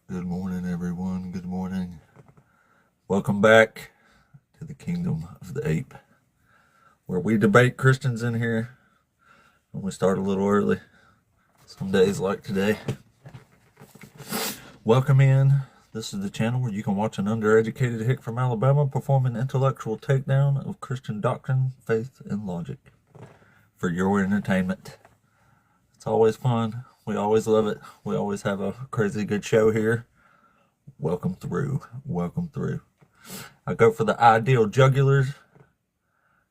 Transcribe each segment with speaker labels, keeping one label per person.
Speaker 1: Good morning, everyone. Good morning. Welcome back to the Kingdom of the Ape, where we debate Christians in here, and we start a little early, some days like today. Welcome in. This is the channel where you can watch an undereducated hick from Alabama perform an intellectual takedown of Christian doctrine, faith, and logic for your entertainment. It's always fun. We always love it. We always have a crazy good show here. Welcome through. Welcome through. I go for the ideal jugulars.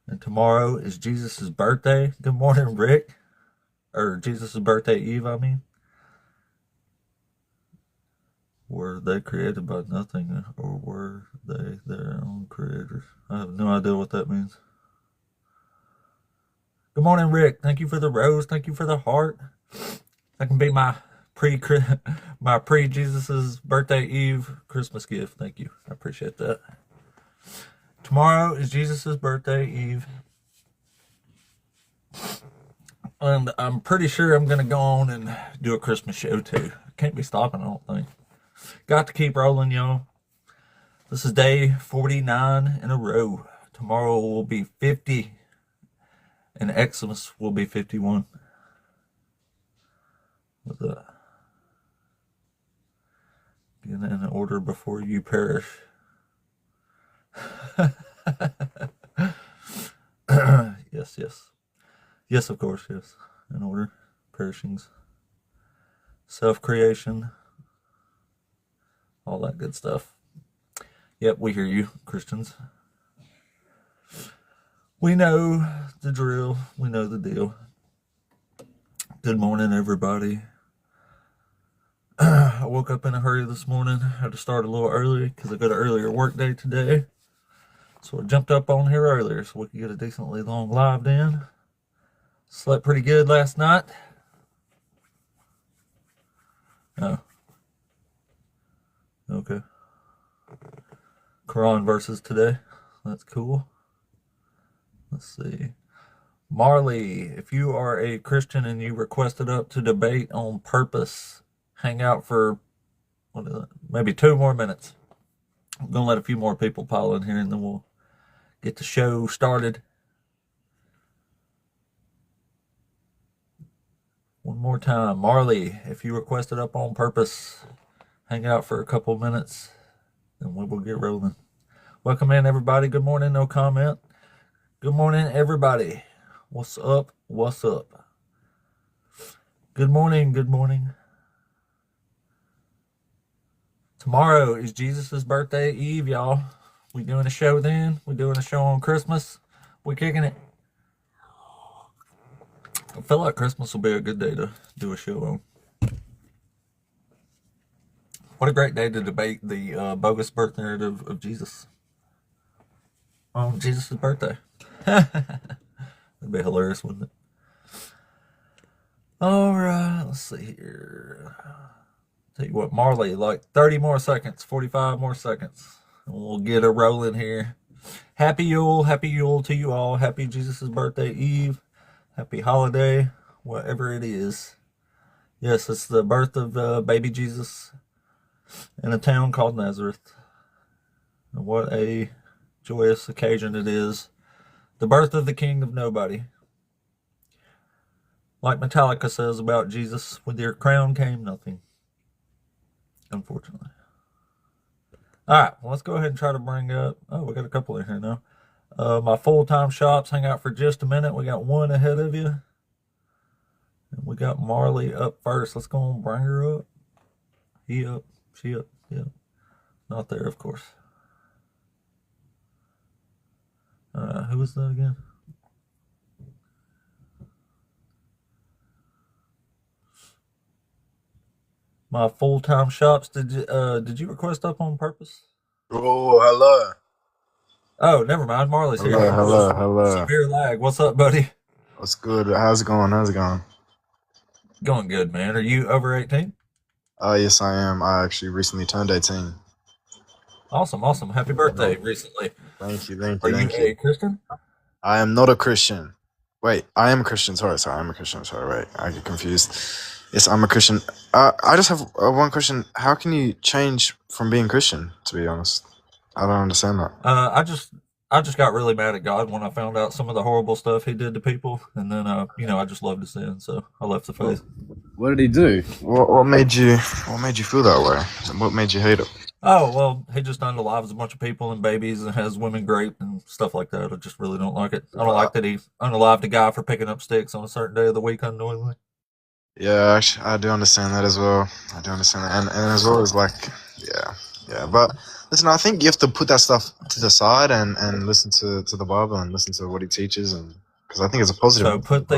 Speaker 1: And tomorrow is Jesus' birthday. Good morning, Rick. Or Jesus' birthday eve, I mean. Were they created by nothing, or were they their own creators? I have no idea what that means. Good morning, Rick. Thank you for the rose. Thank you for the heart. That can be my pre-Jesus's birthday eve Christmas gift. Thank you. I appreciate that. Tomorrow is Jesus's birthday eve. And I'm pretty sure I'm going to go on and do a Christmas show too. Can't be stopping, I don't think. Got to keep rolling, y'all. This is day 49 in a row. Tomorrow will be 50. And Xmas will be 51. What's that? Get in order before you perish. Yes. Yes, of course, yes. In order. Perishings. Self-creation. All that good stuff. Yep, we hear you, Christians. We know the drill. We know the deal. Good morning, everybody. I woke up in a hurry this morning. Had to start a little early because I got an earlier work day today. So I jumped up on here earlier so we could get a decently long live in. Slept pretty good last night. Oh. Okay. Quran verses today. That's cool. Let's see. Marley, if you are a Christian and you requested up to debate on purpose, hang out for maybe 2 more minutes. I'm going to let a few more people pile in here and then we'll get the show started. One more time. Marley, if you requested up on purpose, hang out for a couple minutes and we will get rolling. Welcome in, everybody. Good morning. No comment. Good morning, everybody. What's up? What's up? Good morning. Good morning. Tomorrow is Jesus' birthday eve, y'all. We doing a show then. We doing a show on Christmas. We kicking it. I feel like Christmas will be a good day to do a show on. What a great day to debate the bogus birth narrative of Jesus on Jesus' birthday. That'd be hilarious, wouldn't it? All right, let's see here. Tell you what, Marley, like 30 more seconds, 45 more seconds, and we'll get a rolling here. Happy Yule to you all. Happy Jesus' birthday eve. Happy holiday, whatever it is. Yes, it's the birth of baby Jesus in a town called Nazareth. And what a joyous occasion it is. The birth of the King of Nobody. Like Metallica says about Jesus, with your crown came nothing. Unfortunately. Alright, well, let's go ahead and try to bring up... Oh, we got a couple in here now. My full-time shops, hang out for just a minute. We got one ahead of you. And we got Marley up first. Let's go and bring her up. He up. She up. Yeah. Not there, of course. Who was that again? My full-time shops. Did you request up on purpose?
Speaker 2: Oh, hello.
Speaker 1: Oh, never mind. Marley's here.
Speaker 2: Hello.
Speaker 1: Severe lag. What's up, buddy?
Speaker 2: What's good? How's it going?
Speaker 1: Going good, man. Are you over 18?
Speaker 2: Yes, I am. I actually recently turned 18.
Speaker 1: Awesome. Happy birthday recently.
Speaker 2: Thank you.
Speaker 1: Are you a Christian?
Speaker 2: I am not a Christian. Wait, I am a Christian. Sorry, I'm a Christian. Sorry, wait. I get confused. Yes, I'm a Christian. I just have one question. How can you change from being Christian? To be honest, I don't understand that.
Speaker 1: I just got really mad at God when I found out some of the horrible stuff He did to people, and then I just loved to sin, so I left the
Speaker 2: What,
Speaker 1: faith.
Speaker 2: what did he do? What made you feel that way? What made you hate it?
Speaker 1: Oh well, He just unalives a bunch of people and babies and has women raped and stuff like that. I just really don't like it. I don't
Speaker 2: Uh,
Speaker 1: like that He unalived a guy for picking up sticks on a certain day of the week unknowingly.
Speaker 2: yeah, actually, I do understand that as well. I do understand that, and as well as like, yeah, yeah. But listen, I think you have to put that stuff to the side and listen to the Bible and listen to what he teaches, and because I think it's a positive
Speaker 1: So
Speaker 2: influence.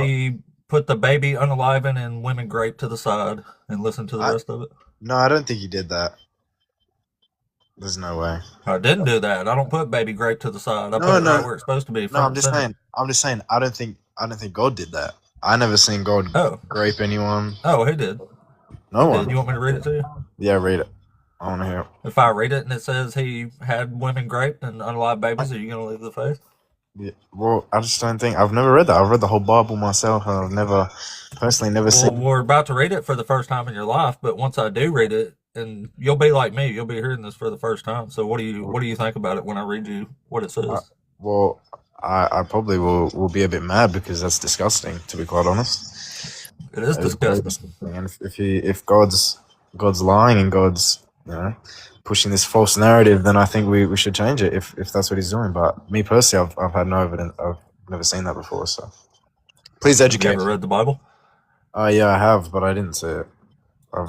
Speaker 1: put the baby unaliving and women grape to the side and listen to the
Speaker 2: I
Speaker 1: rest of it.
Speaker 2: no, I don't think he did that. There's no way.
Speaker 1: I didn't do that. I don't put baby grape to the side. I put
Speaker 2: No,
Speaker 1: it right
Speaker 2: no,
Speaker 1: where it's supposed to be,
Speaker 2: no.
Speaker 1: front and center.
Speaker 2: I'm just saying. I don't think God did that. I never seen God
Speaker 1: Oh,
Speaker 2: grape anyone.
Speaker 1: oh, He did. He
Speaker 2: No
Speaker 1: did. You
Speaker 2: one.
Speaker 1: want me to read it to you?
Speaker 2: Yeah, read it. I want to hear it.
Speaker 1: If I read it and it says He had women raped and unalived babies, are you going to leave the faith?
Speaker 2: Yeah, well, I just don't think I've never read that. I've read the whole Bible myself, and I've never personally never
Speaker 1: Well,
Speaker 2: seen.
Speaker 1: we're about to read it for the first time in your life, but once I do read it, and you'll be like me, you'll be hearing this for the first time. So what do you think about it when I read you what it
Speaker 2: Uh,
Speaker 1: says?
Speaker 2: well, I probably will be a bit mad because that's disgusting. To be quite honest,
Speaker 1: It is
Speaker 2: that is very
Speaker 1: disgusting.
Speaker 2: disgusting. And if God's lying and God's pushing this false narrative, then I think we should change it if that's what He's doing. But me personally, I've had no evidence. I've never seen that before. So please
Speaker 1: Have you
Speaker 2: educate
Speaker 1: ever
Speaker 2: me.
Speaker 1: read the Bible?
Speaker 2: Yeah, I have, but I didn't see it.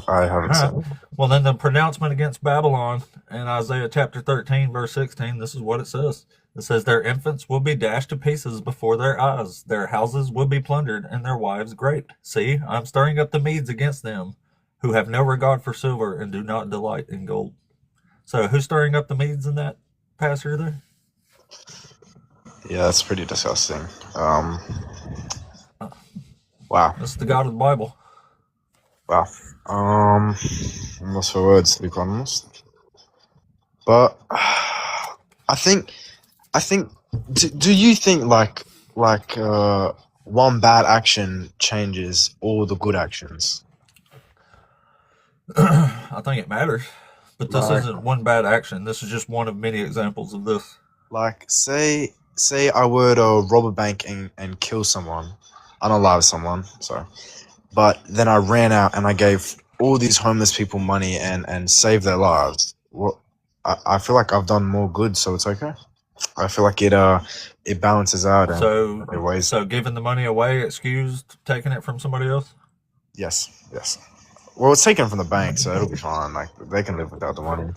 Speaker 2: I
Speaker 1: All
Speaker 2: haven't
Speaker 1: right.
Speaker 2: seen it.
Speaker 1: Well, then the pronouncement against Babylon in Isaiah chapter 13, verse 16, this is what it says. It says, their infants will be dashed to pieces before their eyes. Their houses will be plundered and their wives raped. See, I'm stirring up the Medes against them who have no regard for silver and do not delight in gold. So who's stirring up the Medes in that passage there?
Speaker 2: Yeah, that's pretty disgusting.
Speaker 1: Uh,
Speaker 2: Wow,
Speaker 1: That's the God of the Bible.
Speaker 2: wow. I'm lost for words to be quite honest. But I think. Do you think one bad action changes all the good actions?
Speaker 1: I think it matters. But this
Speaker 2: Like
Speaker 1: isn't one bad action. This is just one of many examples of this.
Speaker 2: say I were to rob a bank and kill someone, unalive someone. Sorry. But then I ran out and I gave all these homeless people money and saved their lives. What I feel like I've done more good, so it's okay. I feel like it balances out and
Speaker 1: So,
Speaker 2: it weighs.
Speaker 1: so giving the money away excused taking it from somebody else?
Speaker 2: Yes, yes. Well, it's taken from the bank, so it'll be fine. Like they can live without the money.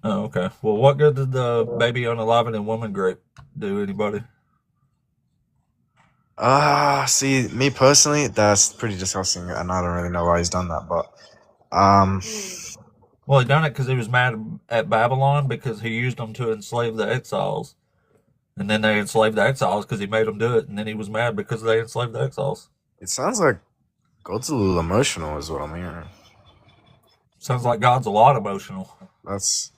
Speaker 1: Oh, okay. Well, what good did the baby unaliving and woman grape do anybody?
Speaker 2: See, me personally, that's pretty disgusting, and I don't really know why he's done that. But um,
Speaker 1: Well, he done it because he was mad at Babylon because he used them to enslave the exiles. And then they enslaved the exiles because he made them do it. And then he was mad because they enslaved the exiles.
Speaker 2: it sounds like God's a little emotional, is what I'm hearing.
Speaker 1: Sounds like God's a lot emotional.
Speaker 2: That's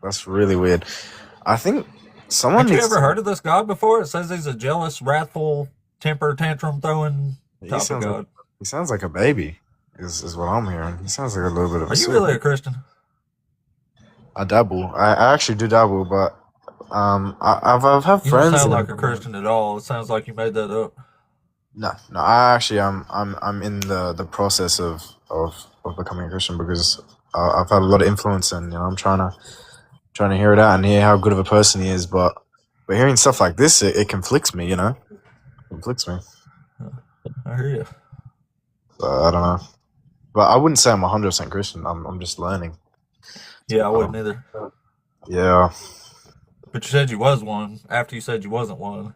Speaker 2: that's really weird. I think someone
Speaker 1: Ain't you
Speaker 2: needs
Speaker 1: ever
Speaker 2: to.
Speaker 1: heard of this God before? It says he's a jealous, wrathful, temper tantrum throwing
Speaker 2: He
Speaker 1: type of
Speaker 2: sounds like
Speaker 1: God.
Speaker 2: he sounds like a baby. Is what I'm hearing. He sounds like a little bit of a
Speaker 1: Are you
Speaker 2: silly.
Speaker 1: really a Christian?
Speaker 2: I dabble. I actually do dabble, but I've had
Speaker 1: You don't
Speaker 2: friends
Speaker 1: sound
Speaker 2: and
Speaker 1: like a Christian at all. It sounds like you made that up.
Speaker 2: no. I actually I'm in the process of becoming a Christian because I've had a lot of influence and I'm trying to hear it out and hear how good of a person he is, but hearing stuff like this it conflicts me, it conflicts me.
Speaker 1: I hear you.
Speaker 2: So I don't know, but I wouldn't say I'm 100% Christian. I'm just learning.
Speaker 1: Yeah, I wouldn't
Speaker 2: Um,
Speaker 1: either.
Speaker 2: yeah.
Speaker 1: But you said you was one after you said you wasn't one.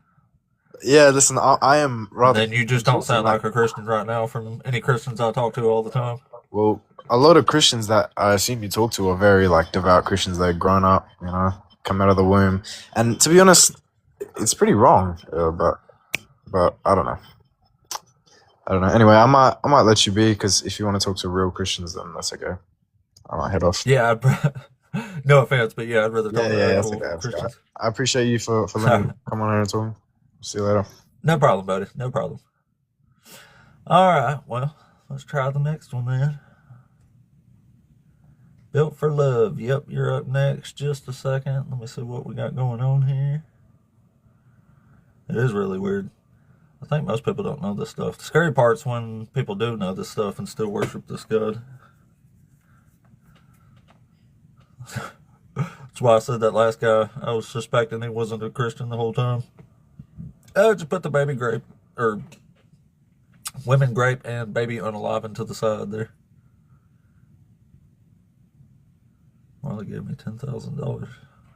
Speaker 2: Yeah, listen, I am
Speaker 1: And
Speaker 2: rather
Speaker 1: then you just don't sound like a Christian right now from any Christians I talk to all the time.
Speaker 2: well. A lot of Christians that I assume you talk to are very like devout Christians. They're grown up, come out of the womb, and to be honest, it's pretty wrong. But I don't know. I don't know. Anyway, I might let you be because if you want to talk to real Christians, then that's okay. I might head off.
Speaker 1: Yeah, no offense, but yeah, I'd rather talk to
Speaker 2: That's okay.
Speaker 1: actual
Speaker 2: That's okay.
Speaker 1: Christians.
Speaker 2: I appreciate you for letting me come on here and talk. See you later.
Speaker 1: No problem, buddy. No problem. All right. Well, let's try the next one then. Built for Love. Yep, you're up next. Just a second. Let me see what we got going on here. It is really weird. I think most people don't know this stuff. The scary part's when people do know this stuff and still worship this God. That's why I said that last guy, I was suspecting he wasn't a Christian the whole time. Oh, just put the baby grape, or women grape and baby unalive to the side there. Well, they gave me $10,000.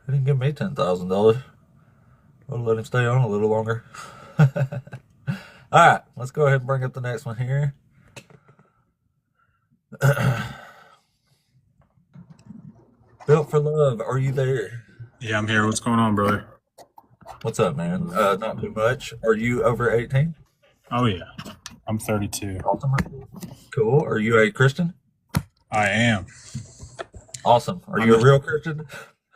Speaker 1: He didn't give me $10,000. I'll let him stay on a little longer. Alright, let's go ahead and bring up the next one here. Built for Love, are you there?
Speaker 3: Yeah, I'm here. What's going on, brother?
Speaker 1: What's up, man? Not too much. Are you over 18?
Speaker 3: Oh, yeah. I'm 32.
Speaker 1: Awesome. Cool. Are you a Christian?
Speaker 3: I am.
Speaker 1: Awesome. Are you a real Christian?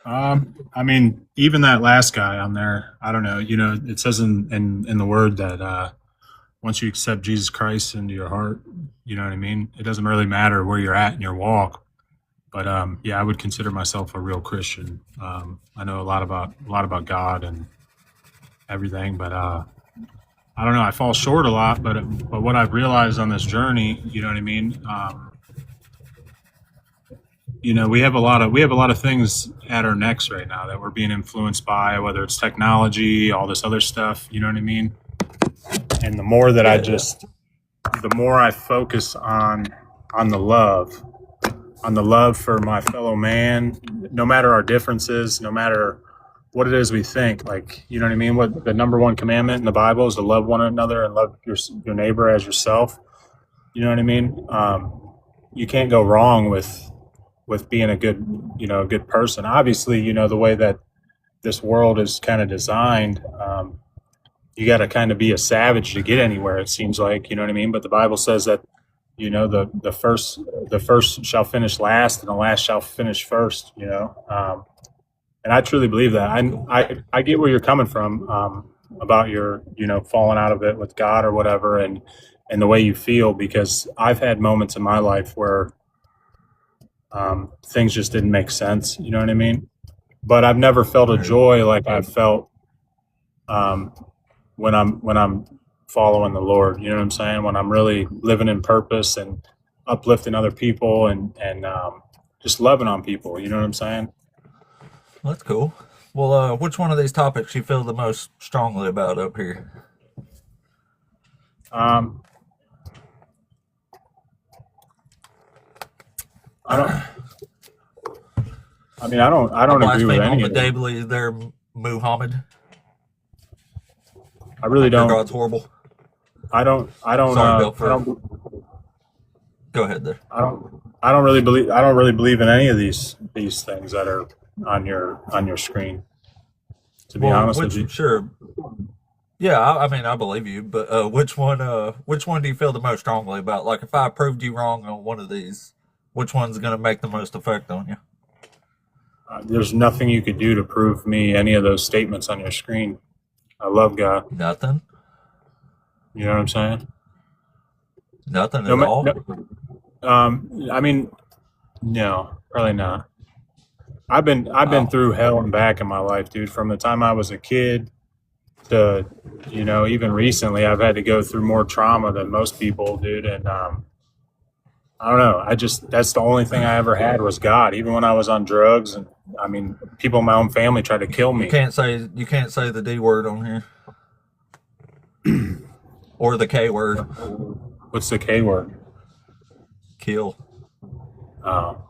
Speaker 3: I mean, even that last guy on there, I don't know. You know, it says in the word that once you accept Jesus Christ into your heart, you know what I mean? It doesn't really matter where you're at in your walk. But yeah, I would consider myself a real Christian. I know a lot about God and everything, but I don't know. I fall short a lot. But what I've realized on this journey, you know what I mean? You know, we have a lot of things at our necks right now that we're being influenced by, whether it's technology, all this other stuff. You know what I mean? And the more that the more I focus on the love. On the love for my fellow man, no matter our differences, no matter what it is we think, like, you know what I mean? What the number one commandment in the Bible is to love one another and love your neighbor as yourself. You know what I mean? You can't go wrong with being a good person. Obviously, you know, the way that this world is kind of designed, you got to kind of be a savage to get anywhere, it seems like, you know what I mean? But the Bible says that, you know, the first shall finish last and the last shall finish first, you know. And I truly believe that. I get where you're coming from about your, you know, falling out of it with God or whatever, and the way you feel, because I've had moments in my life where things just didn't make sense, you know what I mean? But I've never felt a joy like I've felt when I'm following the Lord, you know what I'm saying? When I'm really living in purpose and uplifting other people and just loving on people, you know what I'm saying?
Speaker 1: That's cool. Well, which one of these topics you feel the most strongly about up here?
Speaker 3: I don't agree with any of them.
Speaker 1: Daily there, Muhammad.
Speaker 3: I really don't.
Speaker 1: God's horrible.
Speaker 3: I don't.
Speaker 1: Go ahead there.
Speaker 3: I don't really believe in any of these things that are on your screen. To be honest with you.
Speaker 1: Sure. Yeah, I mean, I believe you, but which one do you feel the most strongly about? Like, if I proved you wrong on one of these, which one's going to make the most effect on you?
Speaker 3: There's nothing you could do to prove me any of those statements on your screen. I love God.
Speaker 1: Nothing.
Speaker 3: You know what I'm saying?
Speaker 1: Nothing at all.
Speaker 3: I mean, no, probably not. I've been through hell and back in my life, dude. From the time I was a kid to, you know, even recently, I've had to go through more trauma than most people, dude. And I don't know. That's the only thing I ever had was God. Even when I was on drugs, and I mean, people in my own family tried to kill me.
Speaker 1: You can't say the D word on here, or the K word.
Speaker 3: What's the K word?
Speaker 1: Kill.
Speaker 3: Oh.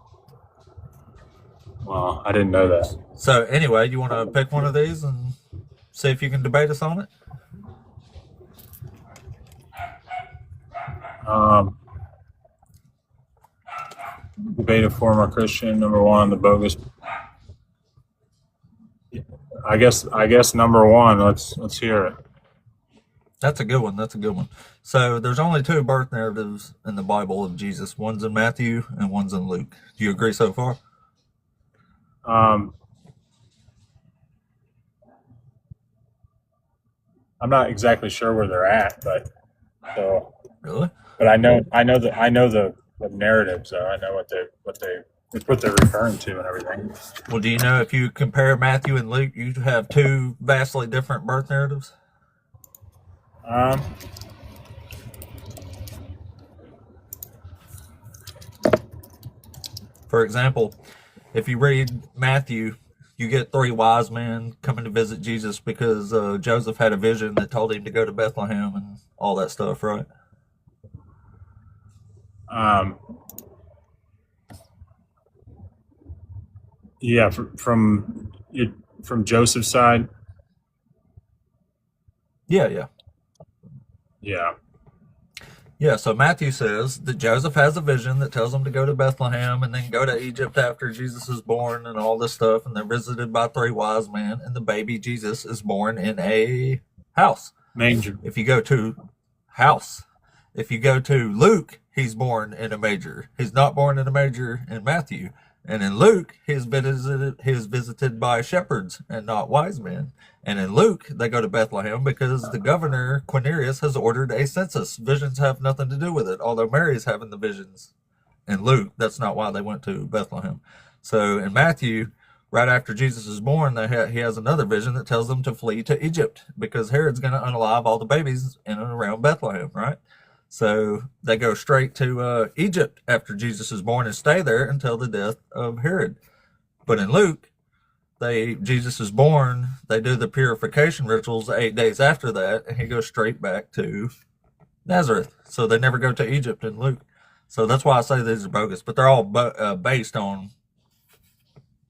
Speaker 3: Well, I didn't know that.
Speaker 1: So anyway, you want to pick one of these and see if you can debate us on it?
Speaker 3: Debate a former Christian, number one, the bogus. I guess number one. Let's hear it.
Speaker 1: That's a good one. So there's only two birth narratives in the Bible of Jesus. One's in Matthew and one's in Luke. Do you agree so far?
Speaker 3: I'm not exactly sure where they're at, but so.
Speaker 1: Really?
Speaker 3: But I know the narrative, so I know what they're referring to and everything.
Speaker 1: Well, do you know if you compare Matthew and Luke, you have two vastly different birth narratives?
Speaker 3: Um,
Speaker 1: For example, if you read Matthew, you get three wise men coming to visit Jesus because Joseph had a vision that told him to go to Bethlehem and all that stuff, right?
Speaker 3: um, yeah, from Joseph's side,
Speaker 1: Yeah, yeah.
Speaker 3: yeah,
Speaker 1: Yeah, so Matthew says that Joseph has a vision that tells him to go to Bethlehem and then go to Egypt after Jesus is born and all this stuff. And they're visited by three wise men, and the baby Jesus is born in a house.
Speaker 3: manger.
Speaker 1: If you go to house, if you go to Luke, he's born in a manger. He's not born in a manger in Matthew. And in Luke, he's visited by shepherds and not wise men. And in Luke, they go to Bethlehem because the governor, Quirinius, has ordered a census. Visions have nothing to do with it, although Mary's having the visions. In Luke, that's not why they went to Bethlehem. So in Matthew, right after Jesus is born, he has another vision that tells them to flee to Egypt because Herod's going to unalive all the babies in and around Bethlehem, right? So they go straight to Egypt after Jesus is born and stay there until the death of Herod. But in Luke, Jesus is born, they do the purification rituals 8 days after that, and he goes straight back to Nazareth. So they never go to Egypt in Luke. So that's why I say these are bogus, but they're all based on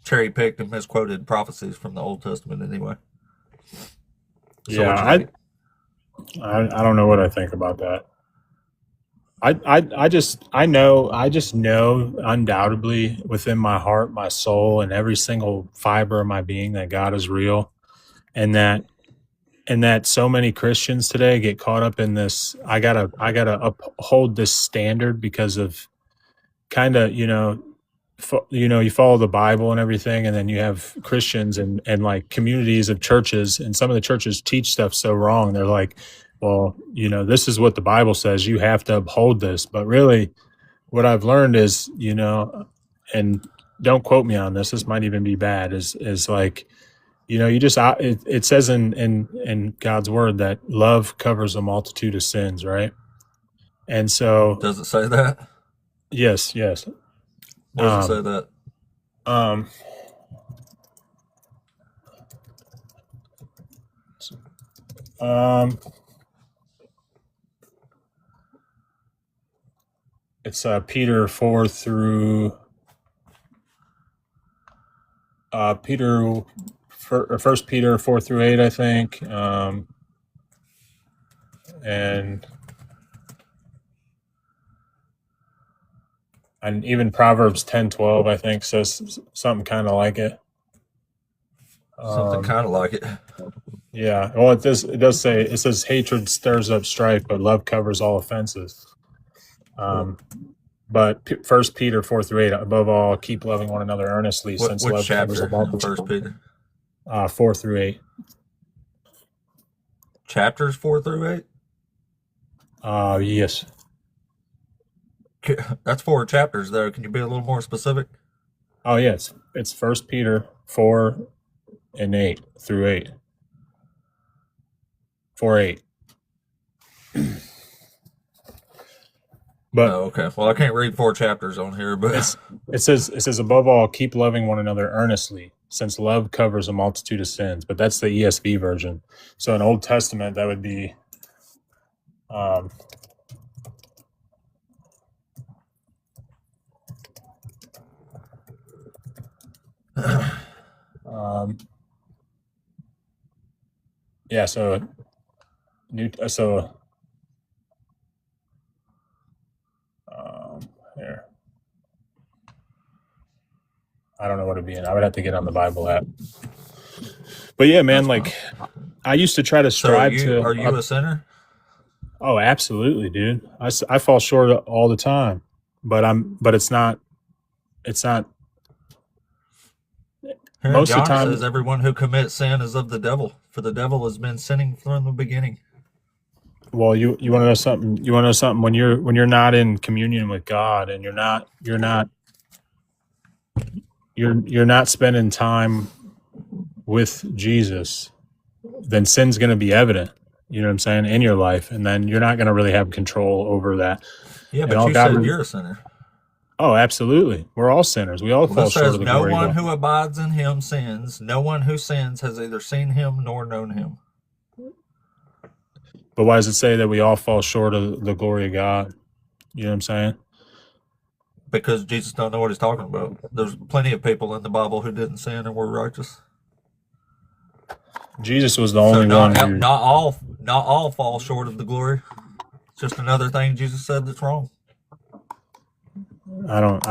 Speaker 1: cherry picked and misquoted prophecies from the Old Testament anyway. So
Speaker 3: Yeah, I don't know what I think about that. I just know undoubtedly within my heart, my soul, and every single fiber of my being that God is real, and that so many Christians today get caught up in this. I gotta uphold this standard because of kind of you follow the Bible and everything, and then you have Christians and like communities of churches, and some of the churches teach stuff so wrong. They're like, well, this is what the Bible says. You have to uphold this. But really, what I've learned is, and don't quote me on this. This might even be bad. Is like, you just it says in God's word that love covers a multitude of sins, right? And so,
Speaker 1: does it say that?
Speaker 3: yes.
Speaker 1: Where does it say that?
Speaker 3: It's Peter 4 through First Peter 4 through 8, I think, and even Proverbs 10:12, I think, says something kind of like it.
Speaker 1: Something kind of like it.
Speaker 3: Yeah. Well, it does say, it says hatred stirs up strife, but love covers all offenses. But First Peter 4 through 8, above all, keep loving one another earnestly, since
Speaker 1: Which
Speaker 3: love covers
Speaker 1: chapter?
Speaker 3: all.
Speaker 1: First Peter.
Speaker 3: 4 through 8.
Speaker 1: Chapters 4 through 8.
Speaker 3: Yes.
Speaker 1: That's 4 chapters, though. Can you be a little more specific?
Speaker 3: Oh, yeah. It's First Peter 4 and 8 through 8. 4:8. But
Speaker 1: okay. Well, I can't read 4 chapters on here, but
Speaker 3: it says above all, keep loving one another earnestly, since love covers a multitude of sins. But that's the ESV version. So in Old Testament, that would be yeah. So here. I don't know what it'd be in. I would have to get on the Bible app. But yeah, man, like I used to try to strive to.
Speaker 1: Are you a sinner?
Speaker 3: Oh, absolutely, dude. I fall short all the time, but it's not. Most
Speaker 1: John
Speaker 3: of the time,
Speaker 1: says everyone who commits sin is of the devil, for the devil has been sinning from the beginning.
Speaker 3: Well, you want to know something? You want to know something? When you're not in communion with God, and you're not spending time with Jesus, then sin's going to be evident. You know what I'm saying, in your life, and then you're not going to really have control over that.
Speaker 1: Yeah,
Speaker 3: And
Speaker 1: but
Speaker 3: all
Speaker 1: you
Speaker 3: God,
Speaker 1: said you're a sinner.
Speaker 3: oh, absolutely, we're all sinners. We all
Speaker 1: Well,
Speaker 3: fall
Speaker 1: this
Speaker 3: short
Speaker 1: says
Speaker 3: of the
Speaker 1: no
Speaker 3: glory of
Speaker 1: one
Speaker 3: God.
Speaker 1: who abides in him sins. No one who sins has either seen him nor known him.
Speaker 3: But why does it say that we all fall short of the glory of God? You know what I'm saying?
Speaker 1: Because Jesus don't know what he's talking about. There's plenty of people in the Bible who didn't sin and were righteous.
Speaker 3: Jesus was the
Speaker 1: So
Speaker 3: only one who.
Speaker 1: not all fall short of the glory. It's just another thing Jesus said that's wrong.
Speaker 3: I don't.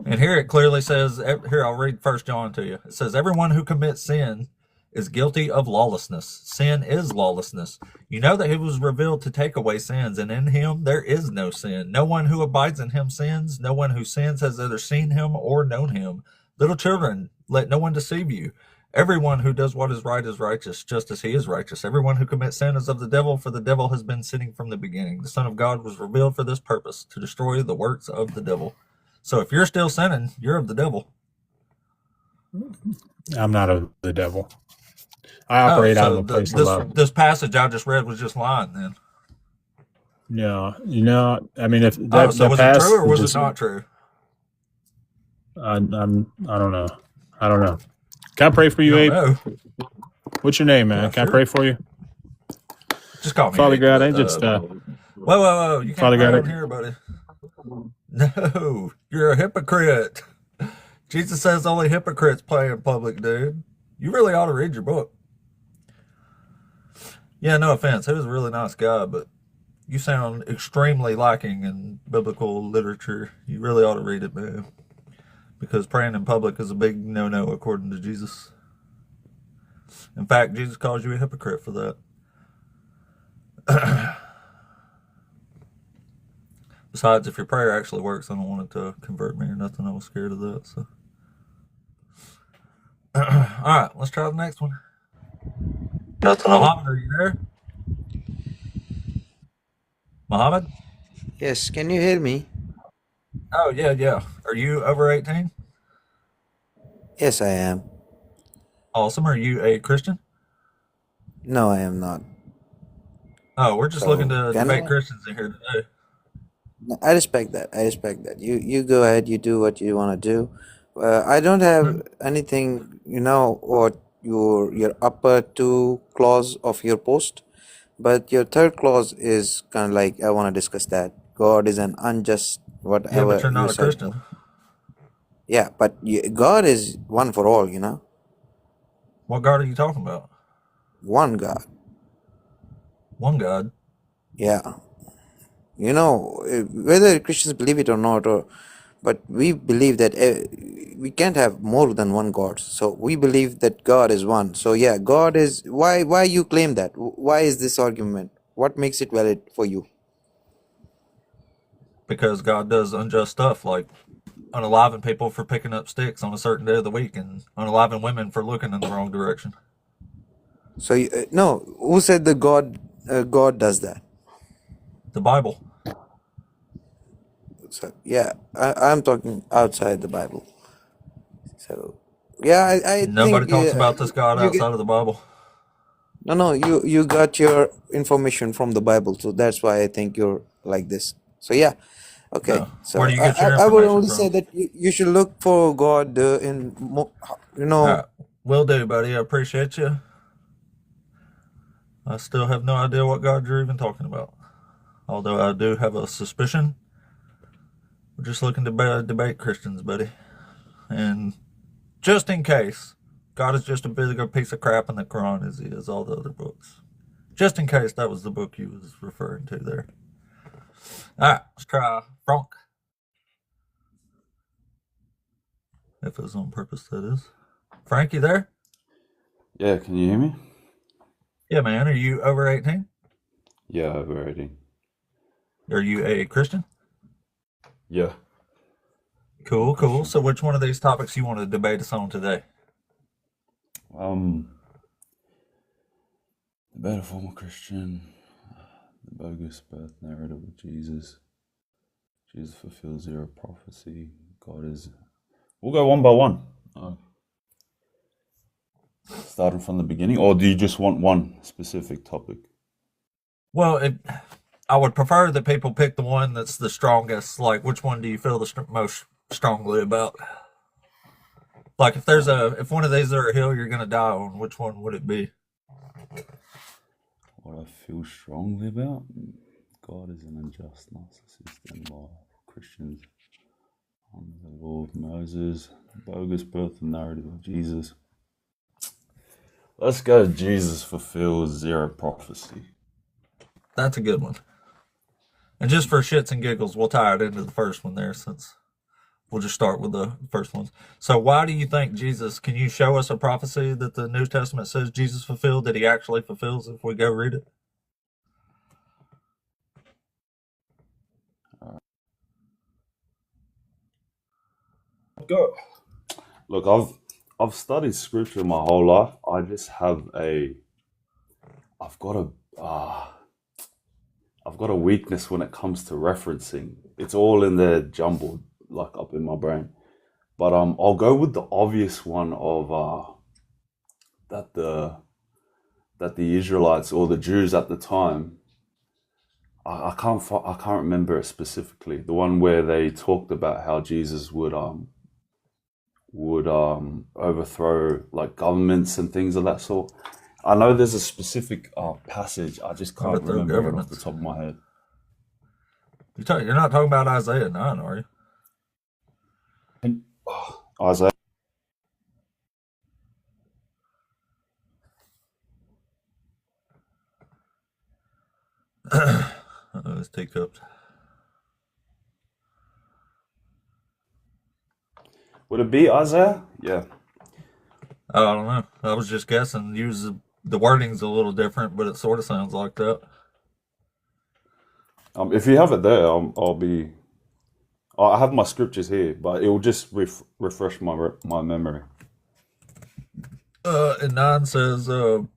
Speaker 1: And here it clearly says, here I'll read 1 John to you. It says, everyone who commits sin is guilty of lawlessness. Sin is lawlessness. You know that he was revealed to take away sins, and in him there is no sin. No one who abides in him sins. No one who sins has either seen him or known him. Little children, let no one deceive you. Everyone who does what is right is righteous, just as he is righteous. Everyone who commits sin is of the devil, for the devil has been sinning from the beginning. The Son of God was revealed for this purpose, to destroy the works of the devil. So if you're still sinning, you're of the devil.
Speaker 3: I'm not of the devil. I operate out of a place of love.
Speaker 1: This passage I just read was just lying then.
Speaker 3: No, I mean, if
Speaker 1: so was it true or was it not true?
Speaker 3: I don't know. I don't know. Can I pray for you, Abe?
Speaker 1: Know.
Speaker 3: What's your name, man?
Speaker 1: Yeah,
Speaker 3: Can
Speaker 1: sure.
Speaker 3: I pray for you?
Speaker 1: Just call me
Speaker 3: Father
Speaker 1: Abe,
Speaker 3: God.
Speaker 1: but,
Speaker 3: I just
Speaker 1: whoa! You can't
Speaker 3: Father
Speaker 1: pray
Speaker 3: God,
Speaker 1: on here, buddy. No, you're a hypocrite. Jesus says only hypocrites play in public, dude. You really ought to read your book. Yeah, no offense. He was a really nice guy, but you sound extremely lacking in biblical literature. You really ought to read it, man. Because praying in public is a big no-no according to Jesus. In fact, Jesus calls you a hypocrite for that. Besides, if your prayer actually works, I don't want it to convert me or nothing. I was scared of that. So, all right, let's try the next one. Muhammad, are you there? Muhammad?
Speaker 4: Yes, can you hear me?
Speaker 1: Oh, yeah. Are you over 18?
Speaker 4: Yes, I am.
Speaker 1: Awesome. Are you a Christian?
Speaker 4: No, I am not.
Speaker 1: Oh, we're just
Speaker 4: So,
Speaker 1: looking to
Speaker 4: can
Speaker 1: debate
Speaker 4: I?
Speaker 1: Christians in here today.
Speaker 4: I respect that. I respect that. You go ahead. You do what you want to do. I don't have anything. What your upper two clause of your post, but your third clause is kind of like I want to discuss that. God is an unjust
Speaker 1: Yeah, but
Speaker 4: whatever
Speaker 1: you're
Speaker 4: you
Speaker 1: not a
Speaker 4: said.
Speaker 1: Christian.
Speaker 4: Yeah, but God is one for all.
Speaker 1: What God are you talking about?
Speaker 4: One God.
Speaker 1: One God.
Speaker 4: Yeah. Whether Christians believe it or not, but we believe that we can't have more than one God. So we believe that God is one. So yeah, God is. Why you claim that? Why is this argument? What makes it valid for you?
Speaker 1: Because God does unjust stuff like unaliving people for picking up sticks on a certain day of the week and unaliving women for looking in the wrong direction.
Speaker 4: So no, who said that God does that?
Speaker 1: The Bible.
Speaker 4: So yeah, I'm talking outside the Bible. So yeah, I
Speaker 1: Nobody
Speaker 4: think
Speaker 1: talks about this God
Speaker 4: you get
Speaker 1: outside of the Bible.
Speaker 4: no, you got your information from the Bible, so that's why I think you're like this. So yeah, okay.
Speaker 1: No.
Speaker 4: So
Speaker 1: Where do you get your
Speaker 4: I would
Speaker 1: information
Speaker 4: only say
Speaker 1: from?
Speaker 4: that you should look for God
Speaker 1: All right. Will do, buddy. I appreciate you. I still have no idea what God you're even talking about. Although I do have a suspicion. We're just looking to debate Christians, buddy. And just in case, God is just a bigger piece of crap in the Quran as he is all the other books. Just in case that was the book you was referring to there. All right, let's try Frank. If it was on purpose, that is. Frank, you there?
Speaker 5: Yeah, can you hear me?
Speaker 1: Yeah, man. Are you over 18?
Speaker 5: Yeah, over 18.
Speaker 1: Are you a Christian?
Speaker 5: Yeah.
Speaker 1: Cool. So which one of these topics you want to debate us on today?
Speaker 5: The better form of Christian, bogus birth narrative of Jesus. Jesus fulfills zero prophecy. God is. We'll go one by one. Starting from the beginning, or do you just want one specific topic?
Speaker 1: Well, I would prefer that people pick the one that's the strongest. Like, which one do you feel the most strongly about? Like, if one of these are a hill you're gonna die on, which one would it be?
Speaker 5: What I feel strongly about? God is an unjust narcissist and law. Christians under the law of Moses, bogus birth and narrative of Jesus. Let's go. Jesus fulfills zero prophecy.
Speaker 1: That's a good one. And just for shits and giggles, we'll tie it into the first one there, since we'll just start with the first ones. So why do you think Jesus, can you show us a prophecy that the New Testament says Jesus fulfilled, that he actually fulfills if we go read it?
Speaker 5: Go. Look, I've studied scripture my whole life. I just have I've got a weakness when it comes to referencing. It's all in there jumbled, like up in my brain. But I'll go with the obvious one of that the Israelites or the Jews at the time. I can't remember it specifically. The one where they talked about how Jesus would overthrow like governments and things of that sort. I know there's a specific passage. I just can't
Speaker 1: Overthrow
Speaker 5: remember it off
Speaker 1: governments.
Speaker 5: the top of my head.
Speaker 1: You're not talking about Isaiah 9, are you?
Speaker 5: Isaiah.
Speaker 1: It's teacups.
Speaker 5: Would it be Isaiah? Yeah.
Speaker 1: Oh, I don't know. I was just guessing. The wording's a little different, but it sort of sounds like that.
Speaker 5: If you have it there, I have my scriptures here, but it will just refresh my memory.
Speaker 1: And 9 says, it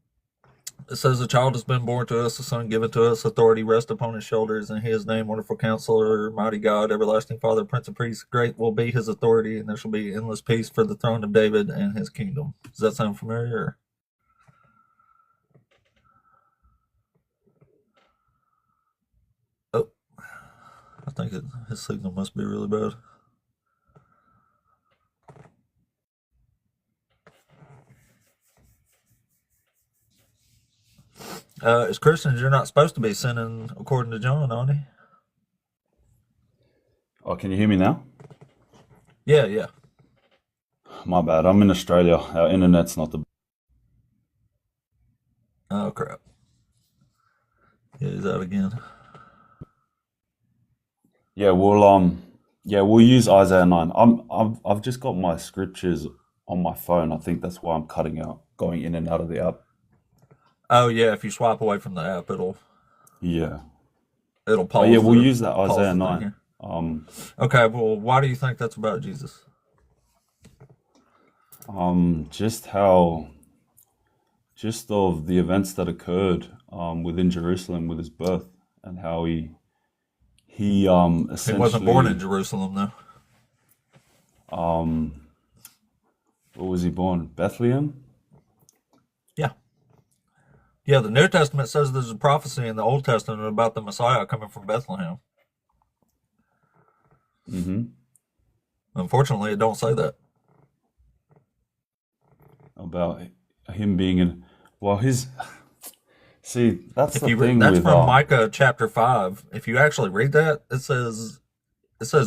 Speaker 1: says, a child has been born to us, a son given to us, authority rests upon his shoulders, and his name, Wonderful Counselor, Mighty God, Everlasting Father, Prince of Peace. Great will be his authority, and there shall be endless peace for the throne of David and his kingdom. Does that sound familiar? Oh, I think his signal must be really bad. As Christians, you're not supposed to be sinning according to John, aren't you?
Speaker 5: Oh, can you hear me now?
Speaker 1: Yeah.
Speaker 5: My bad. I'm in Australia. Our internet's not the.
Speaker 1: Oh crap. Yeah, he's out again.
Speaker 5: Yeah, we'll use Isaiah 9. I've just got my scriptures on my phone. I think that's why I'm cutting out, going in and out of the app.
Speaker 1: Oh yeah, if you swipe away from the app, it'll
Speaker 5: Oh
Speaker 1: pause.
Speaker 5: yeah, we'll use that
Speaker 1: pause
Speaker 5: Isaiah
Speaker 1: the thing
Speaker 5: 9.
Speaker 1: here. Okay, well, why do you think that's about Jesus?
Speaker 5: Just of the events that occurred within Jerusalem with his birth, and how he
Speaker 1: He
Speaker 5: essentially
Speaker 1: wasn't born in Jerusalem, though.
Speaker 5: where was he born? Bethlehem?
Speaker 1: Yeah, the New Testament says there's a prophecy in the Old Testament about the Messiah coming from Bethlehem.
Speaker 5: Mm-hmm.
Speaker 1: Unfortunately, it don't say that.
Speaker 5: About him being in. Well, see, that's
Speaker 1: If
Speaker 5: the
Speaker 1: you read,
Speaker 5: thing
Speaker 1: that's
Speaker 5: with
Speaker 1: from Micah chapter 5. If you actually read that, it says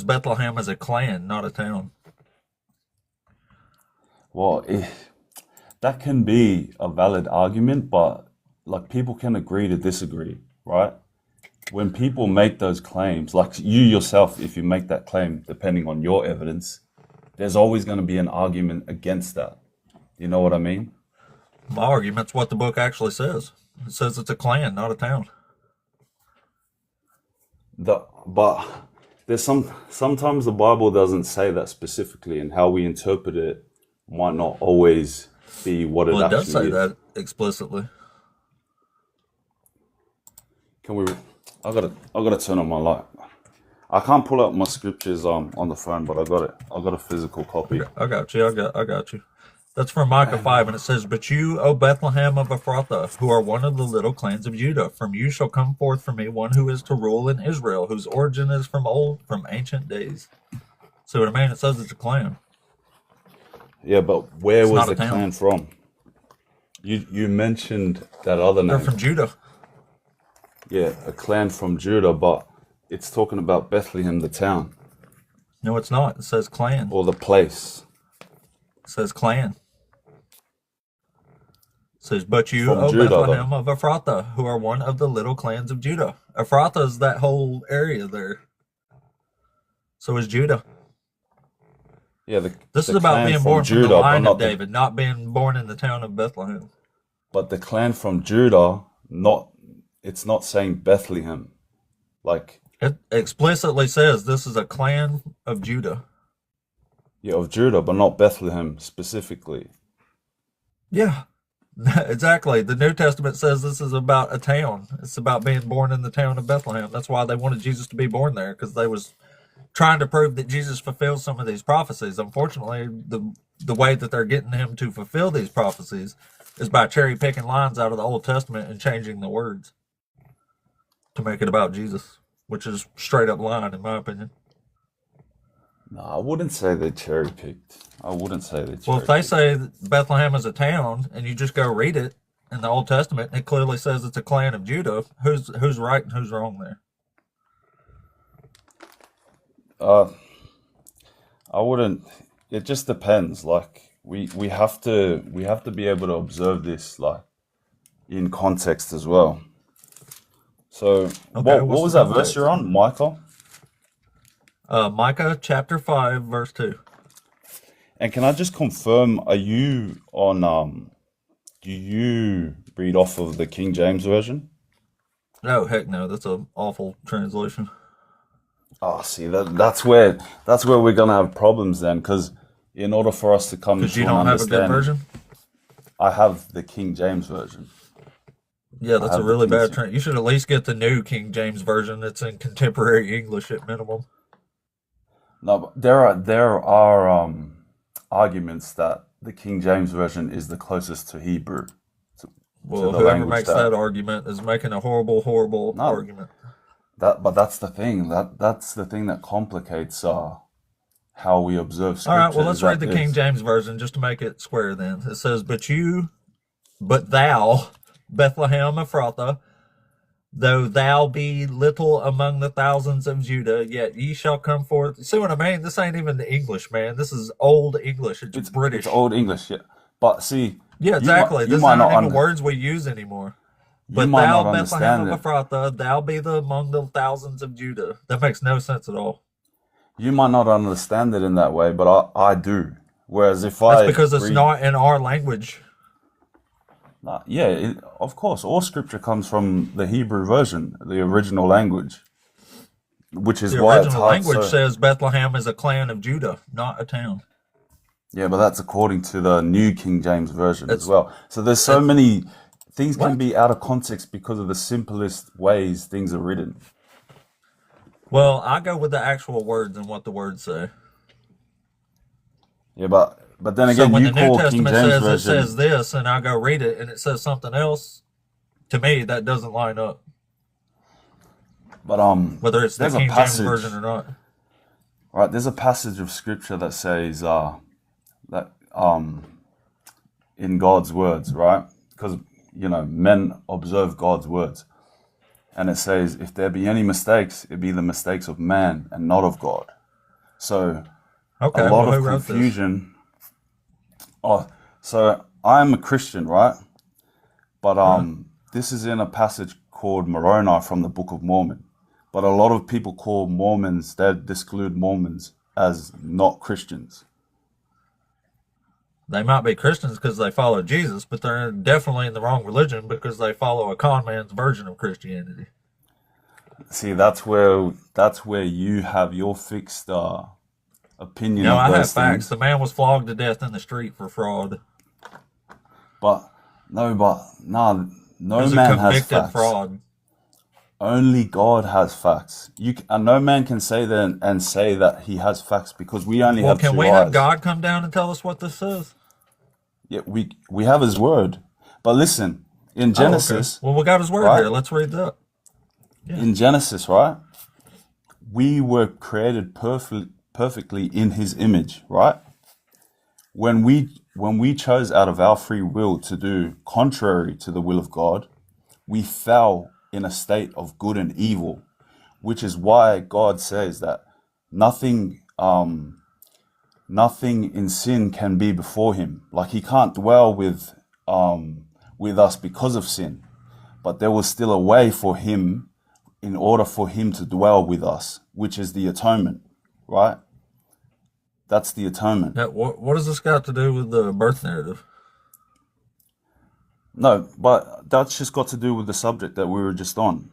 Speaker 1: Bethlehem is a clan, not a town.
Speaker 5: well, that can be a valid argument, but like people can agree to disagree, right? When people make those claims, like you yourself, if you make that claim, depending on your evidence, there's always going to be an argument against that. You know what I mean?
Speaker 1: My argument's what the book actually says. It says it's a clan, not a town.
Speaker 5: But there's sometimes the Bible doesn't say that specifically, and how we interpret it might not always be what it
Speaker 1: Well, it
Speaker 5: actually
Speaker 1: does say
Speaker 5: is.
Speaker 1: that explicitly.
Speaker 5: Can we? I gotta turn on my light. I can't pull up my scriptures on the phone, but I got it. I got a physical copy.
Speaker 1: I got you. I got you. That's from Micah 5, and it says, "But you, O Bethlehem of Ephrathah, who are one of the little clans of Judah, from you shall come forth for me one who is to rule in Israel, whose origin is from ancient days." See what I mean? It says it's a clan.
Speaker 5: Yeah, but where
Speaker 1: It's
Speaker 5: was
Speaker 1: not
Speaker 5: the
Speaker 1: a town.
Speaker 5: clan from? You mentioned that other
Speaker 1: They're
Speaker 5: name.
Speaker 1: from Judah.
Speaker 5: Yeah, a clan from Judah, but it's talking about Bethlehem, the town,
Speaker 1: No, it's not. It says clan.
Speaker 5: or the place.
Speaker 1: It says clan. It says, "But you,
Speaker 5: From
Speaker 1: O
Speaker 5: Judah,
Speaker 1: Bethlehem
Speaker 5: though.
Speaker 1: of Ephrathah, who are one of the little clans of Judah." Ephrathah is that whole area there. So is Judah.
Speaker 5: Yeah,
Speaker 1: This
Speaker 5: the
Speaker 1: is about
Speaker 5: clan
Speaker 1: being
Speaker 5: from
Speaker 1: born from the
Speaker 5: Judah, but
Speaker 1: line of
Speaker 5: not the
Speaker 1: David, not being born in the town of Bethlehem.
Speaker 5: but the clan from Judah, not it's not saying Bethlehem. Like,
Speaker 1: It explicitly says this is a clan of Judah.
Speaker 5: yeah, of Judah, but not Bethlehem specifically.
Speaker 1: Yeah, exactly. The New Testament says this is about a town. It's about being born in the town of Bethlehem. That's why they wanted Jesus to be born there, because they was trying to prove that Jesus fulfills some of these prophecies. Unfortunately, the way that they're getting him to fulfill these prophecies is by cherry picking lines out of the Old Testament and changing the words to make it about Jesus, which is straight up lying, in my opinion.
Speaker 5: No, I wouldn't say they cherry picked. I wouldn't say they
Speaker 1: Well,
Speaker 5: cherry
Speaker 1: if they
Speaker 5: picked.
Speaker 1: say that Bethlehem is a town, and you just go read it in the Old Testament, and it clearly says it's a clan of Judah, who's right and who's wrong there?
Speaker 5: Uh, I wouldn't. It just depends. Like we have to be able to observe this like in context as well. So
Speaker 1: Okay,
Speaker 5: what
Speaker 1: what's
Speaker 5: was
Speaker 1: the
Speaker 5: that verse
Speaker 1: context?
Speaker 5: you're on, Michael?
Speaker 1: Micah chapter 5, verse 2.
Speaker 5: And can I just confirm? Are you on? Do you read off of the King James version?
Speaker 1: No, heck no, that's an awful translation.
Speaker 5: Oh, see that's where we're gonna have problems then, because in order for us to come
Speaker 1: Because
Speaker 5: to
Speaker 1: you
Speaker 5: an
Speaker 1: don't have a good
Speaker 5: understanding,
Speaker 1: version?
Speaker 5: I have the King James version.
Speaker 1: Yeah,
Speaker 5: I
Speaker 1: that's a
Speaker 5: have the
Speaker 1: really
Speaker 5: King
Speaker 1: bad
Speaker 5: James.
Speaker 1: translation. You should at least get the new King James version that's in contemporary English at minimum.
Speaker 5: No, but there are arguments that the King James version is the closest to Hebrew, to
Speaker 1: Well,
Speaker 5: the
Speaker 1: whoever
Speaker 5: language
Speaker 1: makes that argument is making a horrible, horrible
Speaker 5: no,
Speaker 1: argument.
Speaker 5: but that's the thing that's the thing that complicates how we observe
Speaker 1: All right, well,
Speaker 5: scripture
Speaker 1: let's
Speaker 5: is
Speaker 1: read
Speaker 5: that
Speaker 1: the King James version just to make it square then. It says, but thou, Bethlehem Ephrathah, though thou be little among the thousands of Judah, yet ye shall come forth. See what I mean? This ain't even the English, man. This is old English. It's
Speaker 5: it's
Speaker 1: British.
Speaker 5: Old English, yeah. But see,
Speaker 1: Yeah, exactly.
Speaker 5: you
Speaker 1: This
Speaker 5: might not
Speaker 1: aren't even words we use anymore.
Speaker 5: you
Speaker 1: But
Speaker 5: might
Speaker 1: thou,
Speaker 5: not
Speaker 1: Bethlehem
Speaker 5: understand
Speaker 1: of
Speaker 5: it.
Speaker 1: Ephrathah, thou be among the thousands of Judah. That makes no sense at all.
Speaker 5: You might not understand it in that way, but I do. Whereas if
Speaker 1: That's
Speaker 5: I
Speaker 1: because it's
Speaker 5: read,
Speaker 1: not in our language.
Speaker 5: of course, all scripture comes from the Hebrew version, the original language, which is
Speaker 1: The
Speaker 5: why it's
Speaker 1: original
Speaker 5: hard.
Speaker 1: language
Speaker 5: So
Speaker 1: says Bethlehem is a clan of Judah, not a town.
Speaker 5: yeah, but that's according to the New King James version as
Speaker 1: It's
Speaker 5: well. So there's so
Speaker 1: it's
Speaker 5: many things can
Speaker 1: what?
Speaker 5: be out of context because of the simplest ways things are written.
Speaker 1: Well, I go with the actual words and what the words say.
Speaker 5: Yeah, but then
Speaker 1: So
Speaker 5: again,
Speaker 1: when
Speaker 5: you
Speaker 1: the New
Speaker 5: call King
Speaker 1: Testament
Speaker 5: James
Speaker 1: says it says
Speaker 5: version.
Speaker 1: this, and I go read it and it says something else, to me that doesn't line up,
Speaker 5: But
Speaker 1: whether it's the
Speaker 5: there's a
Speaker 1: King James
Speaker 5: passage,
Speaker 1: version or not.
Speaker 5: right? There's a passage of scripture that says that in God's words, right? Because men observe God's words, and it says, if there be any mistakes, it be the mistakes of man and not of God. So a
Speaker 1: Okay,
Speaker 5: lot
Speaker 1: well,
Speaker 5: of
Speaker 1: who wrote this?
Speaker 5: confusion. Oh, so I'm a Christian, right? But
Speaker 1: Huh?
Speaker 5: this is in a passage called Moroni from the Book of Mormon. But a lot of people call Mormons, they exclude Mormons as not Christians.
Speaker 1: They might be Christians because they follow Jesus, but they're definitely in the wrong religion because they follow a con man's version of Christianity.
Speaker 5: See, that's where you have your fixed opinion
Speaker 1: No,
Speaker 5: of
Speaker 1: I have
Speaker 5: those
Speaker 1: facts.
Speaker 5: things.
Speaker 1: The man was flogged to death in the street for fraud.
Speaker 5: But no,
Speaker 1: He
Speaker 5: no
Speaker 1: was a
Speaker 5: man has
Speaker 1: convicted
Speaker 5: facts.
Speaker 1: fraud.
Speaker 5: only God has facts. And no man can say that and say that he has facts because we only
Speaker 1: Well,
Speaker 5: have
Speaker 1: can
Speaker 5: two
Speaker 1: we have
Speaker 5: eyes.
Speaker 1: God come down and tell us what this says?
Speaker 5: Yeah, we have his word. But listen, in
Speaker 1: Oh, okay.
Speaker 5: Genesis,
Speaker 1: Well, we got his word
Speaker 5: right?
Speaker 1: here. Let's read that. Yeah.
Speaker 5: In Genesis, right? We were created perfectly in his image, right? When we chose out of our free will to do contrary to the will of God, we fell in a state of good and evil, which is why God says that nothing in sin can be before him. Like he can't dwell with us because of sin, but there was still a way for him in order for him to dwell with us, which is the atonement, right? That's the atonement.
Speaker 1: Now, what does this got to do with the birth narrative?
Speaker 5: No, but that's just got to do with the subject that we were just on,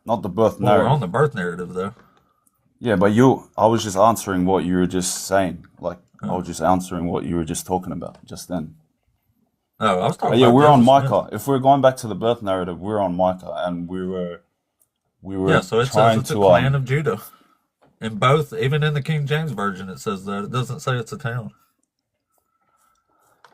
Speaker 5: not the birth
Speaker 1: Well, we're
Speaker 5: narrative.
Speaker 1: on the birth narrative, though.
Speaker 5: Yeah, but I was just answering what you were just saying. Like, I was just answering what you were just talking about just then.
Speaker 1: Oh, I was talking
Speaker 5: But yeah,
Speaker 1: about
Speaker 5: we're on
Speaker 1: Joseph Smith.
Speaker 5: Micah. If we're going back to the birth narrative, we're on Micah, and we were
Speaker 1: Yeah, so it says
Speaker 5: trying
Speaker 1: it's a
Speaker 5: to
Speaker 1: clan of Judah. In both, even in the King James Version, it says that. It doesn't say it's a town.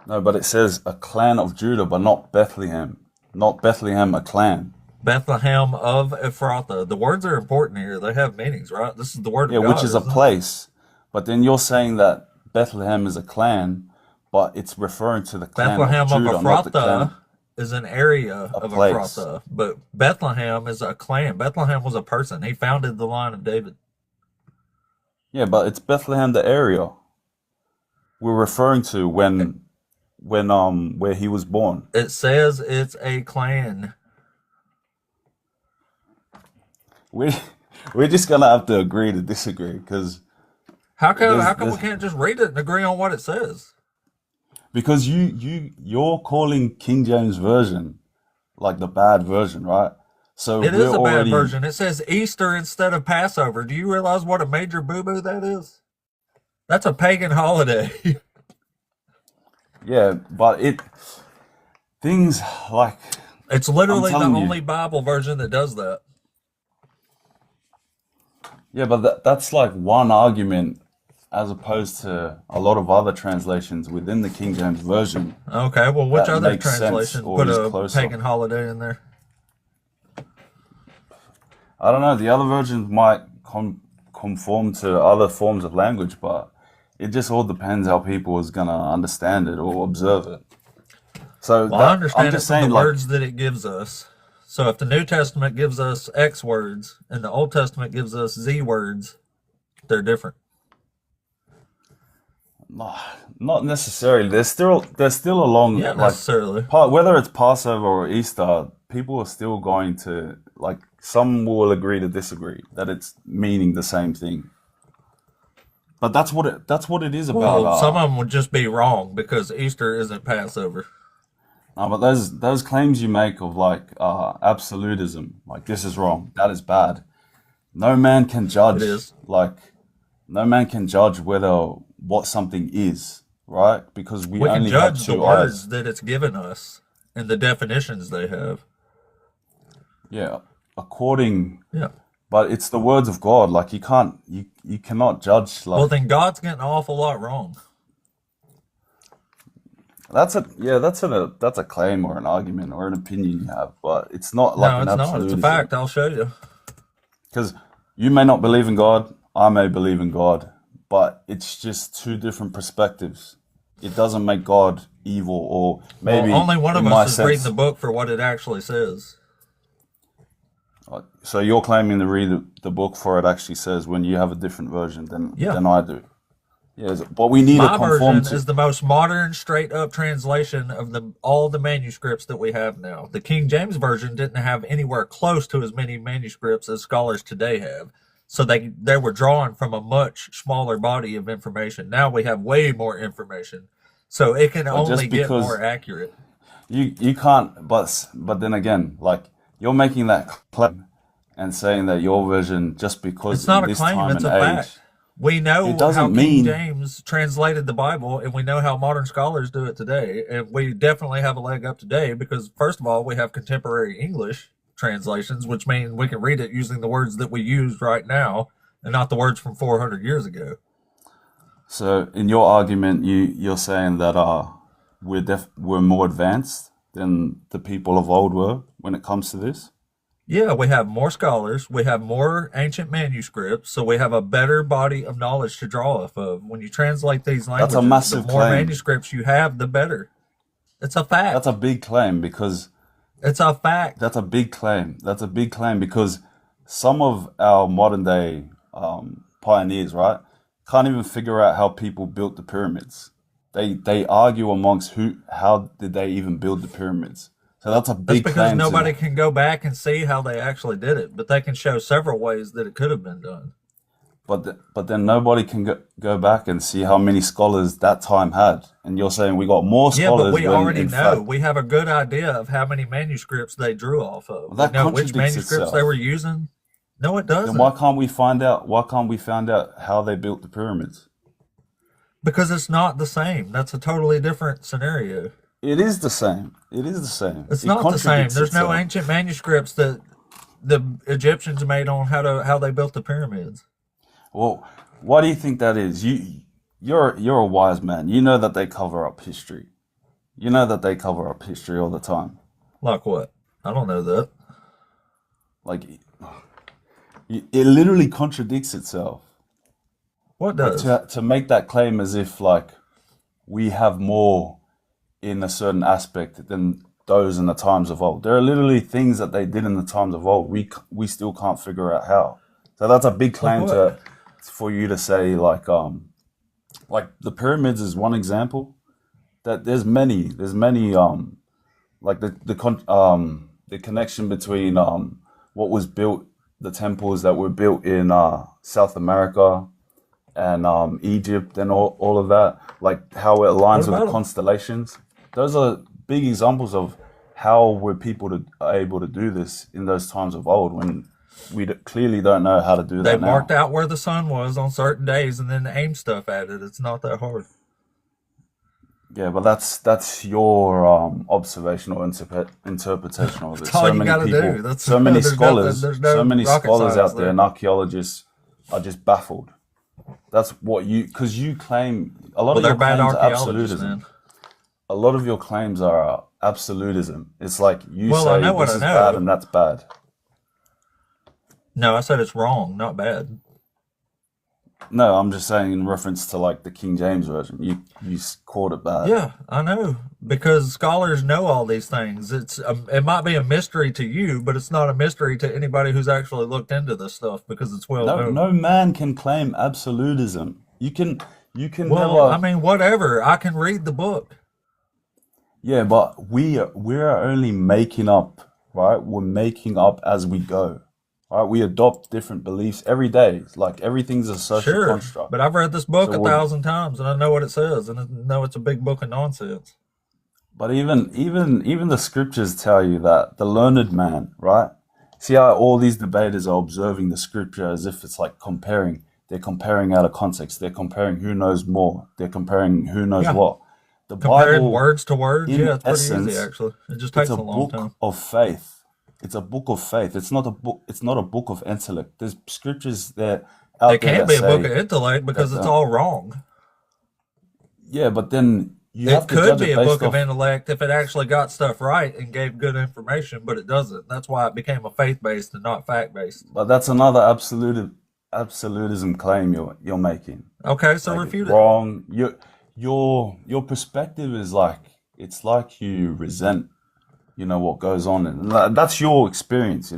Speaker 5: no, but it says a clan of Judah, but not Bethlehem. Not Bethlehem, a clan.
Speaker 1: Bethlehem of Ephrathah. The words are important here. They have meanings, right? This is the word
Speaker 5: Yeah,
Speaker 1: of God,
Speaker 5: which is a
Speaker 1: isn't it?
Speaker 5: place. But then you're saying that Bethlehem is a clan, but it's referring to the clan
Speaker 1: Bethlehem
Speaker 5: of
Speaker 1: of
Speaker 5: Judah, not the clan.
Speaker 1: Ephrathah is an area of
Speaker 5: place.
Speaker 1: Ephrathah, but Bethlehem is a clan. Bethlehem was a person. He founded the line of David.
Speaker 5: Yeah, but it's Bethlehem, the area we're referring to when where he was born.
Speaker 1: It says it's a clan.
Speaker 5: We're just gonna have to agree to disagree because
Speaker 1: How come
Speaker 5: there's
Speaker 1: we can't just read it and agree on what it says?
Speaker 5: because you're calling King James version like the bad version, right? So
Speaker 1: It
Speaker 5: we're
Speaker 1: is a bad
Speaker 5: already
Speaker 1: version. It says Easter instead of Passover. Do you realize what a major boo-boo that is? That's a pagan holiday.
Speaker 5: yeah, but things like
Speaker 1: It's literally the
Speaker 5: telling you.
Speaker 1: only Bible version that does that.
Speaker 5: Yeah, but that's like one argument as opposed to a lot of other translations within the King James version.
Speaker 1: Okay, well, which
Speaker 5: That
Speaker 1: other
Speaker 5: makes sense
Speaker 1: translation
Speaker 5: or
Speaker 1: put
Speaker 5: is
Speaker 1: a
Speaker 5: closer.
Speaker 1: pagan holiday in there?
Speaker 5: I don't know. The other versions might conform to other forms of language, but it just all depends how people is gonna understand it or observe it. So
Speaker 1: Well, I understand
Speaker 5: I'm
Speaker 1: it
Speaker 5: just
Speaker 1: from
Speaker 5: saying,
Speaker 1: the
Speaker 5: like,
Speaker 1: words that it gives us. So if the New Testament gives us X words and the Old Testament gives us Z words, they're different.
Speaker 5: not necessarily. There's still a long
Speaker 1: Yeah,
Speaker 5: like
Speaker 1: necessarily.
Speaker 5: whether it's Passover or Easter, people are still going to like. Some will agree to disagree that it's meaning the same thing. But that's what it is about.
Speaker 1: Well, some of them would just be wrong because Easter isn't Passover.
Speaker 5: No, but those claims you make of like absolutism, like this is wrong, that is bad. No man can judge.
Speaker 1: It is.
Speaker 5: Like no man can judge what something is, right? Because we
Speaker 1: We can
Speaker 5: only have
Speaker 1: judge the
Speaker 5: two
Speaker 1: words
Speaker 5: eyes.
Speaker 1: that it's given us and the definitions they have.
Speaker 5: Yeah, according.
Speaker 1: Yeah.
Speaker 5: But it's the words of God. Like you cannot judge. Like
Speaker 1: Well, then God's getting an awful lot wrong.
Speaker 5: that's a claim or an argument or an opinion you have, but it's not like
Speaker 1: No,
Speaker 5: an
Speaker 1: it's not.
Speaker 5: absolute.
Speaker 1: It's a fact. I'll show you.
Speaker 5: Because you may not believe in God, I may believe in God, but it's just two different perspectives. It doesn't make God evil, or maybe
Speaker 1: Well, only one of
Speaker 5: in my
Speaker 1: us is reading
Speaker 5: sense.
Speaker 1: the book for what it actually says.
Speaker 5: So you're claiming to read the book for it actually says when you have a different version than
Speaker 1: Yeah.
Speaker 5: I do. Yeah, but we need to
Speaker 1: My
Speaker 5: conform
Speaker 1: version is the most modern, straight-up translation of all the manuscripts that we have now. The King James Version didn't have anywhere close to as many manuscripts as scholars today have. So they were drawing from a much smaller body of information. Now we have way more information. So it can
Speaker 5: But
Speaker 1: only
Speaker 5: just
Speaker 1: get
Speaker 5: because
Speaker 1: more accurate.
Speaker 5: you can't. But then again, like you're making that claim and saying that your version just because
Speaker 1: It's not
Speaker 5: in
Speaker 1: a
Speaker 5: this
Speaker 1: claim,
Speaker 5: time
Speaker 1: it's a
Speaker 5: and age.
Speaker 1: fact. We know
Speaker 5: It doesn't
Speaker 1: how King
Speaker 5: mean-
Speaker 1: James translated the Bible, and we know how modern scholars do it today. And we definitely have a leg up today because, first of all, we have contemporary English. translations, which mean we can read it using the words that we use right now and not the words from 400 years ago.
Speaker 5: So, in your argument, you're saying that we're more advanced than the people of old were when it comes to this.
Speaker 1: Yeah, we have more scholars, we have more ancient manuscripts, so we have a better body of knowledge to draw off of. When you translate these
Speaker 5: That's a
Speaker 1: languages, the
Speaker 5: massive
Speaker 1: more
Speaker 5: claim.
Speaker 1: manuscripts you have, the better. It's a fact.
Speaker 5: That's a big claim because
Speaker 1: It's a fact.
Speaker 5: that's a big claim. That's a big claim because some of our modern day pioneers, right, can't even figure out how people built the pyramids. They argue amongst how did they even build the pyramids. So that's a
Speaker 1: That's
Speaker 5: big
Speaker 1: because
Speaker 5: claim.
Speaker 1: nobody can go back and see how they actually did it, but they can show several ways that it could have been done.
Speaker 5: But then nobody can go back and see how many scholars that time had. And you're saying we got more
Speaker 1: Yeah,
Speaker 5: scholars
Speaker 1: but we
Speaker 5: when
Speaker 1: already
Speaker 5: in
Speaker 1: know.
Speaker 5: fact
Speaker 1: We have a good idea of how many manuscripts they drew off of. We
Speaker 5: that
Speaker 1: know which
Speaker 5: contradicts
Speaker 1: manuscripts they
Speaker 5: itself.
Speaker 1: were using. No, it
Speaker 5: Then
Speaker 1: doesn't.
Speaker 5: why can't we find out? Why can't we find out how they built the pyramids?
Speaker 1: Because it's not the same. That's a totally different scenario.
Speaker 5: It is the same. It is the same.
Speaker 1: It's
Speaker 5: It
Speaker 1: not the same.
Speaker 5: contradicts
Speaker 1: There's no
Speaker 5: itself.
Speaker 1: ancient manuscripts that the Egyptians made on how they built the pyramids.
Speaker 5: Well, why do you think that is? You're a wise man. You know that they cover up history. You know that they cover up history all the time.
Speaker 1: Like what? I don't know that.
Speaker 5: Like it literally contradicts itself.
Speaker 1: What
Speaker 5: Like
Speaker 1: does?
Speaker 5: to make that claim as if like we have more in a certain aspect than those in the times of old. There are literally things that they did in the times of old. We still can't figure out how. So that's a big
Speaker 1: Like
Speaker 5: claim
Speaker 1: what?
Speaker 5: for you to say like the pyramids is one example. That there's many like the connection between what was built, the temples that were built in South America and Egypt and all of that, like how it
Speaker 1: What
Speaker 5: aligns with
Speaker 1: about
Speaker 5: the
Speaker 1: them?
Speaker 5: constellations. Those are big examples of how were people able to do this in those times of old when we clearly don't know how to do
Speaker 1: They
Speaker 5: that
Speaker 1: marked
Speaker 5: now.
Speaker 1: out where the sun was on certain days and then aimed stuff at it. It's not that hard.
Speaker 5: Yeah, but that's your observational interpretation of it.
Speaker 1: That's all you got to do. That's
Speaker 5: So many
Speaker 1: there's
Speaker 5: scholars,
Speaker 1: nothing. There's
Speaker 5: so
Speaker 1: no
Speaker 5: many
Speaker 1: rocket
Speaker 5: scholars
Speaker 1: science
Speaker 5: out there
Speaker 1: there.
Speaker 5: and archaeologists are just baffled. That's what because you claim a lot
Speaker 1: Well,
Speaker 5: of
Speaker 1: they're
Speaker 5: your
Speaker 1: bad
Speaker 5: claims are
Speaker 1: archaeologists,
Speaker 5: absolutism.
Speaker 1: man.
Speaker 5: A lot of your claims are absolutism. It's like you
Speaker 1: Well, I
Speaker 5: say
Speaker 1: know what
Speaker 5: this
Speaker 1: I
Speaker 5: is bad
Speaker 1: know.
Speaker 5: and that's bad.
Speaker 1: No, I said it's wrong, not bad.
Speaker 5: No, I'm just saying in reference to like the King James version. You called it bad.
Speaker 1: Yeah, I know because scholars know all these things. It might be a mystery to you, but it's not a mystery to anybody who's actually looked into this stuff because it's well
Speaker 5: No,
Speaker 1: known.
Speaker 5: no man can claim absolutism. You can
Speaker 1: Well, I
Speaker 5: never.
Speaker 1: mean, whatever. I can read the book.
Speaker 5: Yeah, but we're only making up, right? We're making up as we go. Right? We adopt different beliefs every day. Like everything's a social
Speaker 1: Sure,
Speaker 5: construct.
Speaker 1: but I've read this book
Speaker 5: So
Speaker 1: a
Speaker 5: we're
Speaker 1: thousand times and I know what it says, and I know it's a big book of nonsense.
Speaker 5: but even the scriptures tell you that the learned man, right? See how all these debaters are observing the scripture as if it's like comparing. They're comparing out of context. They're comparing who knows more. They're comparing who knows
Speaker 1: Yeah,
Speaker 5: what. The
Speaker 1: comparing
Speaker 5: Bible,
Speaker 1: words to words. Yeah,
Speaker 5: in
Speaker 1: it's pretty easy
Speaker 5: essence,
Speaker 1: actually. It just
Speaker 5: it's
Speaker 1: takes
Speaker 5: a
Speaker 1: a long
Speaker 5: book
Speaker 1: time.
Speaker 5: of faith. It's a book of faith. It's not a book. It's not a book of intellect. There's scriptures that
Speaker 1: It
Speaker 5: out there
Speaker 1: can't
Speaker 5: that
Speaker 1: be a book of
Speaker 5: say
Speaker 1: intellect because
Speaker 5: that
Speaker 1: it's all wrong.
Speaker 5: yeah, but then you
Speaker 1: It
Speaker 5: have to
Speaker 1: could
Speaker 5: judge
Speaker 1: be
Speaker 5: it
Speaker 1: a
Speaker 5: based
Speaker 1: book of
Speaker 5: off.
Speaker 1: intellect if it actually got stuff right and gave good information, but it doesn't. That's why it became a faith-based and not fact-based.
Speaker 5: But that's another absolutism claim you're making.
Speaker 1: Okay, so
Speaker 5: Like it's
Speaker 1: refute it.
Speaker 5: wrong. Your perspective is like it's like you resent what goes on, and that's your experience.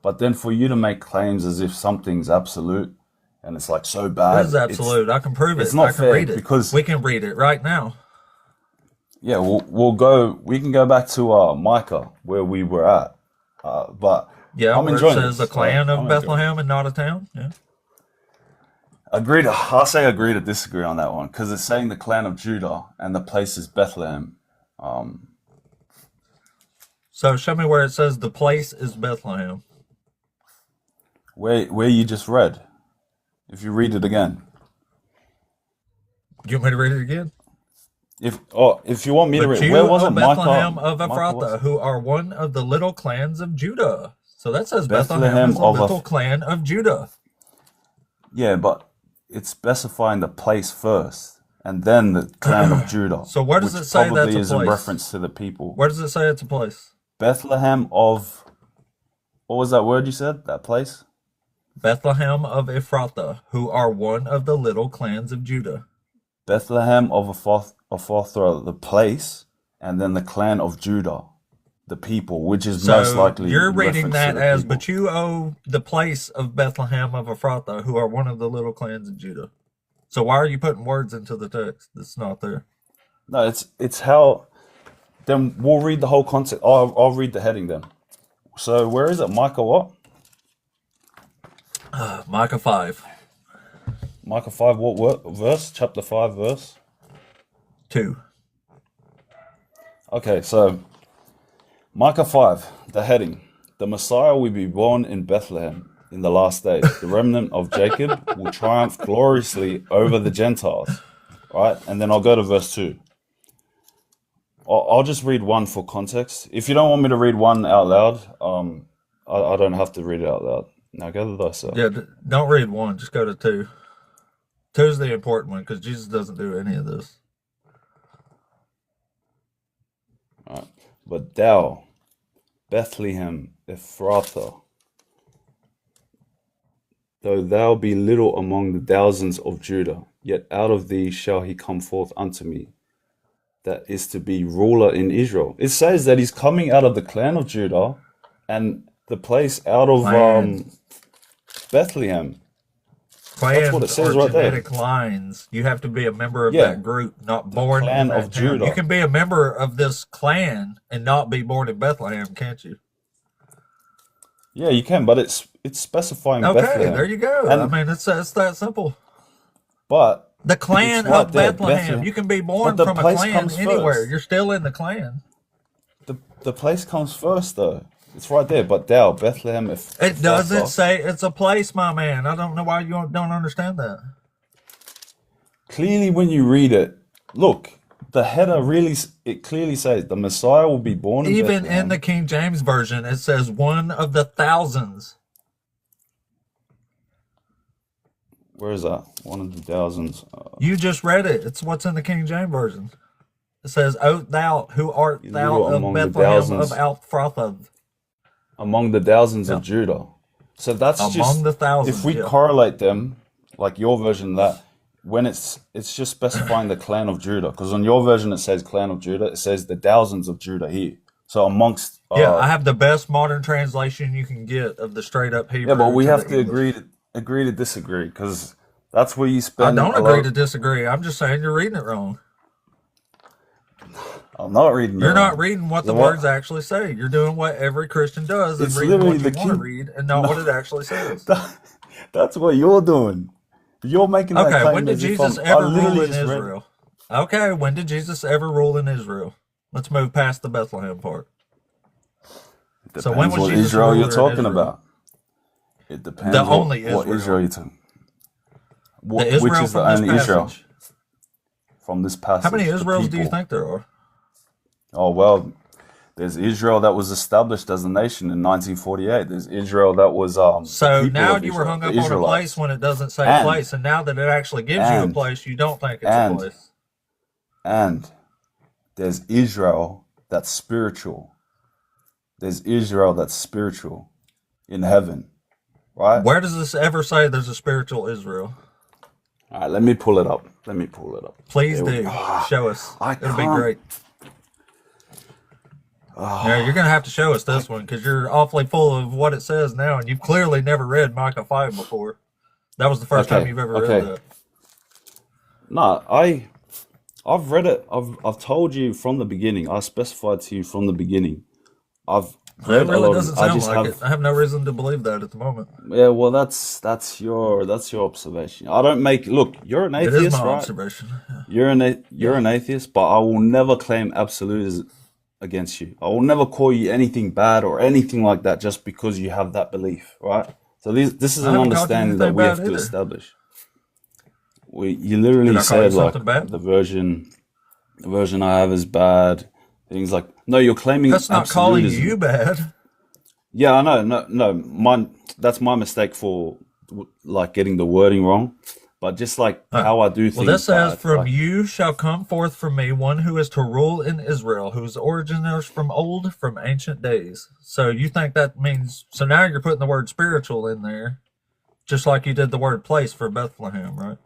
Speaker 5: But then for you to make claims as if something's absolute and it's like so
Speaker 1: It
Speaker 5: bad,
Speaker 1: is absolute. I can prove
Speaker 5: it's
Speaker 1: it. I
Speaker 5: not
Speaker 1: can
Speaker 5: fair
Speaker 1: read it.
Speaker 5: because
Speaker 1: We can read it right now.
Speaker 5: yeah, we can go back to Micah where we were at, but
Speaker 1: Yeah,
Speaker 5: I'm
Speaker 1: where it
Speaker 5: enjoying
Speaker 1: says the
Speaker 5: this.
Speaker 1: clan
Speaker 5: I'm
Speaker 1: of
Speaker 5: enjoying it.
Speaker 1: Bethlehem and not a town. Yeah.
Speaker 5: I'll say agree to disagree on that one because it's saying the clan of Judah and the place is Bethlehem. Um,
Speaker 1: So show me where it says the place is Bethlehem.
Speaker 5: where you just read, if you read it again,
Speaker 1: You want me to read it again?
Speaker 5: if you want me to
Speaker 1: But
Speaker 5: read,
Speaker 1: you,
Speaker 5: where was
Speaker 1: O
Speaker 5: it?
Speaker 1: Bethlehem of
Speaker 5: Micah
Speaker 1: Ephrathah,
Speaker 5: was
Speaker 1: who are one of the little clans of Judah. So that says Bethlehem
Speaker 5: Bethlehem
Speaker 1: is a
Speaker 5: of
Speaker 1: little clan of Judah.
Speaker 5: yeah, but it's specifying the place first, and then the clan of Judah,
Speaker 1: So where does
Speaker 5: which
Speaker 1: it say that's
Speaker 5: probably
Speaker 1: a
Speaker 5: is in
Speaker 1: place?
Speaker 5: reference to the people.
Speaker 1: Where does it say it's a place?
Speaker 5: Bethlehem of what was that word you said? That place?
Speaker 1: Bethlehem of Ephrathah, who are one of the little clans of Judah.
Speaker 5: Bethlehem of Ephrathah, the place, and then the clan of Judah, the people, which is most
Speaker 1: So
Speaker 5: likely
Speaker 1: you're
Speaker 5: in
Speaker 1: reading
Speaker 5: reference
Speaker 1: that
Speaker 5: to the
Speaker 1: as,
Speaker 5: people.
Speaker 1: but you owe the place of Bethlehem of Ephrathah, who are one of the little clans of Judah. So why are you putting words into the text that's not there?
Speaker 5: No, it's how. Then we'll read the whole concept. I'll read the heading then. So where is it? Micah what?
Speaker 1: Micah 5,
Speaker 5: Micah 5, verse? Chapter 5, verse?
Speaker 1: 2.
Speaker 5: Okay, so Micah 5, the heading. The Messiah will be born in Bethlehem in the last days. The remnant of Jacob will triumph gloriously over the Gentiles. Right? And then I'll go to verse 2. I'll just read one for context. If you don't want me to read one out loud, I don't have to read it out loud. Now gather thyself.
Speaker 1: Yeah, don't read 1, just go to 2. 2's the important one because Jesus doesn't do any of this.
Speaker 5: All right. But thou, Bethlehem Ephrathah, though thou be little among the thousands of Judah, yet out of thee shall he come forth unto me, that is to be ruler in Israel. It says that he's coming out of the clan of Judah, and the place out of Bethlehem.
Speaker 1: Clans
Speaker 5: what it says
Speaker 1: are
Speaker 5: right there.
Speaker 1: genetic lines. You have to be a member of
Speaker 5: Yeah.
Speaker 1: that group, not born
Speaker 5: clan
Speaker 1: in that
Speaker 5: of
Speaker 1: town.
Speaker 5: Judah.
Speaker 1: You can be a member of this clan and not be born in Bethlehem, can't you?
Speaker 5: Yeah, you can, but it's specifying
Speaker 1: Okay,
Speaker 5: Bethlehem.
Speaker 1: there you go.
Speaker 5: And-
Speaker 1: I mean, it's that simple.
Speaker 5: But
Speaker 1: The clan
Speaker 5: It's right
Speaker 1: of
Speaker 5: there,
Speaker 1: Bethlehem.
Speaker 5: Bethlehem.
Speaker 1: You can be born
Speaker 5: But the
Speaker 1: from a
Speaker 5: place
Speaker 1: clan
Speaker 5: comes
Speaker 1: anywhere.
Speaker 5: first.
Speaker 1: You're still in the clan.
Speaker 5: the place comes first, though. It's right there. But thou, Bethlehem,
Speaker 1: It doesn't say it's a place, my man. I don't know why you don't understand that.
Speaker 5: Clearly, when you read it, look, the header it clearly says the Messiah will be born in
Speaker 1: Even
Speaker 5: Bethlehem.
Speaker 1: in the King James Version, it says one of the thousands.
Speaker 5: Where is that? One of the thousands.
Speaker 1: You just read it. It's what's in the King James Version. It says, "O thou, who art thou
Speaker 5: Little
Speaker 1: of
Speaker 5: among the
Speaker 1: Bethlehem of
Speaker 5: thousands.
Speaker 1: Ephrathah."
Speaker 5: Among the thousands of Judah. So that's
Speaker 1: Among
Speaker 5: just
Speaker 1: the thousands,
Speaker 5: if we
Speaker 1: yeah.
Speaker 5: correlate them, like your version, that when it's just specifying the clan of Judah, because on your version it says clan of Judah, it says the thousands of Judah here. So amongst
Speaker 1: Yeah, I have the best modern translation you can get of the straight up Hebrew.
Speaker 5: yeah, but we have
Speaker 1: the
Speaker 5: to
Speaker 1: English.
Speaker 5: agree to disagree, because that's where you
Speaker 1: I
Speaker 5: spend.
Speaker 1: don't
Speaker 5: a
Speaker 1: agree
Speaker 5: lot-
Speaker 1: to disagree. I'm just saying you're reading it wrong.
Speaker 5: I'm not reading.
Speaker 1: You're
Speaker 5: your-
Speaker 1: not reading what the
Speaker 5: You know what?
Speaker 1: words actually say. You're doing what every Christian does and
Speaker 5: It's
Speaker 1: reading what
Speaker 5: literally
Speaker 1: you
Speaker 5: the
Speaker 1: want to
Speaker 5: key-
Speaker 1: read and not what it actually says.
Speaker 5: That's what you're doing. You're making that
Speaker 1: Okay,
Speaker 5: claim
Speaker 1: when did
Speaker 5: as if
Speaker 1: Jesus
Speaker 5: I
Speaker 1: ever
Speaker 5: literally
Speaker 1: rule in
Speaker 5: just read it.
Speaker 1: Israel? Okay, when did Jesus ever rule in Israel? Let's move past the Bethlehem part.
Speaker 5: Depends
Speaker 1: So when was
Speaker 5: what
Speaker 1: Jesus
Speaker 5: Israel
Speaker 1: ruler
Speaker 5: you're
Speaker 1: in
Speaker 5: talking
Speaker 1: Israel?
Speaker 5: about. It depends
Speaker 1: The
Speaker 5: what,
Speaker 1: only
Speaker 5: what
Speaker 1: Israel.
Speaker 5: Israel you're talking.
Speaker 1: The Israel
Speaker 5: Which is the
Speaker 1: from this
Speaker 5: only Israel
Speaker 1: passage.
Speaker 5: from this passage?
Speaker 1: How many
Speaker 5: the
Speaker 1: Israels do you
Speaker 5: people.
Speaker 1: think there are?
Speaker 5: Oh, well, there's Israel that was established as a nation in 1948. There's Israel that was the
Speaker 1: So
Speaker 5: people
Speaker 1: now
Speaker 5: of
Speaker 1: you were
Speaker 5: Israel,
Speaker 1: hung
Speaker 5: the
Speaker 1: up on a
Speaker 5: Israelites.
Speaker 1: place when it doesn't say
Speaker 5: And-
Speaker 1: place, and now that it actually gives you a
Speaker 5: and-
Speaker 1: place, you don't think it's
Speaker 5: and-
Speaker 1: a place.
Speaker 5: And there's Israel that's spiritual. There's Israel that's spiritual in heaven, right?
Speaker 1: Where does this ever say there's a spiritual Israel?
Speaker 5: All right, let me pull it up.
Speaker 1: Please
Speaker 5: There we
Speaker 1: do.
Speaker 5: go.
Speaker 1: Show us.
Speaker 5: I
Speaker 1: It'll be
Speaker 5: can't.
Speaker 1: great. Yeah, you're going to have to show us this one because you're awfully full of what it says now, and you've clearly never read Micah 5 before. That was the first time you've ever read that.
Speaker 5: No, I've read it. I've told you from the beginning. I specified to you from the beginning. I've read
Speaker 1: It
Speaker 5: a
Speaker 1: really
Speaker 5: lot.
Speaker 1: doesn't
Speaker 5: I
Speaker 1: sound
Speaker 5: just
Speaker 1: like
Speaker 5: have.
Speaker 1: it. I have no reason to believe that at the moment.
Speaker 5: Yeah, well, that's your observation. I don't make. Look, you're an
Speaker 1: It is
Speaker 5: atheist,
Speaker 1: my
Speaker 5: right?
Speaker 1: observation.
Speaker 5: You're an atheist, but I will never claim absolutism against you. I will never call you anything bad or anything like that just because you have that belief, right? So this is
Speaker 1: I
Speaker 5: an
Speaker 1: haven't called you
Speaker 5: understanding that
Speaker 1: anything
Speaker 5: we
Speaker 1: bad
Speaker 5: have to
Speaker 1: either.
Speaker 5: establish. You literally
Speaker 1: Did I call you
Speaker 5: said like
Speaker 1: something bad?
Speaker 5: the version. The version I have is bad. Things like no, you're claiming
Speaker 1: That's not calling
Speaker 5: absolutism.
Speaker 1: you bad.
Speaker 5: Yeah, I know. No. Mine. That's my mistake for like getting the wording wrong. But just like how I do
Speaker 1: Well, this
Speaker 5: things
Speaker 1: says,
Speaker 5: bad.
Speaker 1: "From
Speaker 5: Like,
Speaker 1: you shall come forth from me one who is to rule in Israel, whose origin is from old, from ancient days." So you think that means? So now you're putting the word spiritual in there, just like you did the word place for Bethlehem, right?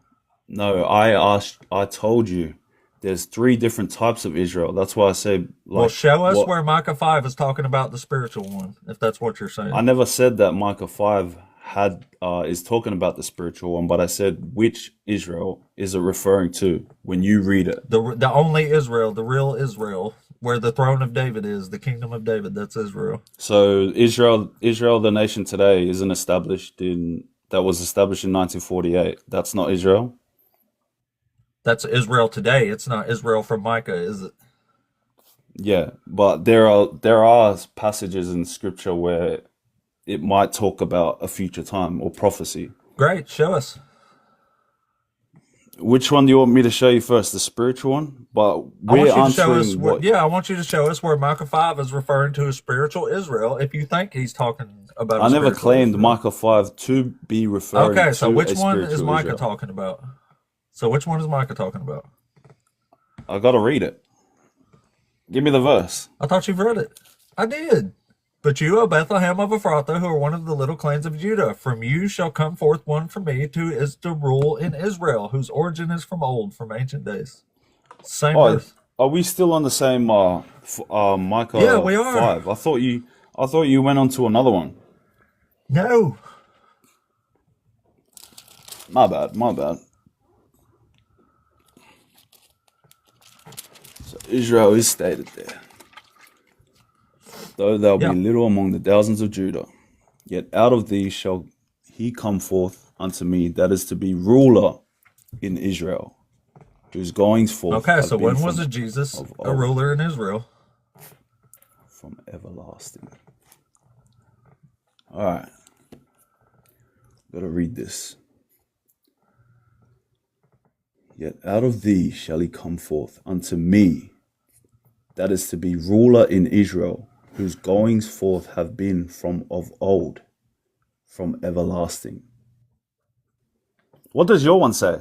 Speaker 5: no, I told you there's 3 different types of Israel. That's why I say
Speaker 1: Well,
Speaker 5: like
Speaker 1: show us
Speaker 5: what
Speaker 1: where Micah 5 is talking about the spiritual one, if that's what you're
Speaker 5: I
Speaker 1: saying.
Speaker 5: never said that Micah 5 had is talking about the spiritual one, but I said which Israel is it referring to when you read it?
Speaker 1: The only Israel, the real Israel, where the throne of David is, the kingdom of David, that's Israel.
Speaker 5: So Israel, the nation today, isn't established in that was established in 1948. That's not Israel.
Speaker 1: That's Israel today. It's not Israel from Micah, is it?
Speaker 5: Yeah, but there are passages in scripture where it might talk about a future time or prophecy.
Speaker 1: Great, show us.
Speaker 5: Which one do you want me to show you first? The spiritual one? But
Speaker 1: I
Speaker 5: we're
Speaker 1: want you to show us
Speaker 5: answering
Speaker 1: what.
Speaker 5: what
Speaker 1: Yeah, I want you to show us where Micah 5 is referring to a spiritual Israel. If you think he's talking about
Speaker 5: I
Speaker 1: a
Speaker 5: never
Speaker 1: spiritual
Speaker 5: claimed
Speaker 1: Israel.
Speaker 5: Micah 5 to be referring
Speaker 1: Okay, so
Speaker 5: to
Speaker 1: which
Speaker 5: a
Speaker 1: one is
Speaker 5: spiritual
Speaker 1: Micah
Speaker 5: Israel.
Speaker 1: talking about? So which one is Micah talking about?
Speaker 5: I gotta read it. Give me the verse.
Speaker 1: I thought you've read it. I did. But you, O Bethlehem of Ephrathah, who are one of the little clans of Judah, from you shall come forth one from me who is to rule in Israel, whose origin is from old, from ancient days. Same
Speaker 5: Oh,
Speaker 1: verse.
Speaker 5: are we still on the same
Speaker 1: Yeah,
Speaker 5: Micah
Speaker 1: we are.
Speaker 5: 5? I thought you went on to another one.
Speaker 1: No.
Speaker 5: My bad. So Israel is stated there. Though thou be
Speaker 1: Yeah.
Speaker 5: little among the thousands of Judah, yet out of thee shall he come forth unto me, that is to be ruler in Israel, whose goings forth
Speaker 1: Okay,
Speaker 5: have
Speaker 1: so
Speaker 5: been
Speaker 1: when was
Speaker 5: from
Speaker 1: a Jesus
Speaker 5: of
Speaker 1: a
Speaker 5: old,
Speaker 1: ruler in Israel?
Speaker 5: from everlasting. All right, gotta read this. Yet out of thee shall he come forth unto me, that is to be ruler in Israel, whose goings forth have been from of old, from everlasting. What does your one say?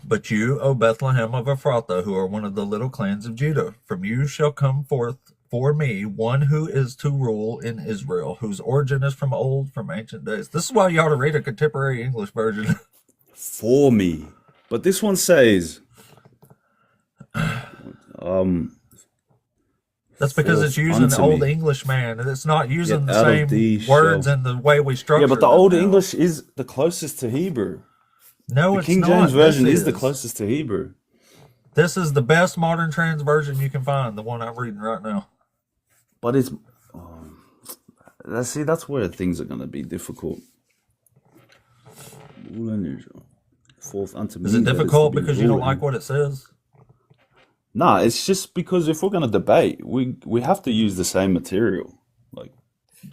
Speaker 1: But you, O Bethlehem of Ephrathah, who are one of the little clans of Judah, from you shall come forth for me one who is to rule in Israel, whose origin is from old, from ancient days. This is why you ought to read a contemporary English version.
Speaker 5: For me. But this one says,
Speaker 1: That's because
Speaker 5: forth
Speaker 1: it's using
Speaker 5: unto
Speaker 1: Old
Speaker 5: me.
Speaker 1: English, man, and it's not using
Speaker 5: Yet
Speaker 1: the
Speaker 5: out of
Speaker 1: same
Speaker 5: thee
Speaker 1: words
Speaker 5: shall...
Speaker 1: and the way we structure
Speaker 5: Yeah, but the
Speaker 1: them
Speaker 5: Old
Speaker 1: now.
Speaker 5: English is the closest to Hebrew.
Speaker 1: No,
Speaker 5: The
Speaker 1: it's
Speaker 5: King
Speaker 1: not.
Speaker 5: James
Speaker 1: This
Speaker 5: Version is the
Speaker 1: is.
Speaker 5: closest to Hebrew.
Speaker 1: This is the best modern trans version you can find, the one I'm reading right now.
Speaker 5: But it's... see, that's where things are going to be difficult. Rule in Israel. Forth unto me.
Speaker 1: Is it
Speaker 5: that to
Speaker 1: difficult
Speaker 5: be
Speaker 1: because you don't
Speaker 5: ruler in-
Speaker 1: like what it says?
Speaker 5: Nah, it's just because if we're going to debate, we have to use the same material. Like,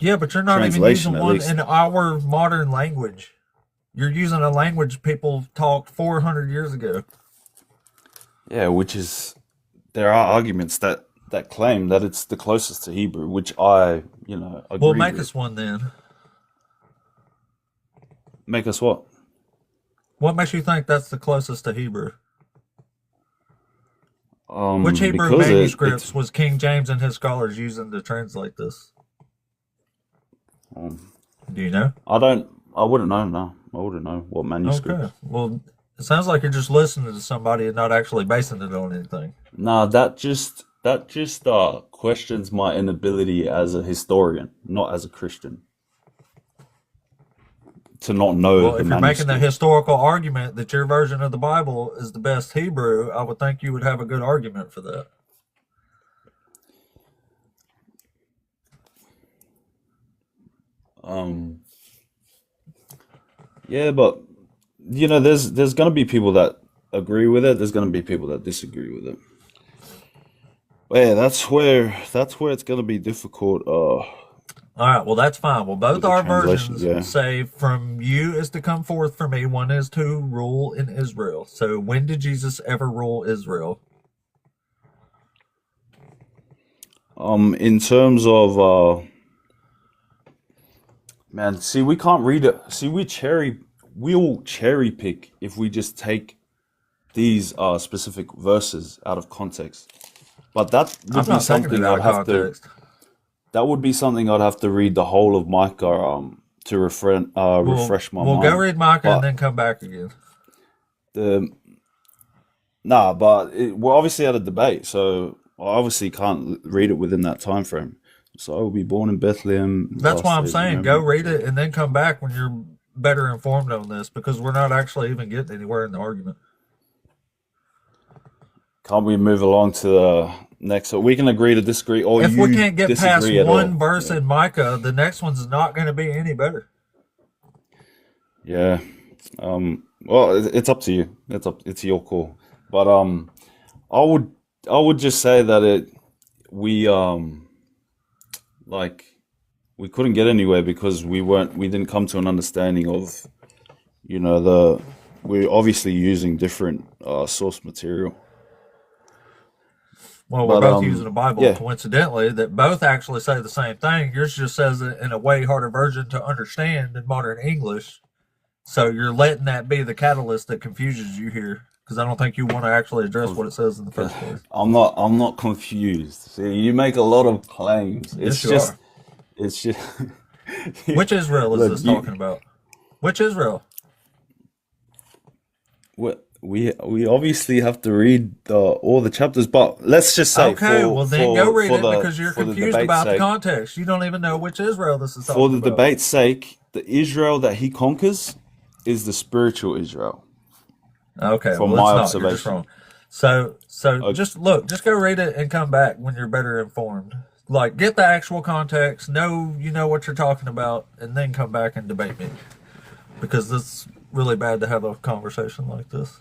Speaker 1: Yeah, but you're not even
Speaker 5: translation,
Speaker 1: using
Speaker 5: at
Speaker 1: one
Speaker 5: least.
Speaker 1: in our modern language. You're using a language people talked 400 years ago.
Speaker 5: Yeah, which is... There are arguments that claim that it's the closest to Hebrew, which I, agree
Speaker 1: Well, make
Speaker 5: with.
Speaker 1: us one then.
Speaker 5: Make us what?
Speaker 1: What makes you think that's the closest to Hebrew? Which Hebrew
Speaker 5: Because
Speaker 1: manuscripts was King James and his scholars using to translate this? Do you know?
Speaker 5: I wouldn't know, no. I wouldn't know what manuscripts.
Speaker 1: Okay. Well, it sounds like you're just listening to somebody and not actually basing it on anything.
Speaker 5: Nah, that just questions my inability as a historian, not as a Christian, to not know
Speaker 1: Well,
Speaker 5: the
Speaker 1: if you're making the
Speaker 5: manuscript.
Speaker 1: historical argument that your version of the Bible is the best Hebrew, I would think you would have a good argument for that.
Speaker 5: Yeah, but there's gonna be people that agree with it. There's gonna be people that disagree with it. But yeah, that's where it's gonna be difficult.
Speaker 1: All right, well, that's fine. Well, both
Speaker 5: with the
Speaker 1: our
Speaker 5: translation.
Speaker 1: versions
Speaker 5: Yeah.
Speaker 1: say, "From you is to come forth for me one is to rule in Israel." So, when did Jesus ever rule Israel?
Speaker 5: In terms of man, see, we can't read it. See, we'll cherry pick if we just take these specific verses out of context. But that
Speaker 1: I'm
Speaker 5: would be
Speaker 1: not taking it
Speaker 5: something
Speaker 1: out
Speaker 5: I'd
Speaker 1: of
Speaker 5: have to.
Speaker 1: context.
Speaker 5: That would be something I'd have to read the whole of Micah to refresh my
Speaker 1: We'll go
Speaker 5: mind.
Speaker 1: read Micah and
Speaker 5: But
Speaker 1: then come back again.
Speaker 5: the we're obviously at a debate, so I obviously can't read it within that time frame. So I will be born in Bethlehem.
Speaker 1: That's why
Speaker 5: Last
Speaker 1: I'm
Speaker 5: days,
Speaker 1: saying go
Speaker 5: remember.
Speaker 1: read it and then come back when you're better informed on this, because we're not actually even getting anywhere in the argument.
Speaker 5: Can't we move along to the next? So we can agree to disagree, or
Speaker 1: If we
Speaker 5: you
Speaker 1: can't get past
Speaker 5: disagree at
Speaker 1: one
Speaker 5: all.
Speaker 1: verse
Speaker 5: Yeah.
Speaker 1: in Micah, the next one's not going to be any better.
Speaker 5: Yeah. Well, it's up to you. It's your call. But I would just say that we like we couldn't get anywhere because we didn't come to an understanding of we're obviously using different source material.
Speaker 1: Well, we're
Speaker 5: But
Speaker 1: both using a Bible,
Speaker 5: yeah,
Speaker 1: coincidentally, that both actually say the same thing. Yours just says it in a way harder version to understand in modern English. So you're letting that be the catalyst that confuses you here, because I don't think you want to actually address what it says in the first place.
Speaker 5: I'm not confused. See, you make a lot of claims.
Speaker 1: Yes, you are.
Speaker 5: It's just
Speaker 1: Which Israel is
Speaker 5: look,
Speaker 1: this talking about? Which Israel?
Speaker 5: we obviously have to read all the chapters, but let's just say
Speaker 1: Okay, well then go read it,
Speaker 5: the
Speaker 1: because you're
Speaker 5: for the
Speaker 1: confused
Speaker 5: debate's
Speaker 1: about the
Speaker 5: sake,
Speaker 1: context. You don't even know which Israel this is
Speaker 5: for
Speaker 1: talking
Speaker 5: the
Speaker 1: about.
Speaker 5: debate's sake, the Israel that he conquers is the spiritual Israel,
Speaker 1: Okay,
Speaker 5: from
Speaker 1: well
Speaker 5: my
Speaker 1: it's not. You're just
Speaker 5: observation.
Speaker 1: wrong. So
Speaker 5: Uh,
Speaker 1: just look, just go read it and come back when you're better informed. Like, get the actual context, know you know what you're talking about, and then come back and debate me. Because it's really bad to have a conversation like this.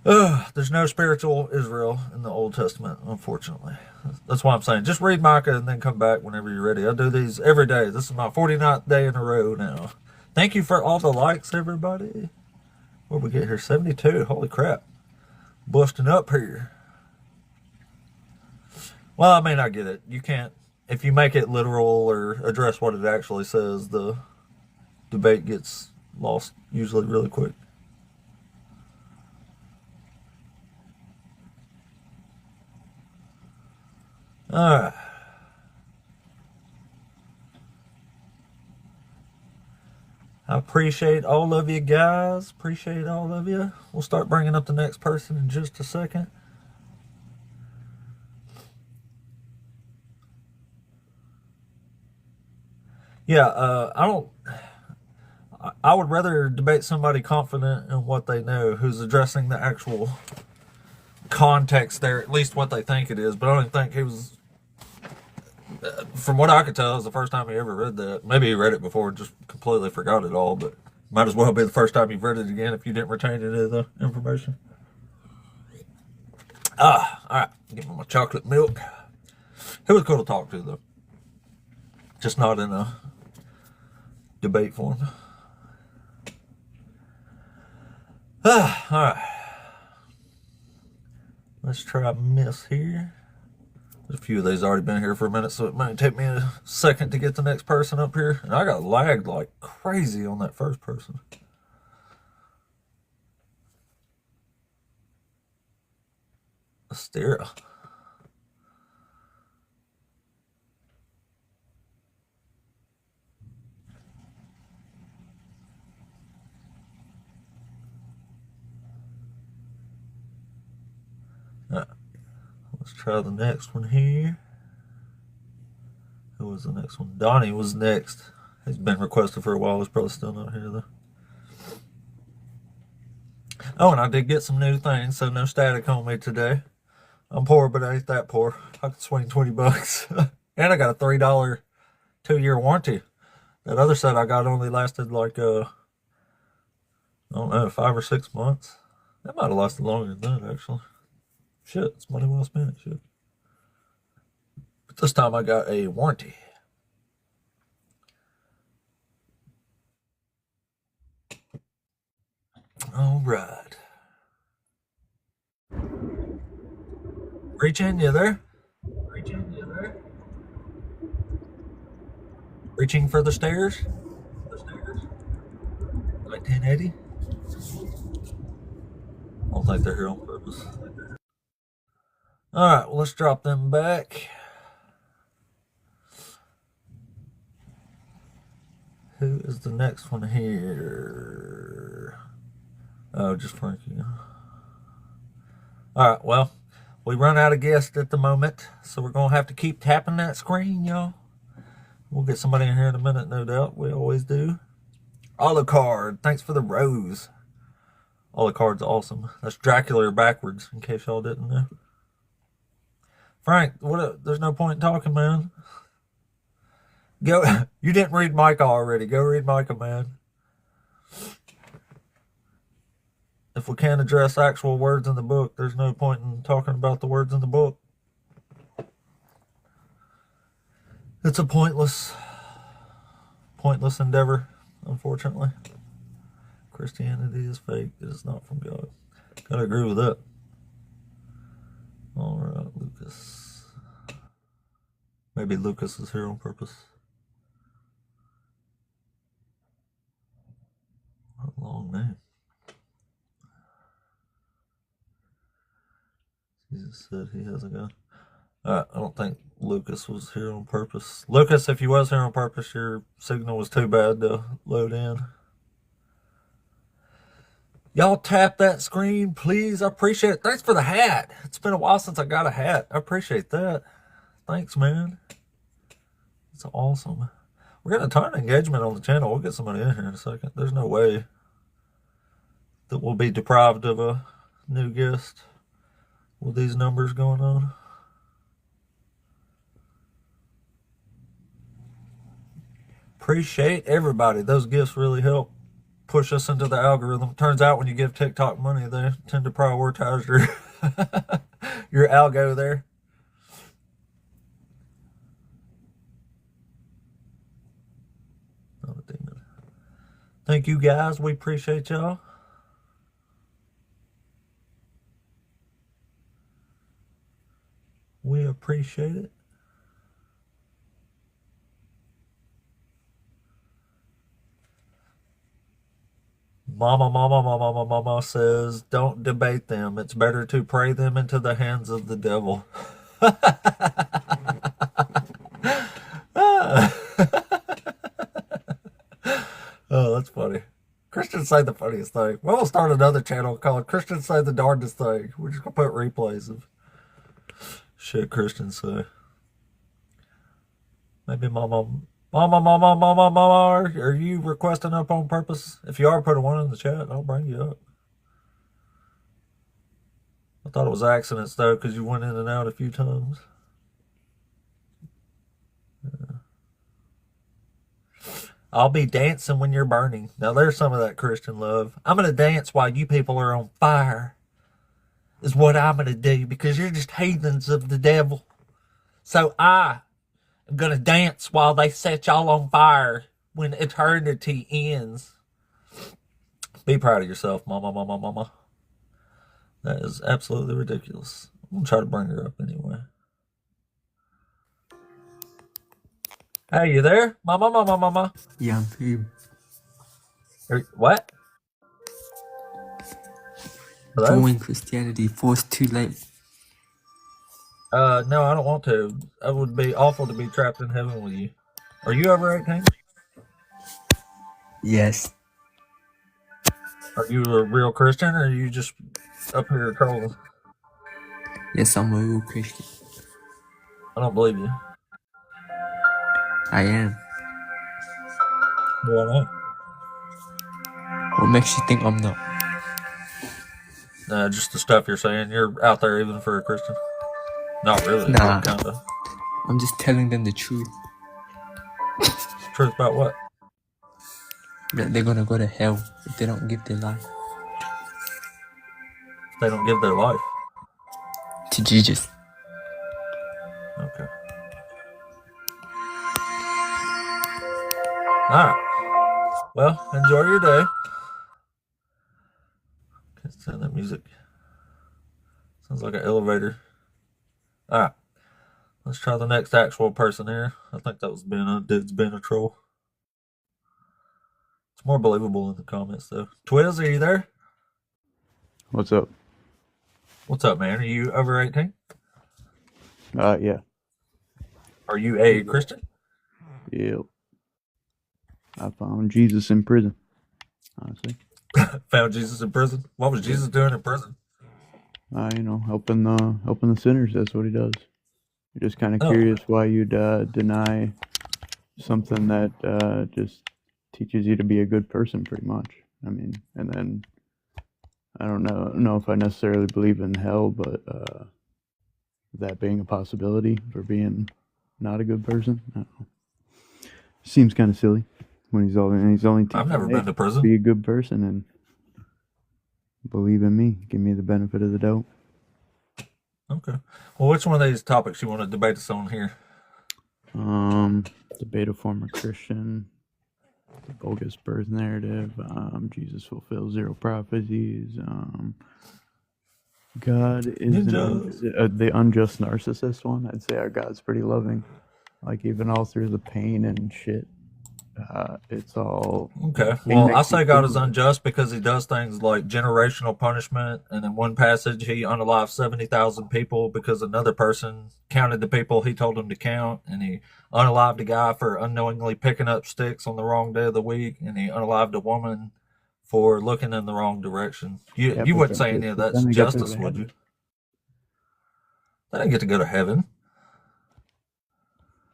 Speaker 1: There's no spiritual Israel in the Old Testament, unfortunately. That's why I'm saying just read Micah and then come back whenever you're ready. I do these every day. This is my 49th day in a row now. Thank you for all the likes, everybody. What did we get here? 72. Holy crap. Busting up here. Well, I mean, I get it. You can't, if you make it literal or address what it actually says, the debate gets lost usually really quick. All right. I appreciate all of you guys. Appreciate all of you. We'll start bringing up the next person in just a second. Yeah, I would rather debate somebody confident in what they know, who's addressing the actual context there, at least what they think it is. But I don't think he was, from what I could tell, it was the first time he ever read that. Maybe he read it before and just completely forgot it all, but might as well be the first time you've read it again if you didn't retain any of the information. All right, give me my chocolate milk. He was cool to talk to, though. Just not in a debate form. All right. Let's try miss here. There's a few of these already been here for a minute, so it might take me a second to get the next person up here. And I got lagged like crazy on that first person. Astera. Let's try the next one here. Who was the next one? Donnie was next. He's been requested for a while. He's probably still not here, though. Oh, and I did get some new things, so no static on me today. I'm poor, but I ain't that poor. I could swing $20. And I got a $3 2-year warranty. That other set I got only lasted like, I don't know, 5 or 6 months. That might have lasted longer than that, actually. Shit, it's money well spent. Shit. But this time I got a warranty. All right. Reaching, you there? Reaching for the stairs? Like 1080? I don't think they're here on purpose. All right, well, let's drop them back. Who is the next one here? Oh, just Frankie. All right, well, we run out of guests at the moment, so we're going to have to keep tapping that screen, y'all. We'll get somebody in here in a minute, no doubt. We always do. Alucard, thanks for the rose. Alucard's awesome. That's Dracula backwards, in case y'all didn't know. Frank, there's no point in talking, man. Go. You didn't read Micah already. Go read Micah, man. If we can't address actual words in the book, there's no point in talking about the words in the book. It's a pointless endeavor, unfortunately. Christianity is fake. It is not from God. Gotta agree with that. All right, Lucas. Maybe Lucas is here on purpose. What a long name. Jesus said he has a gun. I don't think Lucas was here on purpose. Lucas, if you was here on purpose, your signal was too bad to load in. Y'all tap that screen, please. I appreciate it. Thanks for the hat. It's been a while since I got a hat. I appreciate that. Thanks, man. It's awesome. We're getting a ton of engagement on the channel. We'll get somebody in here in a second. There's no way that we'll be deprived of a new guest with these numbers going on. Appreciate everybody. Those gifts really help push us into the algorithm. Turns out when you give TikTok money, they tend to prioritize your algo there. Not a demon. Thank you guys. We appreciate y'all. We appreciate it. Mama says, don't debate them. It's better to pray them into the hands of the devil. Oh, that's funny. Christians say the funniest thing. We'll start another channel called Christians Say the Darndest Thing. We're just going to put replays of shit Christians say. Maybe Mama, are you requesting up on purpose? If you are, put a one in the chat. I'll bring you up. I thought it was accidents, though, because you went in and out a few times. Yeah. I'll be dancing when you're burning. Now, there's some of that Christian love. I'm going to dance while you people are on fire, is what I'm going to do, because you're just heathens of the devil. So I'm going to dance while they set y'all on fire when eternity ends. Be proud of yourself, mama. That is absolutely ridiculous. I'm going to try to bring her up anyway. Hey, you there? Mama.
Speaker 6: Yeah, I'm here.
Speaker 1: What? Hello?
Speaker 6: Join Christianity. Forced too late.
Speaker 1: No, I don't want to. It would be awful to be trapped in heaven with you. Are you over 18?
Speaker 6: Yes.
Speaker 1: Are you a real Christian, or are you just up here trolling?
Speaker 6: Yes, I'm a real Christian.
Speaker 1: I don't believe you.
Speaker 6: I am.
Speaker 1: Why not?
Speaker 6: What makes you think I'm not?
Speaker 1: Just the stuff you're saying. You're out there even for a Christian. Not really.
Speaker 6: Nah.
Speaker 1: Kinda.
Speaker 6: I'm just telling them the truth.
Speaker 1: Truth about what?
Speaker 6: That they're gonna go to hell if they don't give their life
Speaker 1: They don't give their life.
Speaker 6: to Jesus.
Speaker 1: Okay. Alright. Well, enjoy your day. understand that music. Sounds like an elevator. All right. Let's try the next actual person here. I think that was dude's been a troll. It's more believable in the comments though. Twiz, are you there?
Speaker 7: What's up?
Speaker 1: What's up, man? Are you over 18?
Speaker 7: Yeah.
Speaker 1: Are you a Christian?
Speaker 7: Yep. I found Jesus in prison, honestly.
Speaker 1: Found Jesus in prison? What was Jesus doing in prison?
Speaker 7: Helping the sinners. That's what he does. You're just kind of
Speaker 1: Oh.
Speaker 7: curious why you'd deny something that just teaches you to be a good person, pretty much. I mean, and then I don't know if I necessarily believe in hell, but that being a possibility for being not a good person, I don't know. Seems kind of silly when he's only teaching
Speaker 1: I've never
Speaker 7: hey,
Speaker 1: been to prison.
Speaker 7: be a good person and believe in me. Give me the benefit of the doubt.
Speaker 1: Okay. Well, which one of these topics you want to debate us on here?
Speaker 7: Debate a former Christian, the bogus birth narrative, Jesus fulfills zero prophecies, God is the unjust narcissist one. I'd say our God's pretty loving. Like, even all through the pain and shit, it's all
Speaker 1: okay. Well, I say God is unjust because he does things like generational punishment, and in one passage he unalived 70,000 people because another person counted the people he told him to count, and he unalived a guy for unknowingly picking up sticks on the wrong day of the week, and he unalived a woman for looking in the wrong direction. You wouldn't say any of that's justice, would you? They didn't get to go to heaven.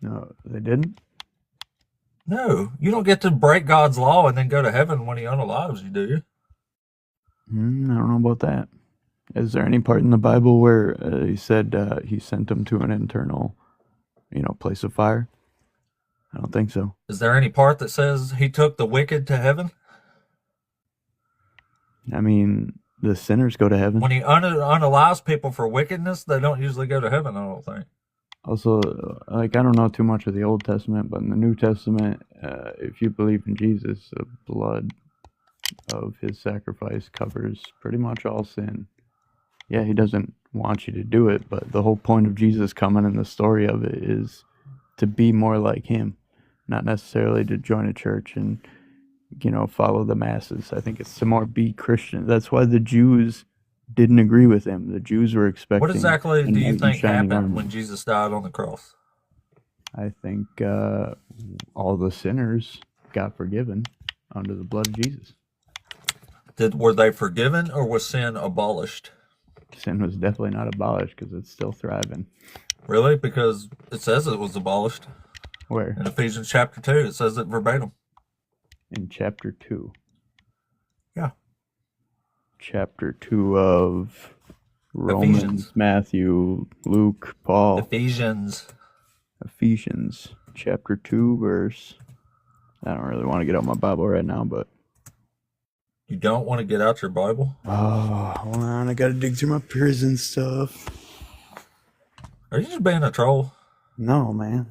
Speaker 7: No, they didn't?
Speaker 1: No, you don't get to break God's law and then go to heaven when he unalives you, do you?
Speaker 7: I don't know about that. Is there any part in the Bible where he said he sent them to an internal, place of fire? I don't think so.
Speaker 1: Is there any part that says he took the wicked to heaven?
Speaker 7: I mean, the sinners go to heaven.
Speaker 1: When he unalives people for wickedness, they don't usually go to heaven, I don't think.
Speaker 7: Also, I don't know too much of the Old Testament, but in the New Testament, if you believe in Jesus, the blood of his sacrifice covers pretty much all sin. Yeah, he doesn't want you to do it, but the whole point of Jesus coming in the story of it is to be more like him, not necessarily to join a church and, follow the masses. I think it's to more be Christian. That's why the Jews didn't agree with him. The Jews were expecting.
Speaker 1: What exactly do you think happened
Speaker 7: armor.
Speaker 1: when Jesus died on the cross?
Speaker 7: I think all the sinners got forgiven under the blood of Jesus.
Speaker 1: Were they forgiven, or was sin abolished?
Speaker 7: Sin was definitely not abolished because it's still thriving.
Speaker 1: Really? Because it says it was abolished.
Speaker 7: Where?
Speaker 1: In Ephesians chapter 2, it says it verbatim.
Speaker 7: In chapter 2?
Speaker 1: Yeah.
Speaker 7: Chapter 2 of Romans,
Speaker 1: Ephesians.
Speaker 7: Matthew, Luke, Paul.
Speaker 1: Ephesians
Speaker 7: chapter 2, verse. I don't really want to get out my Bible right now, but.
Speaker 1: You don't want to get out your Bible?
Speaker 7: Oh, hold on. I got to dig through my prison stuff.
Speaker 1: Are you just being a troll?
Speaker 7: No, man.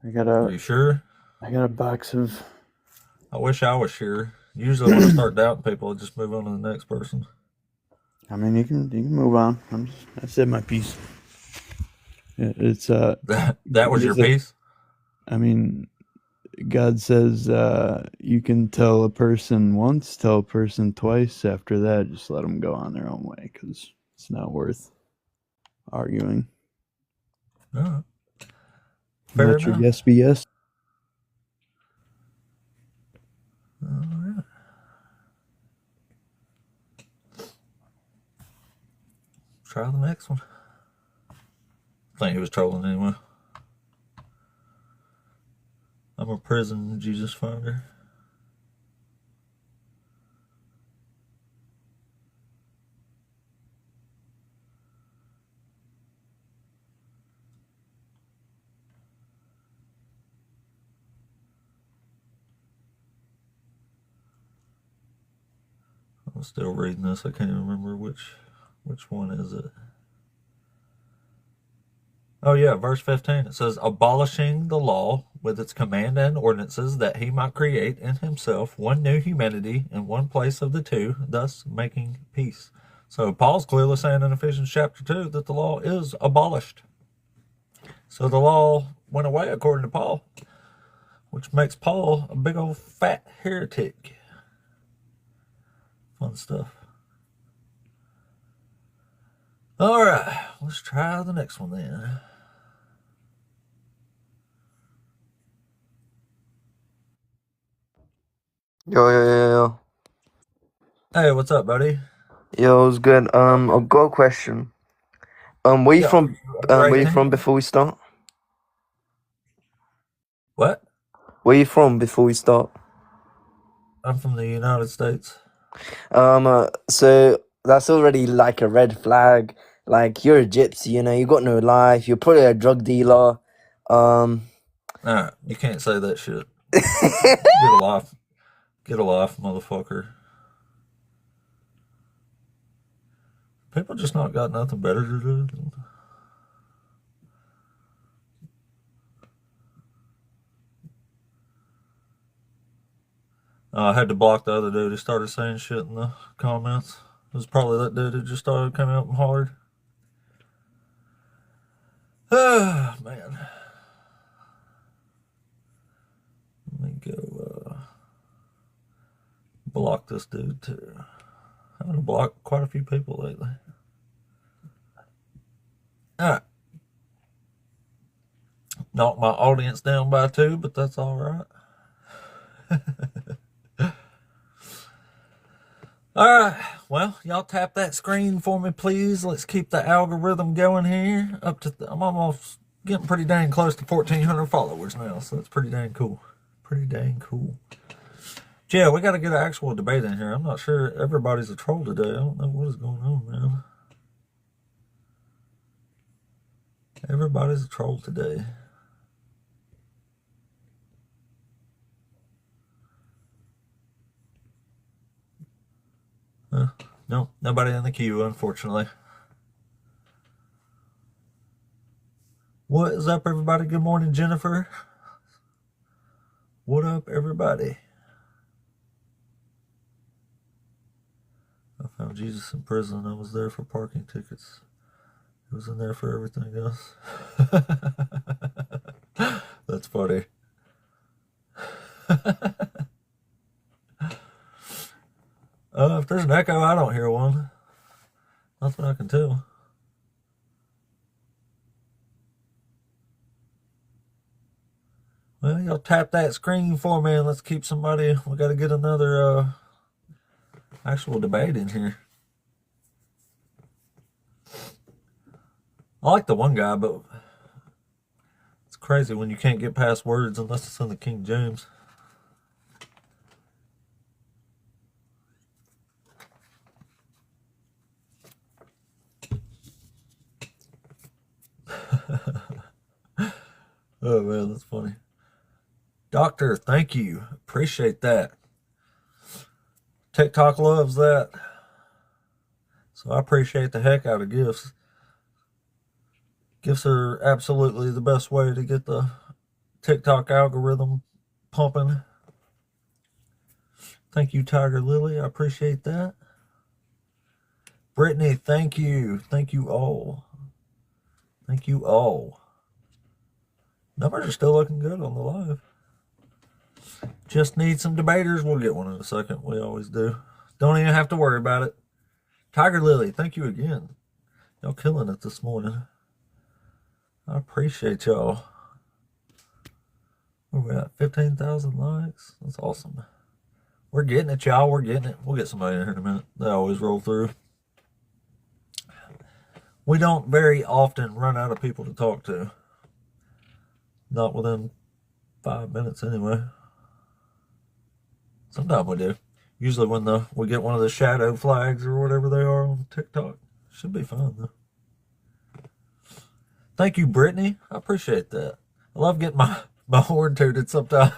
Speaker 1: Are you sure?
Speaker 7: I got a box of.
Speaker 1: I wish I was sure. Usually when I start doubting people, I just move on to the next person.
Speaker 7: I mean, you can move on. I said my piece. It's
Speaker 1: that was your piece?
Speaker 7: I mean, God says you can tell a person once, tell a person twice. After that, just let them go on their own way because it's not worth arguing.
Speaker 1: No. Fair
Speaker 7: Let your
Speaker 1: enough.
Speaker 7: yes be yes.
Speaker 1: All right. Try the next one. I think he was trolling anyway. I'm a prison Jesus finder. I'm still reading this. I can't even remember which one is it. Oh, yeah, verse 15. It says, abolishing the law with its command and ordinances, that he might create in himself one new humanity in one place of the two, thus making peace. So Paul's clearly saying in Ephesians chapter 2 that the law is abolished. So the law went away according to Paul, which makes Paul a big old fat heretic. Fun stuff. All right, let's try the next one then.
Speaker 8: Yo, yo, yo, yo.
Speaker 1: Hey, what's up, buddy?
Speaker 8: Yo, it's good. I've got a question. Where you
Speaker 1: Yeah,
Speaker 8: from?
Speaker 1: under
Speaker 8: Where you
Speaker 1: 18?
Speaker 8: from before we start?
Speaker 1: What?
Speaker 8: Where you from before we start?
Speaker 1: I'm from the United States.
Speaker 8: So that's already like a red flag. Like you're a gypsy, you know, you got no life. You're probably a drug dealer.
Speaker 1: All right, you can't say that shit. Get a life. Get a life, motherfucker. People just not got nothing better to do. I had to block the other dude. He started saying shit in the comments. It was probably that dude who just started coming up and hollered. Ah, man. Let me go block this dude too. I'm gonna block quite a few people lately. Alright. Knocked my audience down by 2, but that's alright. Alright, well, y'all tap that screen for me, please. Let's keep the algorithm going here. I'm almost getting pretty dang close to 1,400 followers now, so that's pretty dang cool. Pretty dang cool. Yeah, we got to get an actual debate in here. I'm not sure everybody's a troll today. I don't know what is going on, man. Everybody's a troll today. No, nobody in the queue, unfortunately. What is up, everybody? Good morning, Jennifer. What up, everybody? I found Jesus in prison. I was there for parking tickets. He was in there for everything else. That's funny. If there's an echo, I don't hear one. Nothing I can tell. Well, y'all tap that screen for me and let's keep somebody. We got to get another actual debate in here. I like the one guy, but it's crazy when you can't get past words unless it's in the King James. Oh man, that's funny. Doctor, thank you. Appreciate that. TikTok loves that. So I appreciate the heck out of gifts. Gifts are absolutely the best way to get the TikTok algorithm pumping. Thank you, Tiger Lily. I appreciate that. Brittany, thank you. Thank you all. Thank you all. Numbers are still looking good on the live. Just need some debaters. We'll get one in a second. We always do. Don't even have to worry about it. Tiger Lily, thank you again. Y'all killing it this morning. I appreciate y'all. Where we at? 15,000 likes? That's awesome. We're getting it, y'all. We're getting it. We'll get somebody in here in a minute. They always roll through. We don't very often run out of people to talk to. Not within 5 minutes anyway. Sometimes we do. Usually when we get one of the shadow flags or whatever they are on TikTok. Should be fun though. Thank you, Brittany. I appreciate that. I love getting my horn tooted sometimes.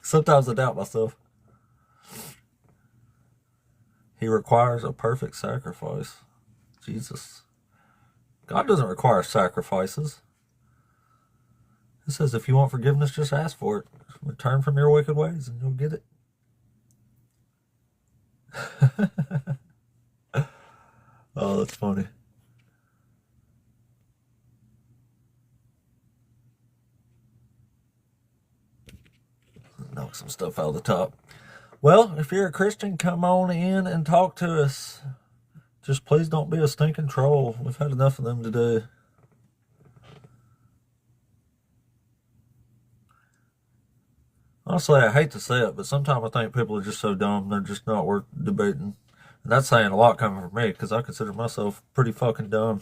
Speaker 1: Sometimes I doubt myself. He requires a perfect sacrifice. Jesus. God doesn't require sacrifices. It says if you want forgiveness, just ask for it. Return from your wicked ways and you'll get it. Oh, that's funny. Knock some stuff out of the top. Well, if you're a Christian, come on in and talk to us. Just please don't be a stinking troll. We've had enough of them today. Honestly, I hate to say it, but sometimes I think people are just so dumb, they're just not worth debating. And that's saying a lot coming from me, because I consider myself pretty fucking dumb.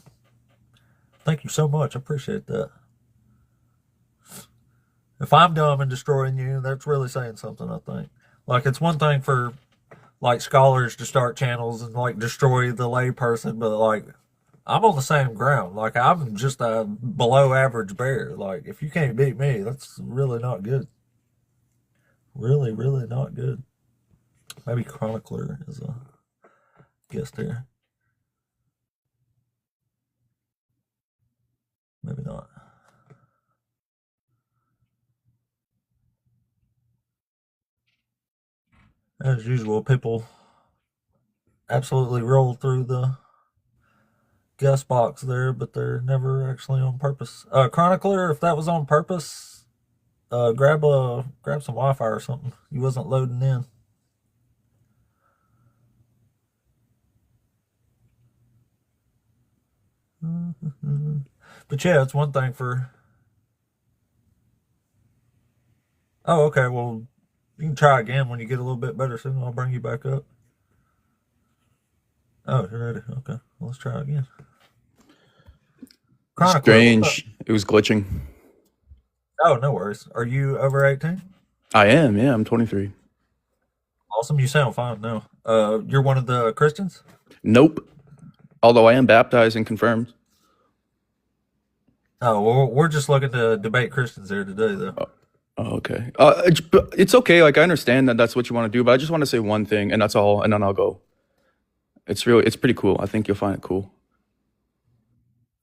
Speaker 1: Thank you so much. I appreciate that. If I'm dumb and destroying you, that's really saying something, I think. Like, it's one thing for, like, scholars to start channels and, like, destroy the layperson, but, like, I'm on the same ground. Like, I'm just a below average bear. Like, if you can't beat me, that's really not good. Really, really not good. Maybe Chronicler is a guest here. Maybe not. As usual, people absolutely roll through the guest box there, but they're never actually on purpose. Chronicler, if that was on purpose, grab some Wi-Fi or something. He wasn't loading in. But yeah, it's one thing for. Oh, okay. Well, you can try again when you get a little bit better signal. I'll bring you back up. Oh, you're ready. Okay, well, let's try again. Chronicler,
Speaker 9: Strange. It was glitching.
Speaker 1: Oh, no worries. Are you over 18?
Speaker 9: I am. Yeah, I'm 23.
Speaker 1: Awesome. You sound fine now. You're one of the Christians?
Speaker 9: Nope. Although I am baptized and confirmed.
Speaker 1: Oh, well, we're just looking to debate Christians here today, though.
Speaker 9: Oh, okay. It's okay. Like, I understand that that's what you want to do, but I just want to say one thing, and that's all, and then I'll go. It's pretty cool. I think you'll find it cool.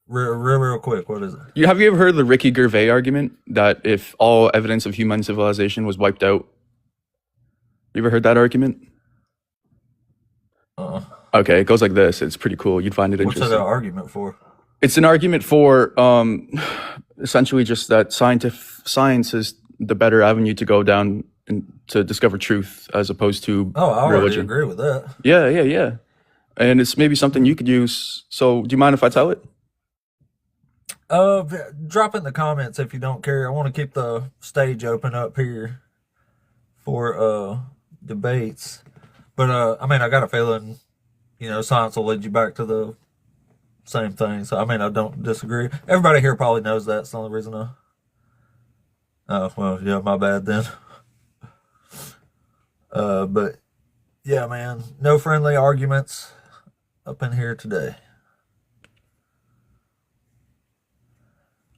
Speaker 1: Real quick, what is it?
Speaker 9: Have you ever heard of the Ricky Gervais argument that if all evidence of human civilization was wiped out? You ever heard that argument? Okay, it goes like this. It's pretty cool. You'd find it
Speaker 1: What's
Speaker 9: interesting.
Speaker 1: that an argument for?
Speaker 9: It's an argument for essentially just that science is the better avenue to go down and to discover truth as opposed to
Speaker 1: Oh, I already
Speaker 9: religion.
Speaker 1: agree with that.
Speaker 9: Yeah. And it's maybe something you could use. So do you mind if I tell it?
Speaker 1: Drop in the comments if you don't care. I want to keep the stage open up here for debates. But I mean, I got a feeling, science will lead you back to the same thing. So I mean, I don't disagree. Everybody here probably knows that. It's the only reason I. Oh well, yeah, my bad then. But yeah, man, no friendly arguments up in here today.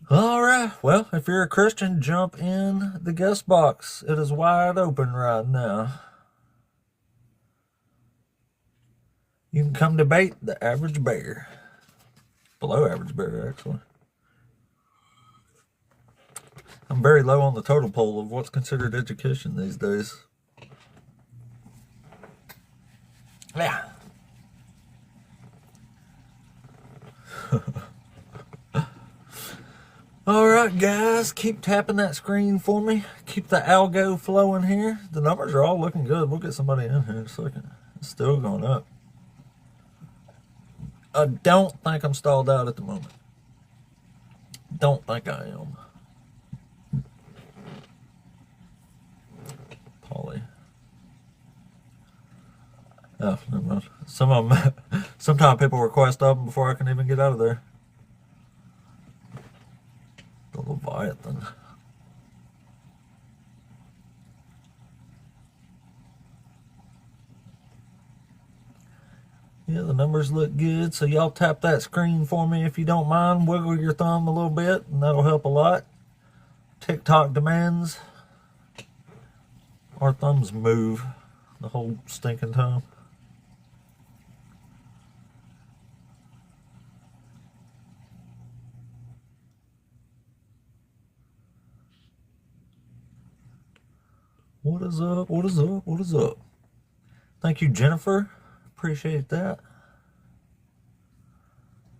Speaker 1: All right. Well, if you're a Christian, jump in the guest box. It is wide open right now. You can come debate the average bear. Below average bear, actually. I'm very low on the total pole of what's considered education these days. Yeah. All right, guys, keep tapping that screen for me. Keep the algo flowing here. The numbers are all looking good. We'll get somebody in here in a second. It's still going up. I don't think I'm stalled out at the moment. Don't think I am. Polly. Oh, never mind. Some of them, sometimes people request of them before I can even get out of there. The Leviathan. Yeah, the numbers look good. So y'all tap that screen for me if you don't mind. Wiggle your thumb a little bit, and that'll help a lot. TikTok demands our thumbs move the whole stinking time. What is up? What is up? What is up? Thank you, Jennifer. Appreciate that.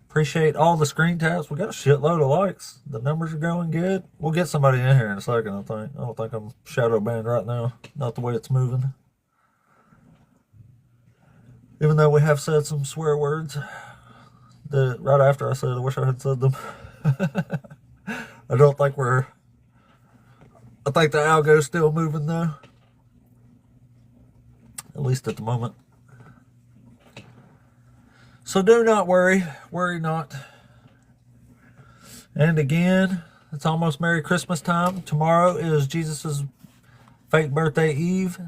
Speaker 1: Appreciate all the screen taps. We got a shitload of likes. The numbers are going good. We'll get somebody in here in a second, I think. I don't think I'm shadow banned right now. Not the way it's moving. Even though we have said some swear words that right after I said I wish I had said them. I don't think we're... I think the algo's still moving though. At least at the moment. So do not worry. Worry not. And again, it's almost Merry Christmas time. Tomorrow is Jesus' fake birthday eve.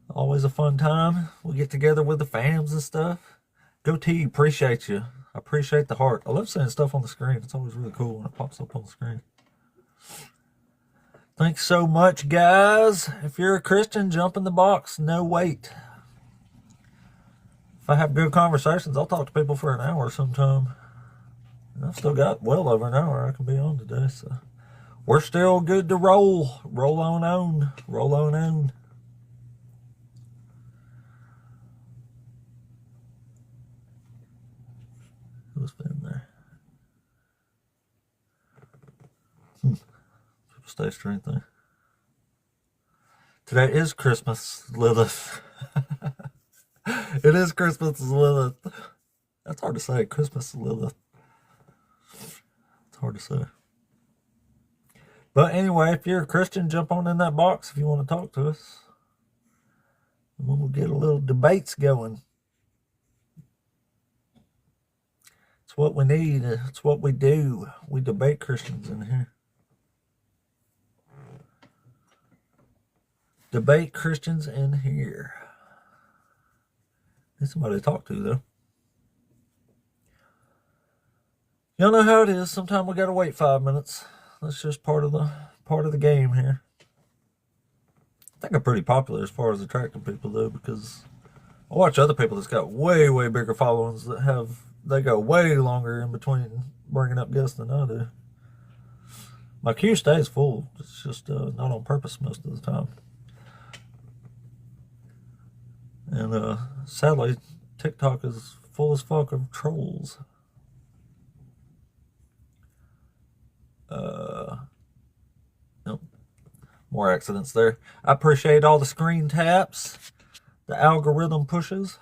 Speaker 1: Always a fun time. We get together with the fams and stuff. Go T, appreciate you. I appreciate the heart. I love seeing stuff on the screen. It's always really cool when it pops up on the screen. Thanks so much, guys. If you're a Christian, jump in the box. No wait. If I have good conversations, I'll talk to people for an hour sometime. And I've still got well over an hour I can be on today, so we're still good to roll. Roll on on. Roll on on. Who's been there? Stay straight there. Today is Christmas, Lilith. It is Christmas, Lilith. That's hard to say. Christmas, Lilith. It's hard to say. But anyway, if you're a Christian, jump on in that box if you want to talk to us. And we'll get a little debates going. It's what we need. It's what we do. We debate Christians in here. Debate Christians in here. Need somebody to talk to, though. Y'all know how it is. Sometimes we gotta wait 5 minutes. That's just part of the game here. I think I'm pretty popular as far as attracting people, though, because I watch other people that's got way, way bigger followings they go way longer in between bringing up guests than I do. My queue stays full. It's just not on purpose most of the time. And sadly, TikTok is full as fuck of trolls. Nope. More accidents there. I appreciate all the screen taps, the algorithm pushes.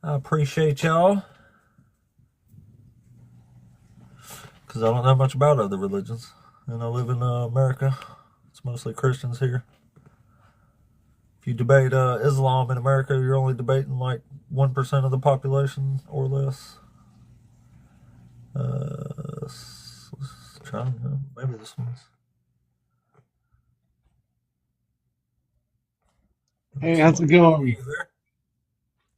Speaker 1: I appreciate y'all. Because I don't know much about other religions. And I live in America. It's mostly Christians here. If you debate Islam in America, you're only debating like 1% of the population or less. Let's try. Maybe this one's.
Speaker 10: Hey, how's it going?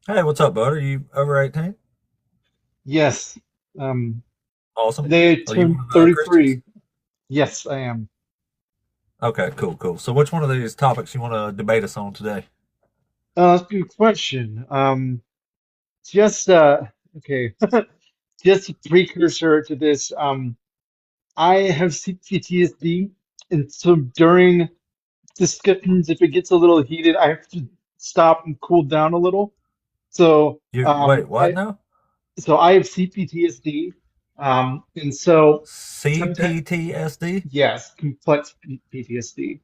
Speaker 1: Hey, what's up, bud? Are you over 18?
Speaker 10: Yes.
Speaker 1: Awesome.
Speaker 10: Today I
Speaker 1: Are you
Speaker 10: turned
Speaker 1: one of the
Speaker 10: 33.
Speaker 1: Christians?
Speaker 10: Yes, I am.
Speaker 1: Okay, cool. So which one of these topics you want to debate us on today?
Speaker 10: That's a good question. Just okay. Just a precursor to this. I have PTSD, and so during discussions, if it gets a little heated, I have to stop and cool down a little. So
Speaker 1: Wait, what now?
Speaker 10: I have CPTSD, and so sometimes
Speaker 1: CPTSD?
Speaker 10: yes, complex PTSD.
Speaker 1: Oh,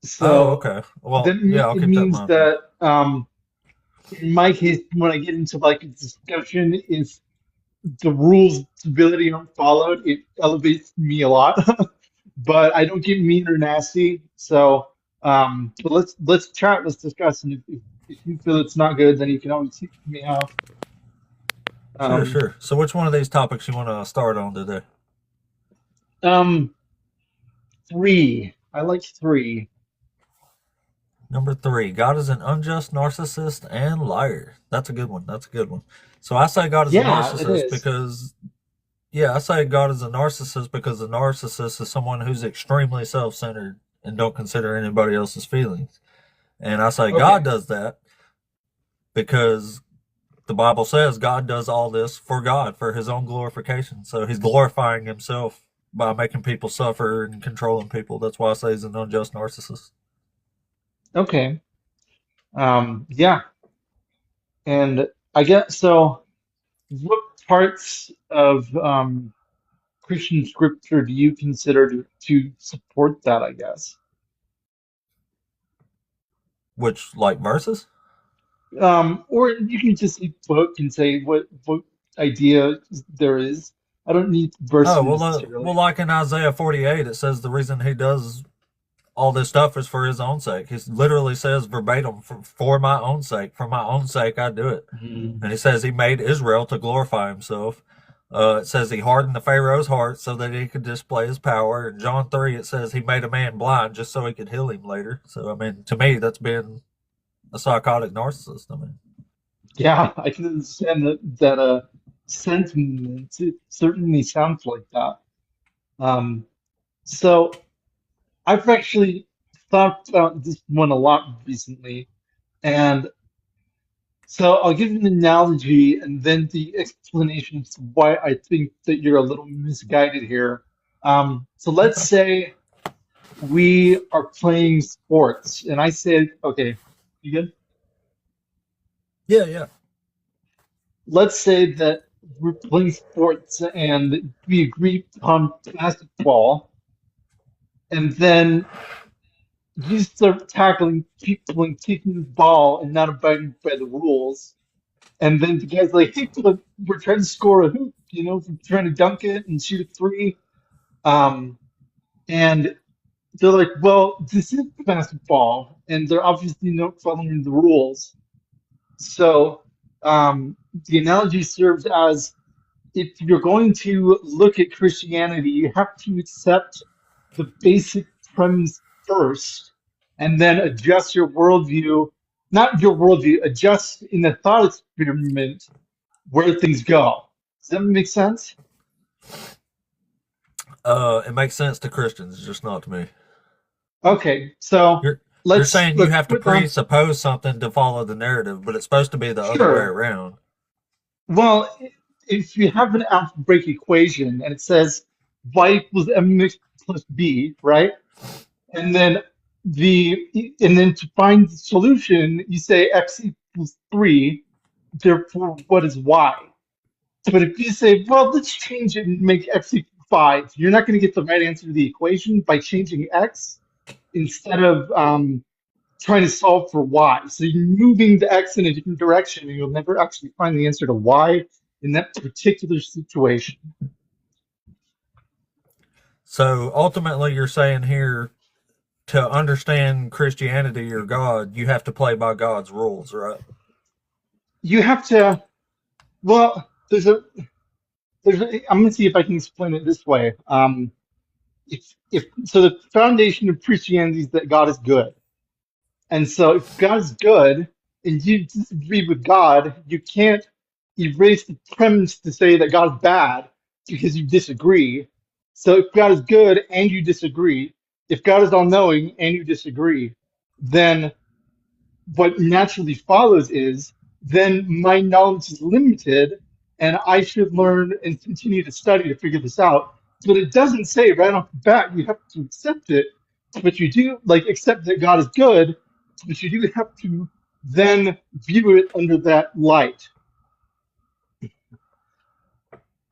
Speaker 10: So
Speaker 1: okay. Well,
Speaker 10: then
Speaker 1: yeah, I'll
Speaker 10: it
Speaker 1: keep that in
Speaker 10: means
Speaker 1: mind.
Speaker 10: that in my case, when I get into like a discussion, if the rules stability aren't followed, it elevates me a lot. But I don't get mean or nasty. So but let's chat, let's discuss, and if you feel it's not good, then you can always kick me off.
Speaker 1: Sure. So which one of these topics you want to start on today?
Speaker 10: Um, 3. I like 3.
Speaker 1: Number 3, God is an unjust narcissist and liar. That's a good one. So I say God is a
Speaker 10: Yeah, it
Speaker 1: narcissist
Speaker 10: is.
Speaker 1: because, I say God is a narcissist because a narcissist is someone who's extremely self-centered and don't consider anybody else's feelings. And I say God
Speaker 10: Okay.
Speaker 1: does that because the Bible says God does all this for God, for his own glorification. So he's glorifying himself by making people suffer and controlling people. That's why I say he's an unjust narcissist.
Speaker 10: Okay. Yeah. And I guess so. What parts of Christian scripture do you consider to support that, I guess?
Speaker 1: Which, like, verses?
Speaker 10: Or you can just say book and say what idea there is. I don't need verses
Speaker 1: Oh, well,
Speaker 10: necessarily.
Speaker 1: like in Isaiah 48, it says the reason he does all this stuff is for his own sake. He literally says verbatim, for my own sake. For my own sake, I do it.
Speaker 10: Mhm.
Speaker 1: And he says he made Israel to glorify himself. It says he hardened the Pharaoh's heart so that he could display his power. In John 3, it says he made a man blind just so he could heal him later. So, I mean, to me, that's been a psychotic narcissist. I mean,
Speaker 10: Yeah, I can understand that sentiment. It certainly sounds like that. Um, so I've actually thought about this one a lot recently, and so I'll give you an analogy and then the explanation as to why I think that you're a little misguided here. So let's
Speaker 1: okay.
Speaker 10: say we are playing sports, and I said, okay, you good?
Speaker 1: Yeah, yeah.
Speaker 10: Let's say that we're playing sports and we agree on basketball, and then you start tackling people and kicking the ball and not abiding by the rules. And then the guy's like, hey, look, we're trying to score a hoop, we're trying to dunk it and shoot a three. Um, and they're like, well, this is basketball, and they're obviously not following the rules. So the analogy serves as if you're going to look at Christianity, you have to accept the basic premise first, and then adjust your worldview, not your worldview, adjust in the thought experiment where things go. Does that make sense?
Speaker 1: It makes sense to Christians, just not to me.
Speaker 10: Okay, so
Speaker 1: You're saying you
Speaker 10: let's
Speaker 1: have to
Speaker 10: put on.
Speaker 1: presuppose something to follow the narrative, but it's supposed to be the other way
Speaker 10: Sure.
Speaker 1: around.
Speaker 10: Well, if you have an algebraic equation and it says y equals mx plus b, right? And then to find the solution, you say x equals 3, therefore what is y? But if you say, well, let's change it and make x equal 5, you're not going to get the right answer to the equation by changing x instead of trying to solve for y. So you're moving the x in a different direction, and you'll never actually find the answer to y in that particular situation.
Speaker 1: So ultimately, you're saying here to understand Christianity or God, you have to play by God's rules, right?
Speaker 10: You have to, well, I'm going to see if I can explain it this way. If so, the foundation of Christianity is that God is good, and so if God is good and you disagree with God, you can't erase the premise to say that God is bad because you disagree. So if God is good and you disagree, if God is all knowing and you disagree, then what naturally follows is then my knowledge is limited and I should learn and continue to study to figure this out. But it doesn't say right off the bat you have to accept it, but you do like accept that God is good, but you do have to then view it under that light.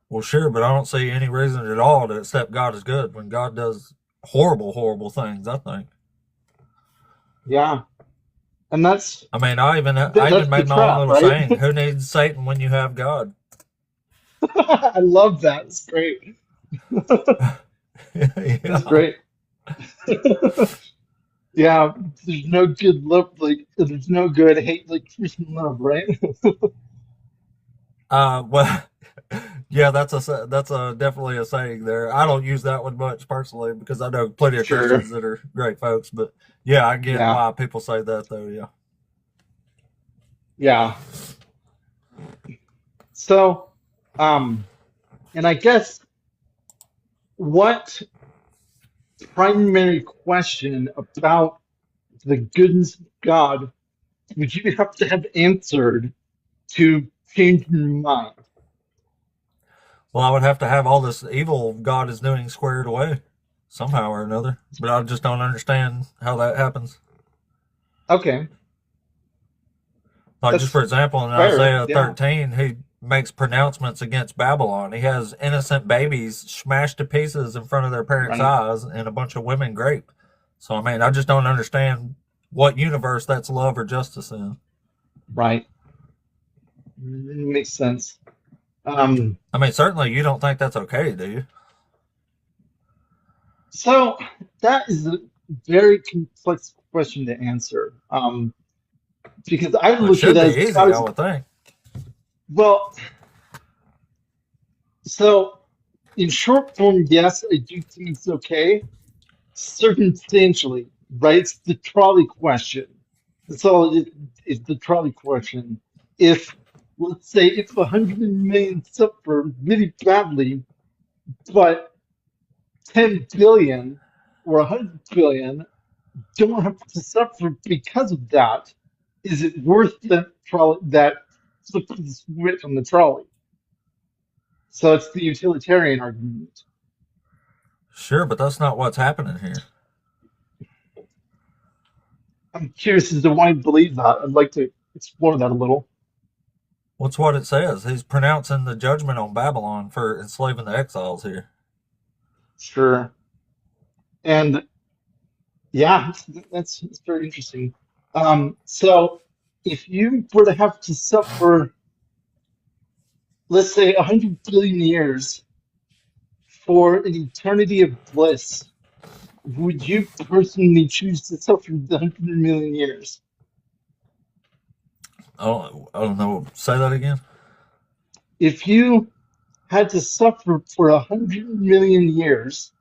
Speaker 1: Well, sure, but I don't see any reason at all to accept God is good when God does horrible, horrible things, I think.
Speaker 10: Yeah. And that's
Speaker 1: I mean, I even
Speaker 10: that's the
Speaker 1: made my own
Speaker 10: trap,
Speaker 1: little
Speaker 10: right?
Speaker 1: saying: "Who needs Satan when you have God?"
Speaker 10: I love that. It's great. It's
Speaker 1: Yeah.
Speaker 10: great. Yeah, there's no good love like there's no good hate like Christian love, right?
Speaker 1: Well, yeah, that's a definitely a saying there. I don't use that one much personally because I know plenty of
Speaker 10: Sure.
Speaker 1: Christians that are great folks, but yeah, I get
Speaker 10: Yeah.
Speaker 1: why people say that though. Yeah.
Speaker 10: Yeah. So, and I guess what primary question about the goodness of God would you have to have answered to change your mind?
Speaker 1: Well, I would have to have all this evil God is doing squared away somehow or another. But I just don't understand how that happens.
Speaker 10: Okay,
Speaker 1: Like, just
Speaker 10: that's
Speaker 1: for example, in
Speaker 10: fair.
Speaker 1: Isaiah
Speaker 10: Yeah,
Speaker 1: 13, he makes pronouncements against Babylon. He has innocent babies smashed to pieces in front of their parents'
Speaker 10: right,
Speaker 1: eyes and a bunch of women raped. So, I mean, I just don't understand what universe that's love or justice in.
Speaker 10: right. Makes sense. Um,
Speaker 1: I mean, certainly you don't think that's okay, do you?
Speaker 10: so that is a very complex question to answer. Because I
Speaker 1: Well, it
Speaker 10: look at it
Speaker 1: should be
Speaker 10: as God
Speaker 1: easy, I
Speaker 10: is,
Speaker 1: would think.
Speaker 10: well, so in short form, yes, I do think it's okay. Circumstantially, right? It's the trolley question. That's all it is the trolley question. If, let's say, if 100 million suffer really badly, but 10 billion or 100 billion don't have to suffer because of that, is it worth that trolley, that switch on the trolley? So it's the utilitarian argument.
Speaker 1: Sure, but that's not what's happening here.
Speaker 10: I'm curious as to why you believe that. I'd like to explore that a little.
Speaker 1: What's what it says? He's pronouncing the judgment on Babylon for enslaving the exiles here.
Speaker 10: Sure. And yeah, that's very interesting. So if you were to have to suffer, let's say, 100 billion years for an eternity of bliss, would you personally choose to suffer the 100 million years?
Speaker 1: I don't know. Say that again.
Speaker 10: If you had to suffer for 100 million years,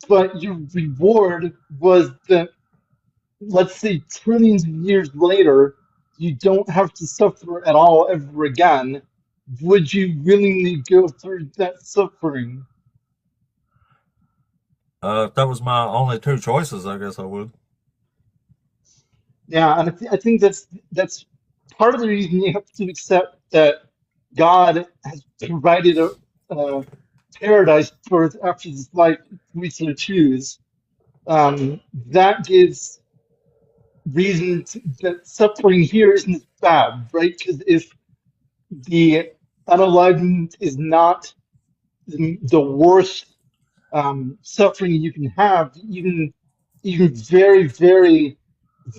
Speaker 10: but your reward was that, let's say, trillions of years later, you don't have to suffer at all ever again, would you willingly go through that suffering?
Speaker 1: If that was my only two choices, I guess I would.
Speaker 10: Yeah, and I think that's part of the reason you have to accept that God has provided a paradise for us after this life if we so choose. That gives reason that suffering here isn't bad, right? Because if the unenlightened is not the worst suffering you can have, even very, very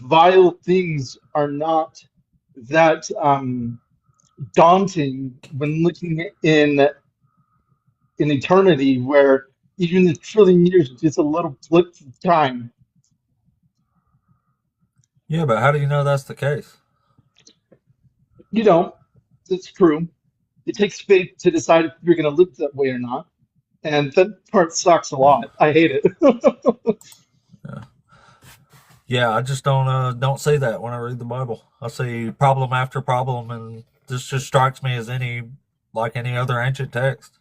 Speaker 10: vile things are not that daunting when looking in eternity, where even a trillion years is just a little blip of time.
Speaker 1: Yeah, but how do you know that's the case?
Speaker 10: You know, it's true. It takes faith to decide if you're going to live that way or not, and that part sucks a lot. I hate it.
Speaker 1: Yeah. Yeah, I just don't see that when I read the Bible. I see problem after problem, and this just strikes me as any other ancient text.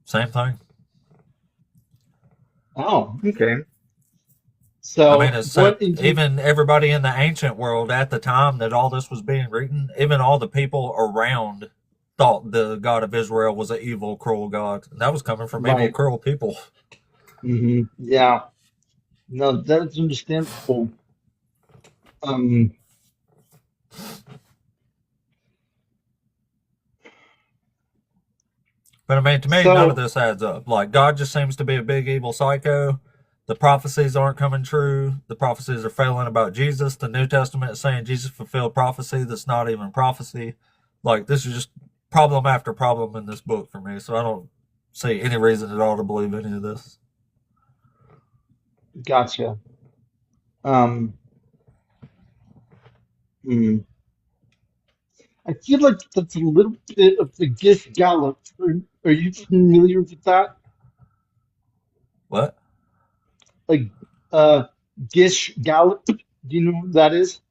Speaker 1: Same thing.
Speaker 10: Oh, okay.
Speaker 1: I mean,
Speaker 10: So,
Speaker 1: it's
Speaker 10: what indeed?
Speaker 1: even everybody in the ancient world at the time that all this was being written, even all the people around thought the God of Israel was an evil, cruel God. And that was coming from evil,
Speaker 10: Right.
Speaker 1: cruel people.
Speaker 10: Yeah. No, that's understandable. Um,
Speaker 1: But I mean, to me, none of
Speaker 10: so,
Speaker 1: this adds up. Like, God just seems to be a big evil psycho. The prophecies aren't coming true. The prophecies are failing about Jesus. The New Testament is saying Jesus fulfilled prophecy that's not even prophecy. Like, this is just problem after problem in this book for me. So I don't see any reason at all to believe any of this.
Speaker 10: gotcha. Um, hmm. I feel like that's a little bit of the Gish Gallop. Are you familiar with that?
Speaker 1: What?
Speaker 10: Like, uh, Gish Gallop? Do you know what that is?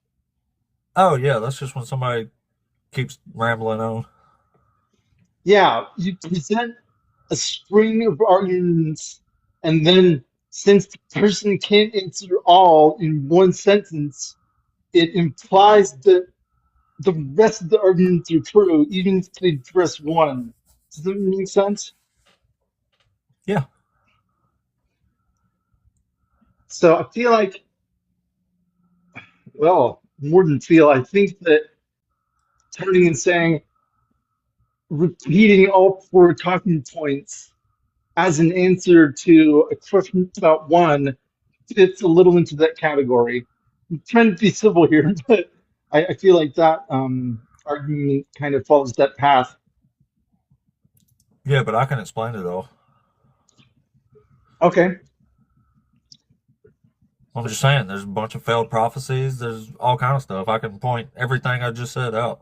Speaker 1: Oh, yeah, that's just when somebody keeps rambling on.
Speaker 10: Yeah, you present a string of arguments, and then since the person can't answer all in one sentence, it implies that the rest of the arguments are true, even if they address one. Does that make sense?
Speaker 1: Yeah.
Speaker 10: So I feel like, well, more than feel, I think that turning and saying, repeating all four talking points as an answer to a question about one fits a little into that category. I'm trying to be civil here, but I feel like that argument kind of follows that path.
Speaker 1: Yeah, but I can explain it all.
Speaker 10: Okay.
Speaker 1: I'm just saying, there's a bunch of failed prophecies. There's all kind of stuff. I can point everything I just said out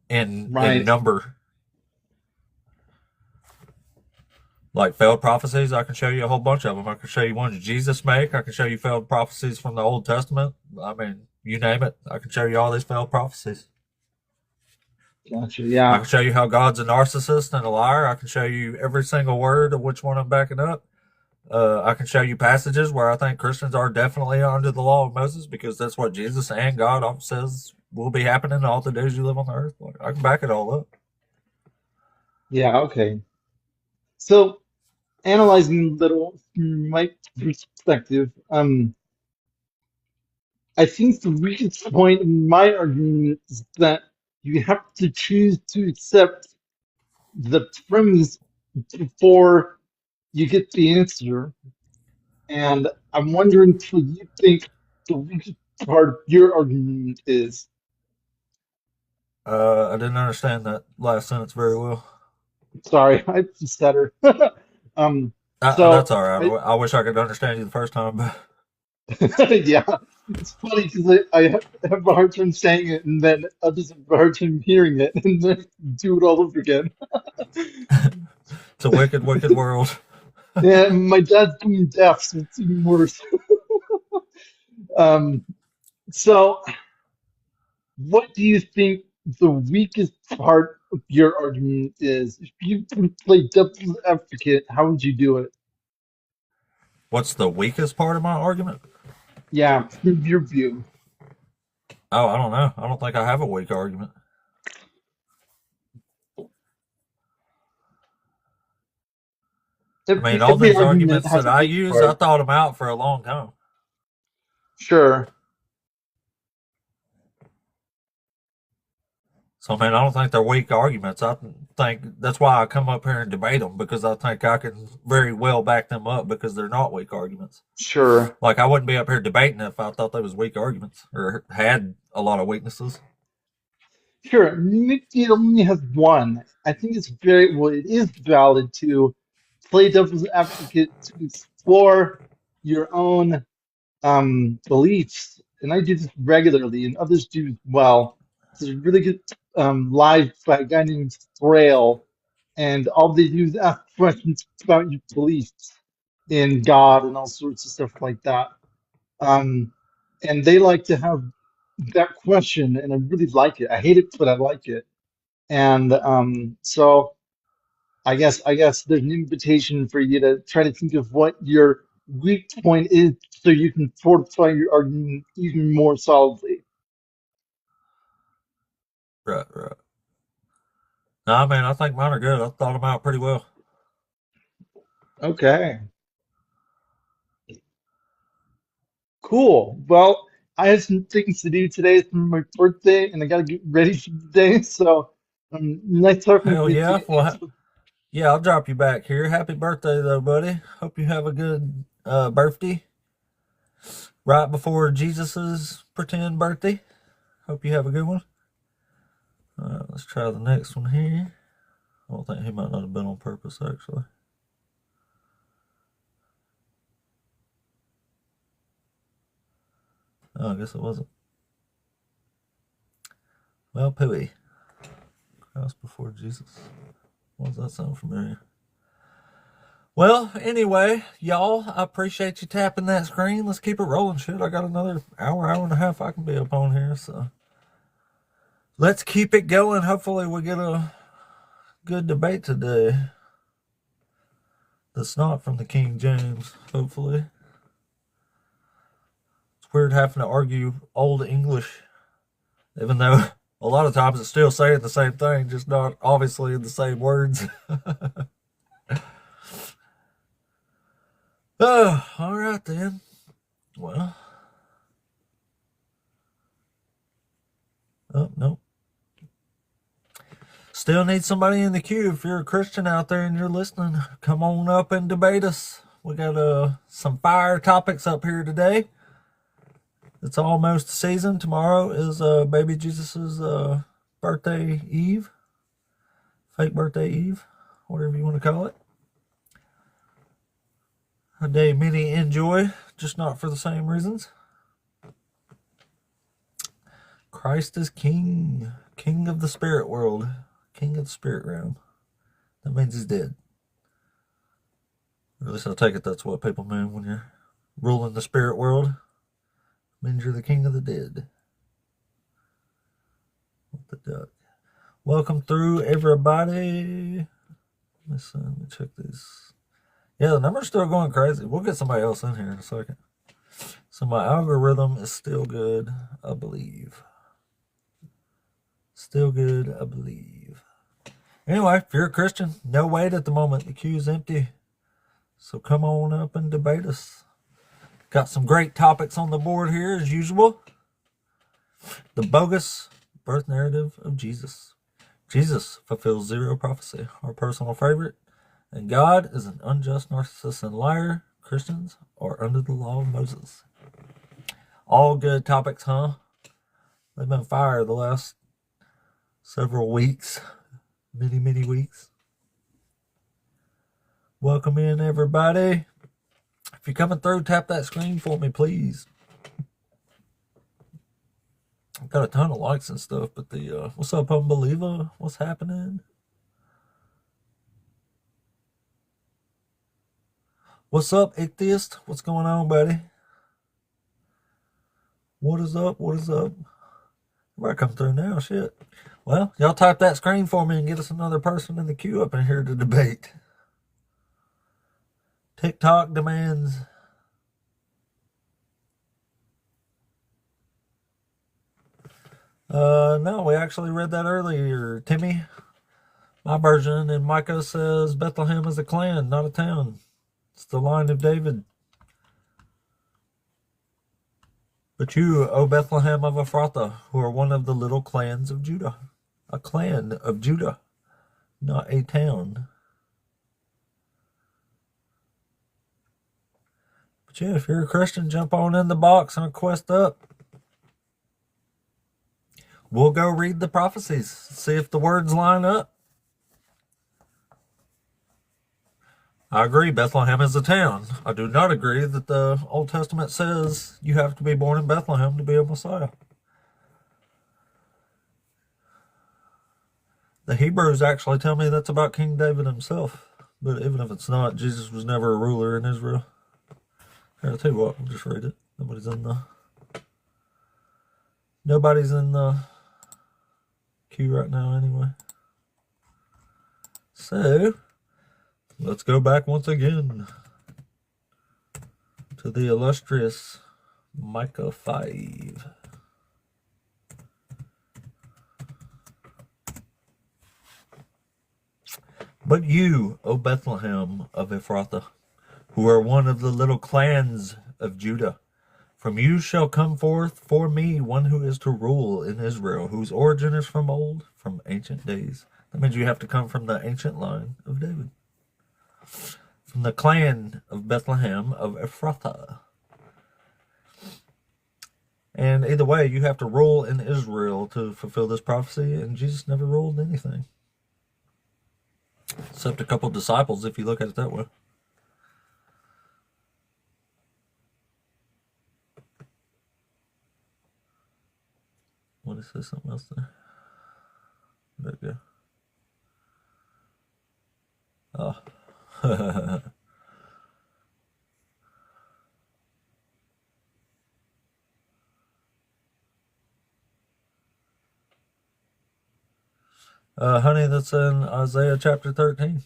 Speaker 1: in
Speaker 10: Right.
Speaker 1: number. Like failed prophecies, I can show you a whole bunch of them. I can show you ones Jesus make. I can show you failed prophecies from the Old Testament. I mean, you name it. I can show you all these failed prophecies.
Speaker 10: Gotcha.
Speaker 1: I
Speaker 10: Yeah.
Speaker 1: can show you how God's a narcissist and a liar. I can show you every single word of which one I'm backing up. I can show you passages where I think Christians are definitely under the law of Moses because that's what Jesus and God says will be happening all the days you live on the earth. Like, I can back it all up.
Speaker 10: Yeah. Okay. So analyzing a little from my perspective, I think the weakest point in my argument is that you have to choose to accept the premise before you get the answer. And I'm wondering what you think the weakest part of your argument is.
Speaker 1: I didn't understand that last sentence very well.
Speaker 10: Sorry, I just stutter. um,
Speaker 1: That's
Speaker 10: so
Speaker 1: all right.
Speaker 10: I,
Speaker 1: I wish I could understand you the first time, but
Speaker 10: yeah, it's funny because I have a hard time saying it, and then others have a hard time hearing it, and then do it all over again.
Speaker 1: it's a wicked, wicked world.
Speaker 10: Yeah, my dad's doing deaf, so it's even worse. Um, so what do you think the weakest part of your argument is? If you could play devil's advocate, how would you do it?
Speaker 1: What's the weakest part of my argument?
Speaker 10: Yeah, from your view.
Speaker 1: Oh, I don't know. I don't think I have a weak argument. I mean, all
Speaker 10: Every
Speaker 1: these
Speaker 10: argument
Speaker 1: arguments
Speaker 10: has
Speaker 1: that
Speaker 10: a
Speaker 1: I
Speaker 10: weak
Speaker 1: use, I
Speaker 10: part.
Speaker 1: thought them out for a long time.
Speaker 10: Sure.
Speaker 1: So, I mean, I don't think they're weak arguments. I think that's why I come up here and debate them because I think I can very well back them up because they're not weak arguments.
Speaker 10: Sure.
Speaker 1: Like, I wouldn't be up here debating if I thought they was weak arguments or had a lot of weaknesses.
Speaker 10: Sure. Maybe it only has one. I think it's very well, it is valid to play devil's advocate to explore your own beliefs, and I do this regularly, and others do as well. There's a really good live by a guy named Frail, and all they do is ask questions about your beliefs in God and all sorts of stuff like that. Um, and they like to have that question, and I really like it. I hate it, but I like it. And so I guess there's an invitation for you to try to think of what your weak point is so you can fortify your argument even more solidly.
Speaker 1: Right, right. No, I mean, I think mine are good. I thought them out pretty well.
Speaker 10: Okay, cool. Well, I have some things to do today. It's my birthday, and I gotta get ready for the day. So, nice talking
Speaker 1: Hell
Speaker 10: with
Speaker 1: yeah.
Speaker 10: you.
Speaker 1: Well, yeah, I'll drop you back here. Happy birthday, though, buddy. Hope you have a good birthday right before Jesus's pretend birthday. Hope you have a good one. All right, let's try the next one here. I don't think he might not have been on purpose, actually. Oh, I guess it wasn't. Well, pooey. Christ before Jesus. Why does that sound familiar? Well, anyway, y'all, I appreciate you tapping that screen. Let's keep it rolling. Shit, I got another hour and a half I can be up on here, so let's keep it going. Hopefully we get a good debate today. That's not from the King James, hopefully. It's weird having to argue Old English, even though A lot of times it's still saying the same thing, just not obviously in the same words. All right then. Well, oh, no. Still need somebody in the queue. If you're a Christian out there and you're listening, come on up and debate us. We got some fire topics up here today. It's almost season. Tomorrow is baby Jesus's birthday eve. Fake birthday eve, whatever you want to call it. A day many enjoy, just not for the same reasons. Christ is king. King of the spirit world. King of the spirit realm. That means he's dead. Or at least I take it that's what people mean when you're ruling the spirit world. It means you're the king of the dead. What the duck. Welcome through, everybody. Let me check these. Yeah, the number's still going crazy. We'll get somebody else in here in a second. So my algorithm is still good, I believe. Still good, I believe. Anyway, if you're a Christian, no wait at the moment. The queue's empty. So come on up and debate us. Got some great topics on the board here, as usual. The bogus birth narrative of Jesus. Jesus fulfills zero prophecy, our personal favorite. And God is an unjust narcissist and liar. Christians are under the law of Moses. All good topics, huh? They've been fired the last several weeks. Many weeks. Welcome in, everybody. If you're coming through, tap that screen for me, please. I've got a ton of likes and stuff, but the what's up, unbeliever? What's happening? What's up, atheist? What's going on, buddy? What is up? What is up? Everybody come through now, shit. Well, y'all type that screen for me and get us another person in the queue up in here to debate. TikTok demands. No, we actually read that earlier, Timmy. My version in Micah says Bethlehem is a clan, not a town. It's the line of David. But you, O Bethlehem of Ephrathah, who are one of the little clans of Judah. A clan of Judah, not a town. But yeah, if you're a Christian, jump on in the box and quest up. We'll go read the prophecies, see if the words line up. I agree, Bethlehem is a town. I do not agree that the Old Testament says you have to be born in Bethlehem to be a Messiah. The Hebrews actually tell me that's about King David himself. But even if it's not, Jesus was never a ruler in Israel. Here, I'll tell you what, I'll just read it. Nobody's in the queue right now anyway. So, let's go back once again to the illustrious Micah 5. But you, O Bethlehem of Ephrathah, who are one of the little clans of Judah, from you shall come forth for me one who is to rule in Israel, whose origin is from old, from ancient days. That means you have to come from the ancient line of David. From the clan of Bethlehem of Ephrathah. And either way, you have to rule in Israel to fulfill this prophecy, and Jesus never ruled anything. Except a couple disciples, if you look at it that way. What is this? Something else there? There we go. Oh. Honey, that's in Isaiah chapter 13.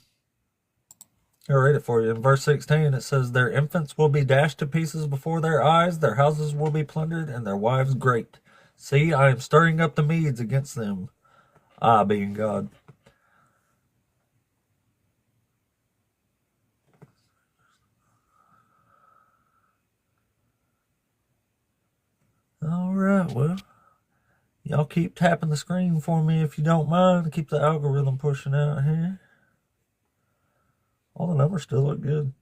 Speaker 1: I'll read it for you. In verse 16, it says, their infants will be dashed to pieces before their eyes, their houses will be plundered, and their wives raped. See, I am stirring up the Medes against them, I being God. All right, well, y'all keep tapping the screen for me if you don't mind. Keep the algorithm pushing out here. All the numbers still look good.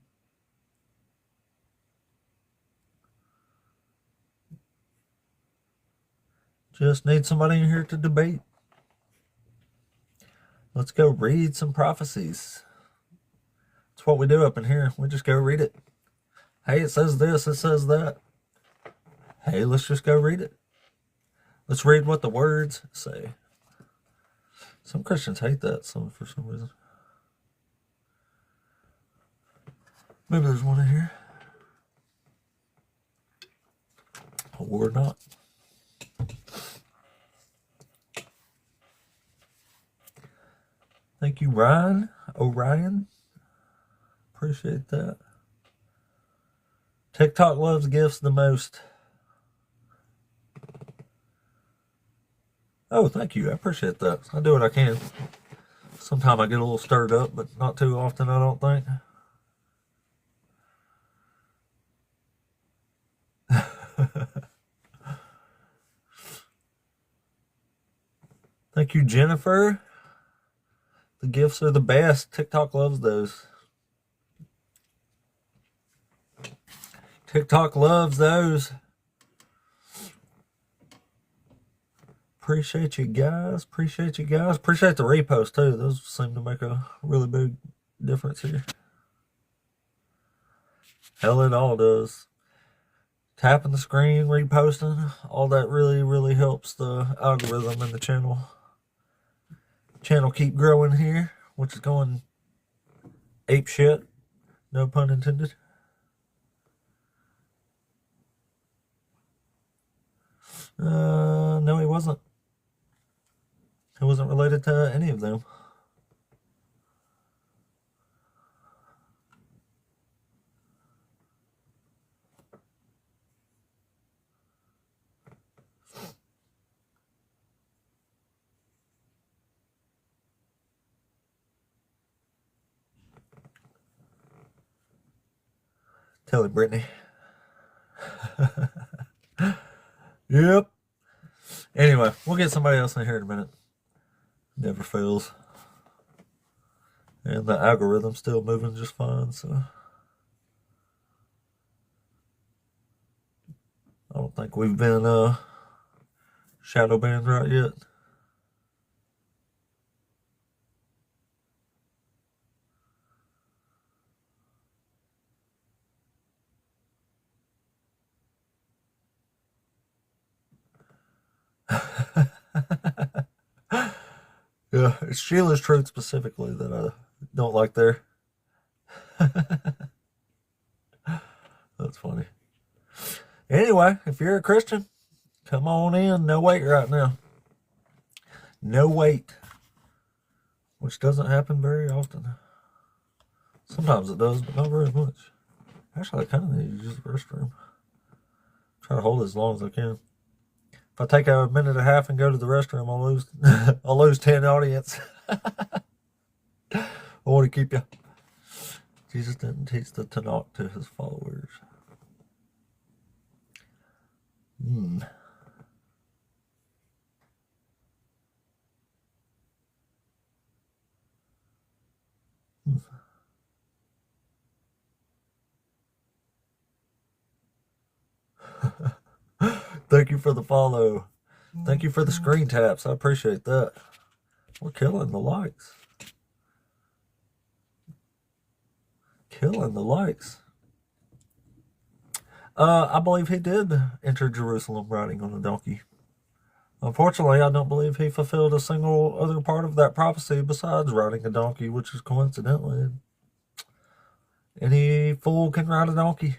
Speaker 1: Just need somebody in here to debate. Let's go read some prophecies. That's what we do up in here. We just go read it. Hey, it says this, it says that. Hey, let's just go read it. Let's read what the words say. Some Christians hate that for some reason. Maybe there's one in here. Or not. Thank you, Ryan. Orion. Appreciate that. TikTok loves gifts the most. Oh, thank you. I appreciate that. I do what I can. Sometimes I get a little stirred up, but not too often, I don't think. Thank you, Jennifer. The gifts are the best. TikTok loves those. TikTok loves those. Appreciate you guys. Appreciate you guys. Appreciate the repost too. Those seem to make a really big difference here. Hell, it all does. Tapping the screen, reposting, all that really, really helps the algorithm and the channel keep growing here, which is going ape shit. No pun intended. No, he wasn't. He wasn't related to any of them. Tell him, Brittany. Yep. Anyway, we'll get somebody else in here in a minute. Never fails. And the algorithm's still moving just fine, so I don't think we've been shadow banned right yet. Yeah, it's Sheila's Truth specifically that I don't like there. That's funny. Anyway, if you're a Christian, come on in. No wait right now. No wait. Which doesn't happen very often. Sometimes it does, but not very much. Actually, I kind of need to use the restroom. Try to hold it as long as I can. If I take a minute and a half and go to the restroom, I'll lose I'll lose 10 audience. I want to keep you. Jesus didn't teach the Tanakh to his followers. Thank you for the follow. Thank you for the screen taps. I appreciate that. We're killing the likes. Killing the likes. I believe he did enter Jerusalem riding on a donkey. Unfortunately, I don't believe he fulfilled a single other part of that prophecy besides riding a donkey, which is coincidentally, any fool can ride a donkey.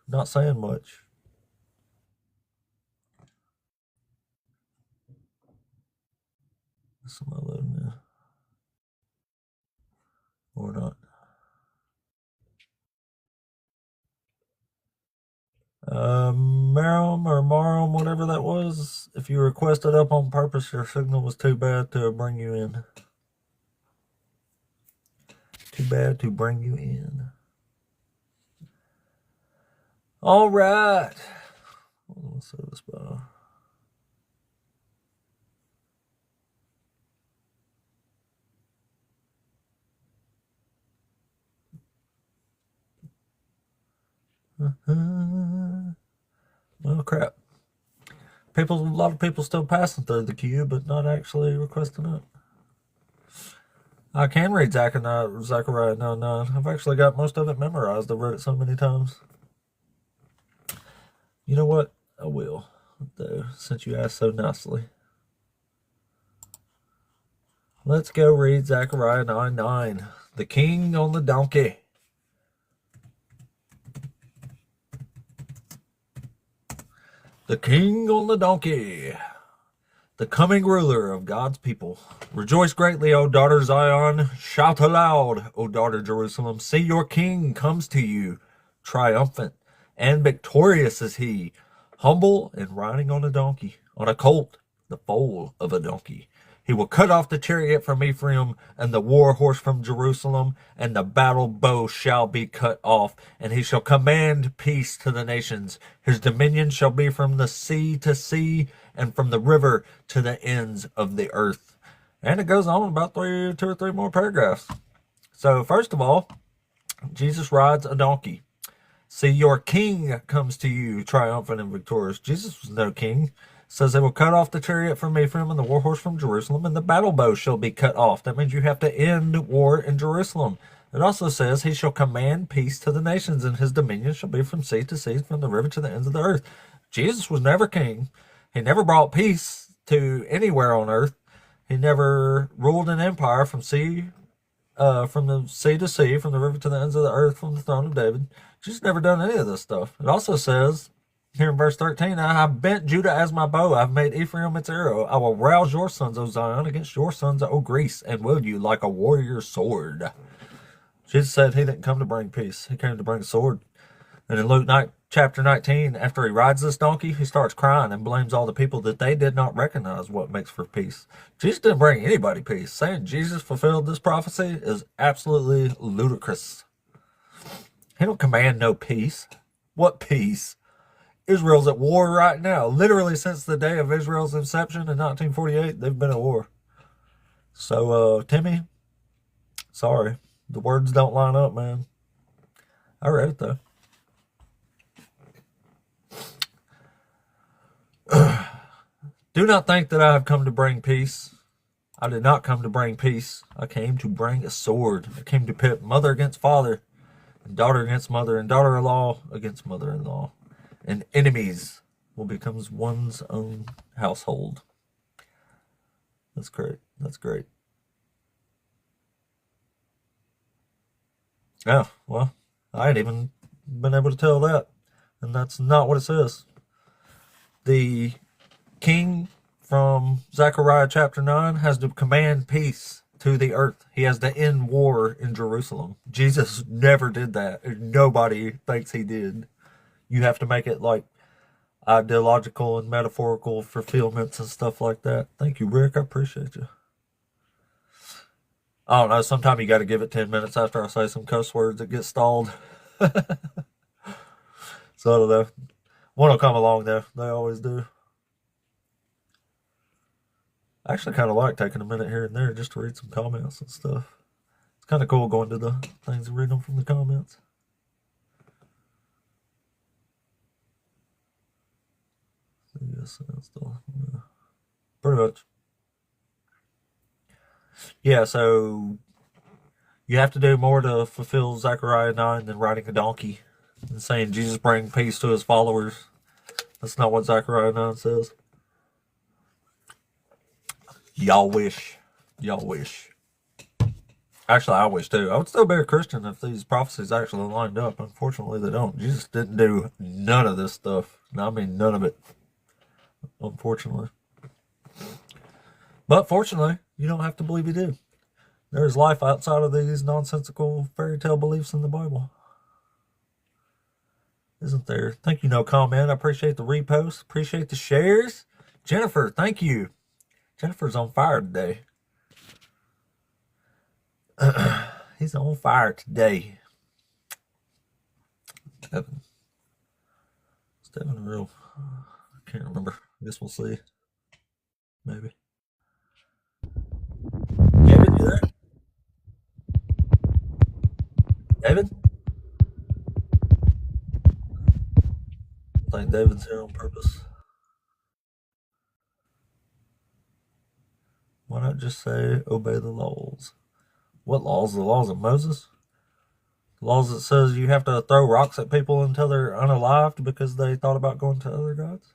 Speaker 1: Not saying much. Somebody let him in. Or not. Meryl, Marum or Marum, whatever that was. If you requested up on purpose, your signal was too bad to bring you in. Too bad to bring you in. All right. Let's set this by. Oh crap. A lot of people still passing through the queue, but not actually requesting it. I can read Zechariah 9:9. I've actually got most of it memorized. I've read it so many times. You know what? I will, though, since you asked so nicely. Let's go read Zechariah 9:9. The king on the donkey. The king on the donkey. The coming ruler of God's people. Rejoice greatly, O daughter Zion. Shout aloud, O daughter Jerusalem. See, your king comes to you, triumphant and victorious is he, humble and riding on a donkey, on a colt, the foal of a donkey. He will cut off the chariot from Ephraim and the war horse from Jerusalem, and the battle bow shall be cut off, and he shall command peace to the nations. His dominion shall be from the sea to sea, and from the river to the ends of the earth. And it goes on about 2 or 3 more paragraphs. So first of all, Jesus rides a donkey. See, your king comes to you, triumphant and victorious. Jesus was no king. Says they will cut off the chariot from Ephraim and the war horse from Jerusalem, and the battle bow shall be cut off. That means you have to end war in Jerusalem. It also says he shall command peace to the nations, and his dominion shall be from sea to sea, from the river to the ends of the earth. Jesus was never king. He never brought peace to anywhere on earth. He never ruled an empire from the sea to sea, from the river to the ends of the earth, from the throne of David. Jesus never done any of this stuff. It also says here in verse 13, I have bent Judah as my bow. I have made Ephraim its arrow. I will rouse your sons, O Zion, against your sons, O Greece, and wield you like a warrior's sword. Jesus said he didn't come to bring peace. He came to bring a sword. And in Luke chapter 19, after he rides this donkey, he starts crying and blames all the people that they did not recognize what makes for peace. Jesus didn't bring anybody peace. Saying Jesus fulfilled this prophecy is absolutely ludicrous. He don't command no peace. What peace? Israel's at war right now. Literally since the day of Israel's inception in 1948, they've been at war. So, Timmy, sorry. The words don't line up, man. I read it, though. Do not think that I have come to bring peace. I did not come to bring peace. I came to bring a sword. I came to pit mother against father, and daughter against mother, and daughter-in-law against mother-in-law. And enemies will become one's own household. That's great. That's great. Oh, well, I ain't even been able to tell that. And that's not what it says. The king from Zechariah chapter 9 has to command peace to the earth. He has to end war in Jerusalem. Jesus never did that. Nobody thinks he did. You have to make it like ideological and metaphorical fulfillments and stuff like that. Thank you, Rick. I appreciate you. I don't know. Sometimes you got to give it 10 minutes after I say some cuss words that get stalled. So I don't know. One will come along though. They always do. I actually kind of like taking a minute here and there just to read some comments and stuff. It's kind of cool going to the things and reading them from the comments. Yes, still, yeah. Pretty much. Yeah, so you have to do more to fulfill Zechariah 9 than riding a donkey and saying Jesus bring peace to his followers. That's not what Zechariah 9 says. Y'all wish. Y'all wish. Actually, I wish too. I would still be a Christian if these prophecies actually lined up. Unfortunately, they don't. Jesus didn't do none of this stuff. I mean, none of it. Unfortunately. But fortunately, you don't have to believe he did. There's life outside of these nonsensical fairy tale beliefs in the Bible. Isn't there? Thank you, no comment. I appreciate the repost. Appreciate the shares. Jennifer, thank you. Jennifer's on fire today. He's on fire today. Steven real. I can't remember. I guess we'll see. Maybe. David, you there? David? I think David's here on purpose. Why not just say obey the laws? What laws? The laws of Moses? The laws that says you have to throw rocks at people until they're unalived because they thought about going to other gods?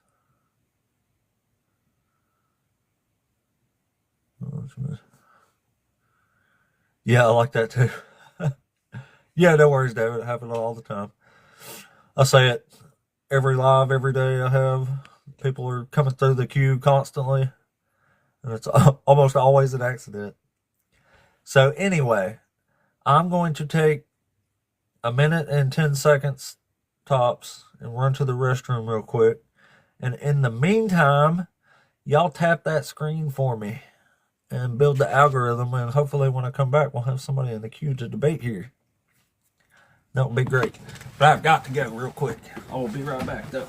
Speaker 1: Yeah, I like that too. Yeah, no worries, David. It happens all the time. I say it every live, every day I have. People are coming through the queue constantly, and it's almost always an accident. So anyway, I'm going to take a minute and 10 seconds tops and run to the restroom real quick. And in the meantime, y'all tap that screen for me and build the algorithm, and hopefully when I come back, we'll have somebody in the queue to debate here. That would be great. But I've got to go real quick. I will be right back, though.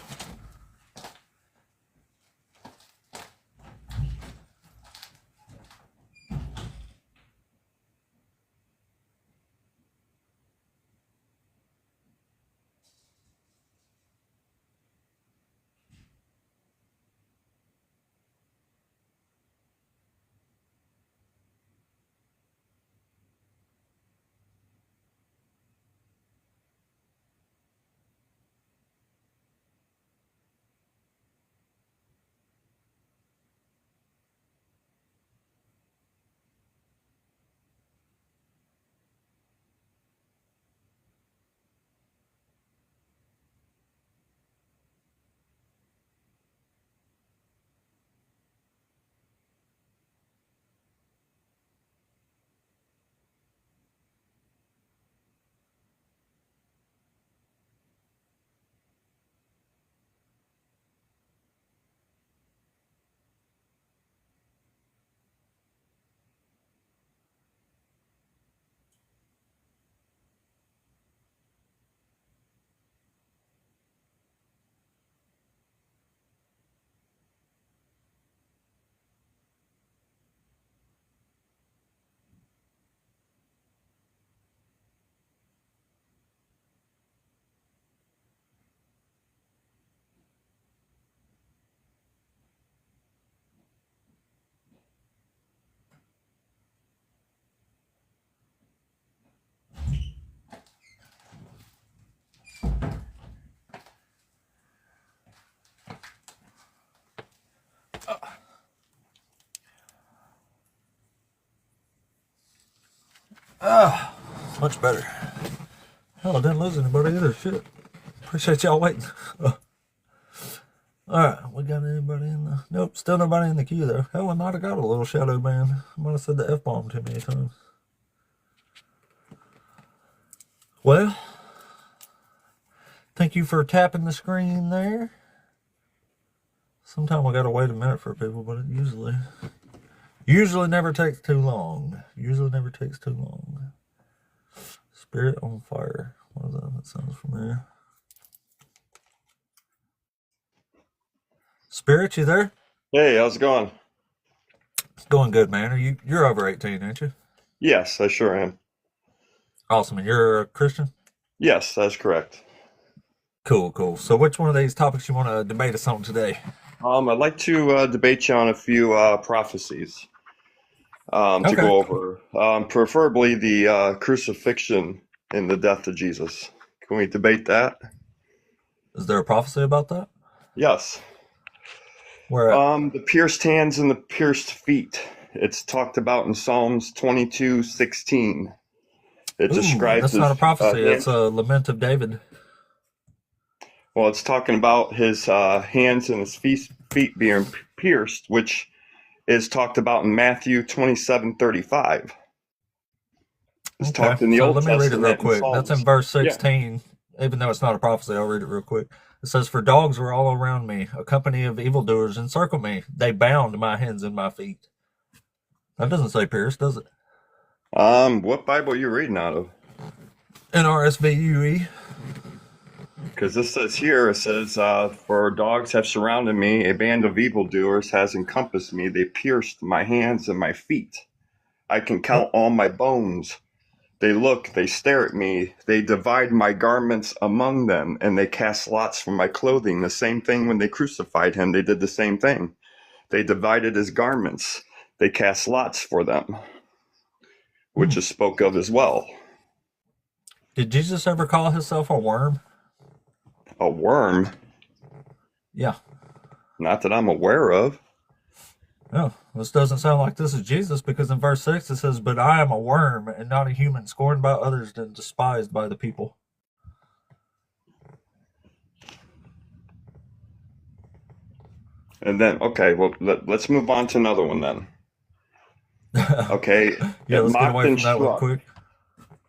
Speaker 1: Much better. Hell, I didn't lose anybody either. Shit. Appreciate y'all waiting. Alright, we got anybody in the... Nope, still nobody in the queue though. Hell, I might have got a little shadow ban. I might have said the F-bomb too many times. Well, thank you for tapping the screen there. Sometimes I gotta wait a minute for people, but it usually never takes too long. Usually never takes too long. Spirit on fire. What is that? That sounds familiar. Spirit, you there?
Speaker 11: Hey, how's it going?
Speaker 1: It's going good, man. You're over 18, aren't you?
Speaker 11: Yes, I sure am.
Speaker 1: Awesome. And you're a Christian?
Speaker 11: Yes, that's correct.
Speaker 1: Cool. So which one of these topics you want to debate us on today?
Speaker 11: I'd like to debate you on a few prophecies to go over. Preferably the crucifixion and the death of Jesus. Can we debate that?
Speaker 1: Is there a prophecy about that?
Speaker 11: Yes.
Speaker 1: Where
Speaker 11: the pierced hands and the pierced feet. It's talked about in Psalms 22:16. It describes
Speaker 1: that's not a prophecy.
Speaker 11: hands.
Speaker 1: It's a lament of David.
Speaker 11: Well, it's talking about his hands and his feet being pierced, which is talked about in Matthew 27:35. It's talked in the Old
Speaker 1: let me read it real
Speaker 11: Testament.
Speaker 1: quick. That's in verse 16. even though it's not a prophecy, I'll read it real quick. It says, "For dogs were all around me, a company of evildoers encircled me. They bound my hands and my feet." That doesn't say Pierce, does it?
Speaker 11: What Bible are you reading out of?
Speaker 1: NRSVUE.
Speaker 11: Because this says here, it says, "For dogs have surrounded me, a band of evildoers has encompassed me. They pierced my hands and my feet. I can count all my bones. They look, they stare at me. They divide my garments among them, and they cast lots for my clothing." The same thing when they crucified him, they did the same thing. They divided his garments. They cast lots for them, which is spoke of as well.
Speaker 1: Did Jesus ever call himself a worm?
Speaker 11: A worm?
Speaker 1: Yeah.
Speaker 11: Not that I'm aware of.
Speaker 1: No, this doesn't sound like this is Jesus, because in verse 6 it says, "But I am a worm and not a human, scorned by others and despised by the people."
Speaker 11: And then, okay, well, let's move on to another one then. Okay.
Speaker 1: Yeah, let's get
Speaker 11: mocked
Speaker 1: away
Speaker 11: and
Speaker 1: from that one
Speaker 11: struck.
Speaker 1: quick.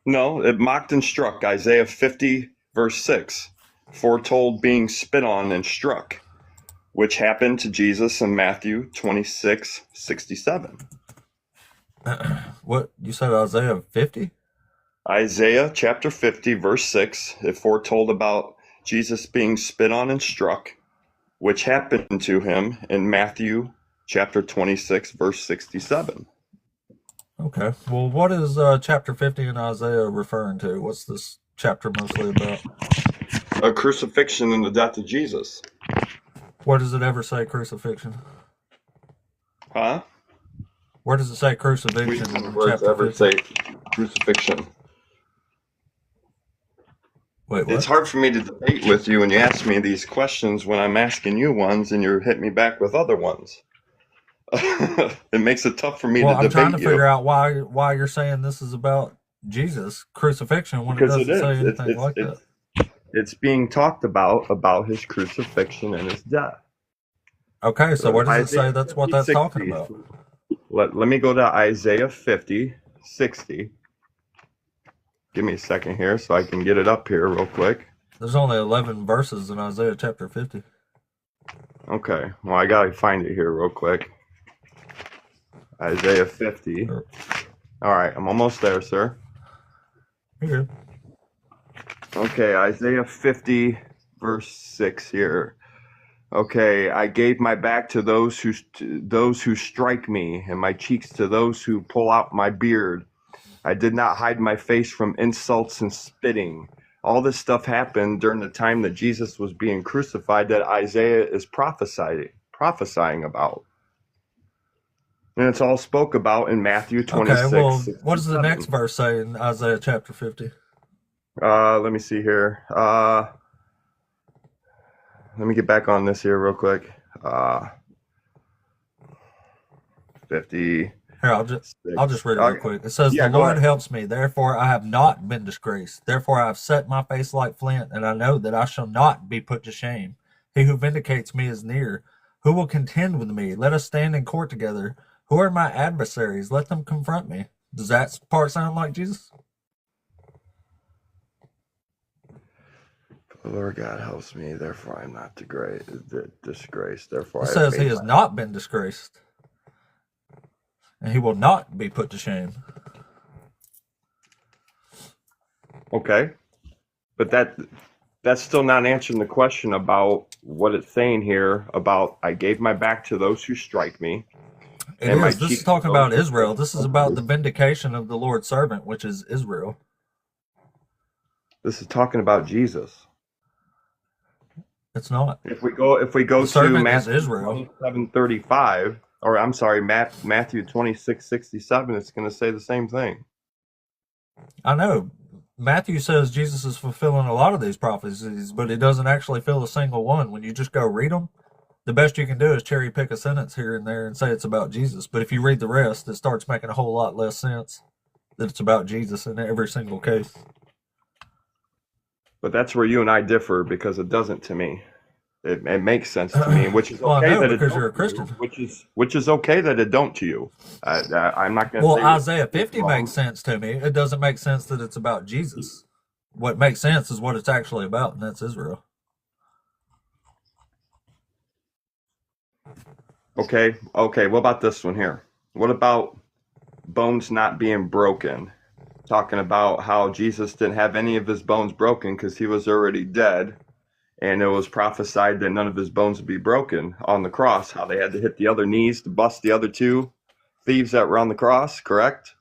Speaker 11: No, it mocked and struck. Isaiah 50, verse 6. Foretold being spit on and struck, which happened to Jesus in Matthew 26:67.
Speaker 1: What? You said Isaiah 50?
Speaker 11: Isaiah chapter 50, verse 6. It foretold about Jesus being spit on and struck, which happened to him in Matthew chapter 26, verse 67.
Speaker 1: Okay. Well, what is chapter 50 in Isaiah referring to? What's this chapter mostly about?
Speaker 11: A crucifixion and the death of Jesus.
Speaker 1: Where does it ever say crucifixion?
Speaker 11: Huh?
Speaker 1: Where does it say
Speaker 11: Which
Speaker 1: crucifixion in
Speaker 11: words
Speaker 1: chapter
Speaker 11: ever
Speaker 1: 50?
Speaker 11: say crucifixion?
Speaker 1: Wait, what?
Speaker 11: It's hard for me to debate with you when you ask me these questions when I'm asking you ones and you hit me back with other ones. It makes it tough for me
Speaker 1: Well,
Speaker 11: to
Speaker 1: I'm
Speaker 11: debate
Speaker 1: trying to
Speaker 11: you.
Speaker 1: figure out why you're saying this is about Jesus crucifixion when it
Speaker 11: Because
Speaker 1: doesn't
Speaker 11: it
Speaker 1: say
Speaker 11: is.
Speaker 1: anything like that.
Speaker 11: It's being talked about his crucifixion and his death.
Speaker 1: Okay, so where does it
Speaker 11: Isaiah
Speaker 1: say that's what
Speaker 11: 50,
Speaker 1: that's talking
Speaker 11: 60.
Speaker 1: about?
Speaker 11: Let me go to Isaiah 50, 60. Give me a second here so I can get it up here real quick.
Speaker 1: There's only 11 verses in Isaiah chapter 50.
Speaker 11: Okay, well, I gotta find it here real quick. Isaiah 50.
Speaker 1: Sure.
Speaker 11: All right, I'm almost there, sir.
Speaker 1: You're good.
Speaker 11: Okay, Isaiah 50, verse 6 here. Okay, I gave my back to those who strike me, and my cheeks to those who pull out my beard. I did not hide my face from insults and spitting. All this stuff happened during the time that Jesus was being crucified that Isaiah is prophesying about. And it's all spoke about in Matthew 26.
Speaker 1: Okay, well, what does the
Speaker 11: 67.
Speaker 1: next verse say in Isaiah chapter 50?
Speaker 11: Let me see here. Let me get back on this here real quick. 50.
Speaker 1: Here, I'll just read it real quick. It says,
Speaker 11: Yeah,
Speaker 1: "The
Speaker 11: go
Speaker 1: Lord
Speaker 11: ahead.
Speaker 1: helps me, therefore I have not been disgraced. Therefore I have set my face like flint, and I know that I shall not be put to shame. He who vindicates me is near. Who will contend with me? Let us stand in court together. Who are my adversaries? Let them confront me." Does that part sound like Jesus?
Speaker 11: The Lord God helps me, therefore I am not disgraced. Therefore
Speaker 1: It
Speaker 11: I
Speaker 1: says
Speaker 11: have
Speaker 1: he
Speaker 11: made
Speaker 1: has not been disgraced, and he will not be put to shame.
Speaker 11: Okay, but that's still not answering the question about what it's saying here about I gave my back to those who strike me.
Speaker 1: It
Speaker 11: and my
Speaker 1: is. This
Speaker 11: cheek
Speaker 1: is
Speaker 11: to
Speaker 1: talking
Speaker 11: those
Speaker 1: about
Speaker 11: who
Speaker 1: Israel. This is about the
Speaker 11: persecute.
Speaker 1: vindication of the Lord's servant, which is Israel.
Speaker 11: This is talking about Jesus.
Speaker 1: It's not.
Speaker 11: If we go
Speaker 1: The
Speaker 11: to
Speaker 1: servant is
Speaker 11: Matthew
Speaker 1: Israel.
Speaker 11: 27:35, or I'm sorry, Matthew 26:67, it's going to say the same thing.
Speaker 1: I know. Matthew says Jesus is fulfilling a lot of these prophecies, but he doesn't actually fill a single one. When you just go read them, the best you can do is cherry pick a sentence here and there and say it's about Jesus. But if you read the rest, it starts making a whole lot less sense that it's about Jesus in every single case.
Speaker 11: But that's where you and I differ because it doesn't to me. It makes sense to me, which is
Speaker 1: Well, I
Speaker 11: okay
Speaker 1: know,
Speaker 11: that it
Speaker 1: because
Speaker 11: don't
Speaker 1: you're a
Speaker 11: to you,
Speaker 1: Christian.
Speaker 11: which is okay that it don't to you. I'm not going to
Speaker 1: Well,
Speaker 11: say
Speaker 1: Isaiah
Speaker 11: it's
Speaker 1: 50
Speaker 11: wrong.
Speaker 1: makes sense to me. It doesn't make sense that it's about Jesus. what makes sense is what it's actually about, and that's Israel.
Speaker 11: Okay. Okay. What about this one here? What about bones not being broken? Talking about how Jesus didn't have any of his bones broken because he was already dead. And it was prophesied that none of his bones would be broken on the cross. How they had to hit the other knees to bust the other two thieves that were on the cross, correct?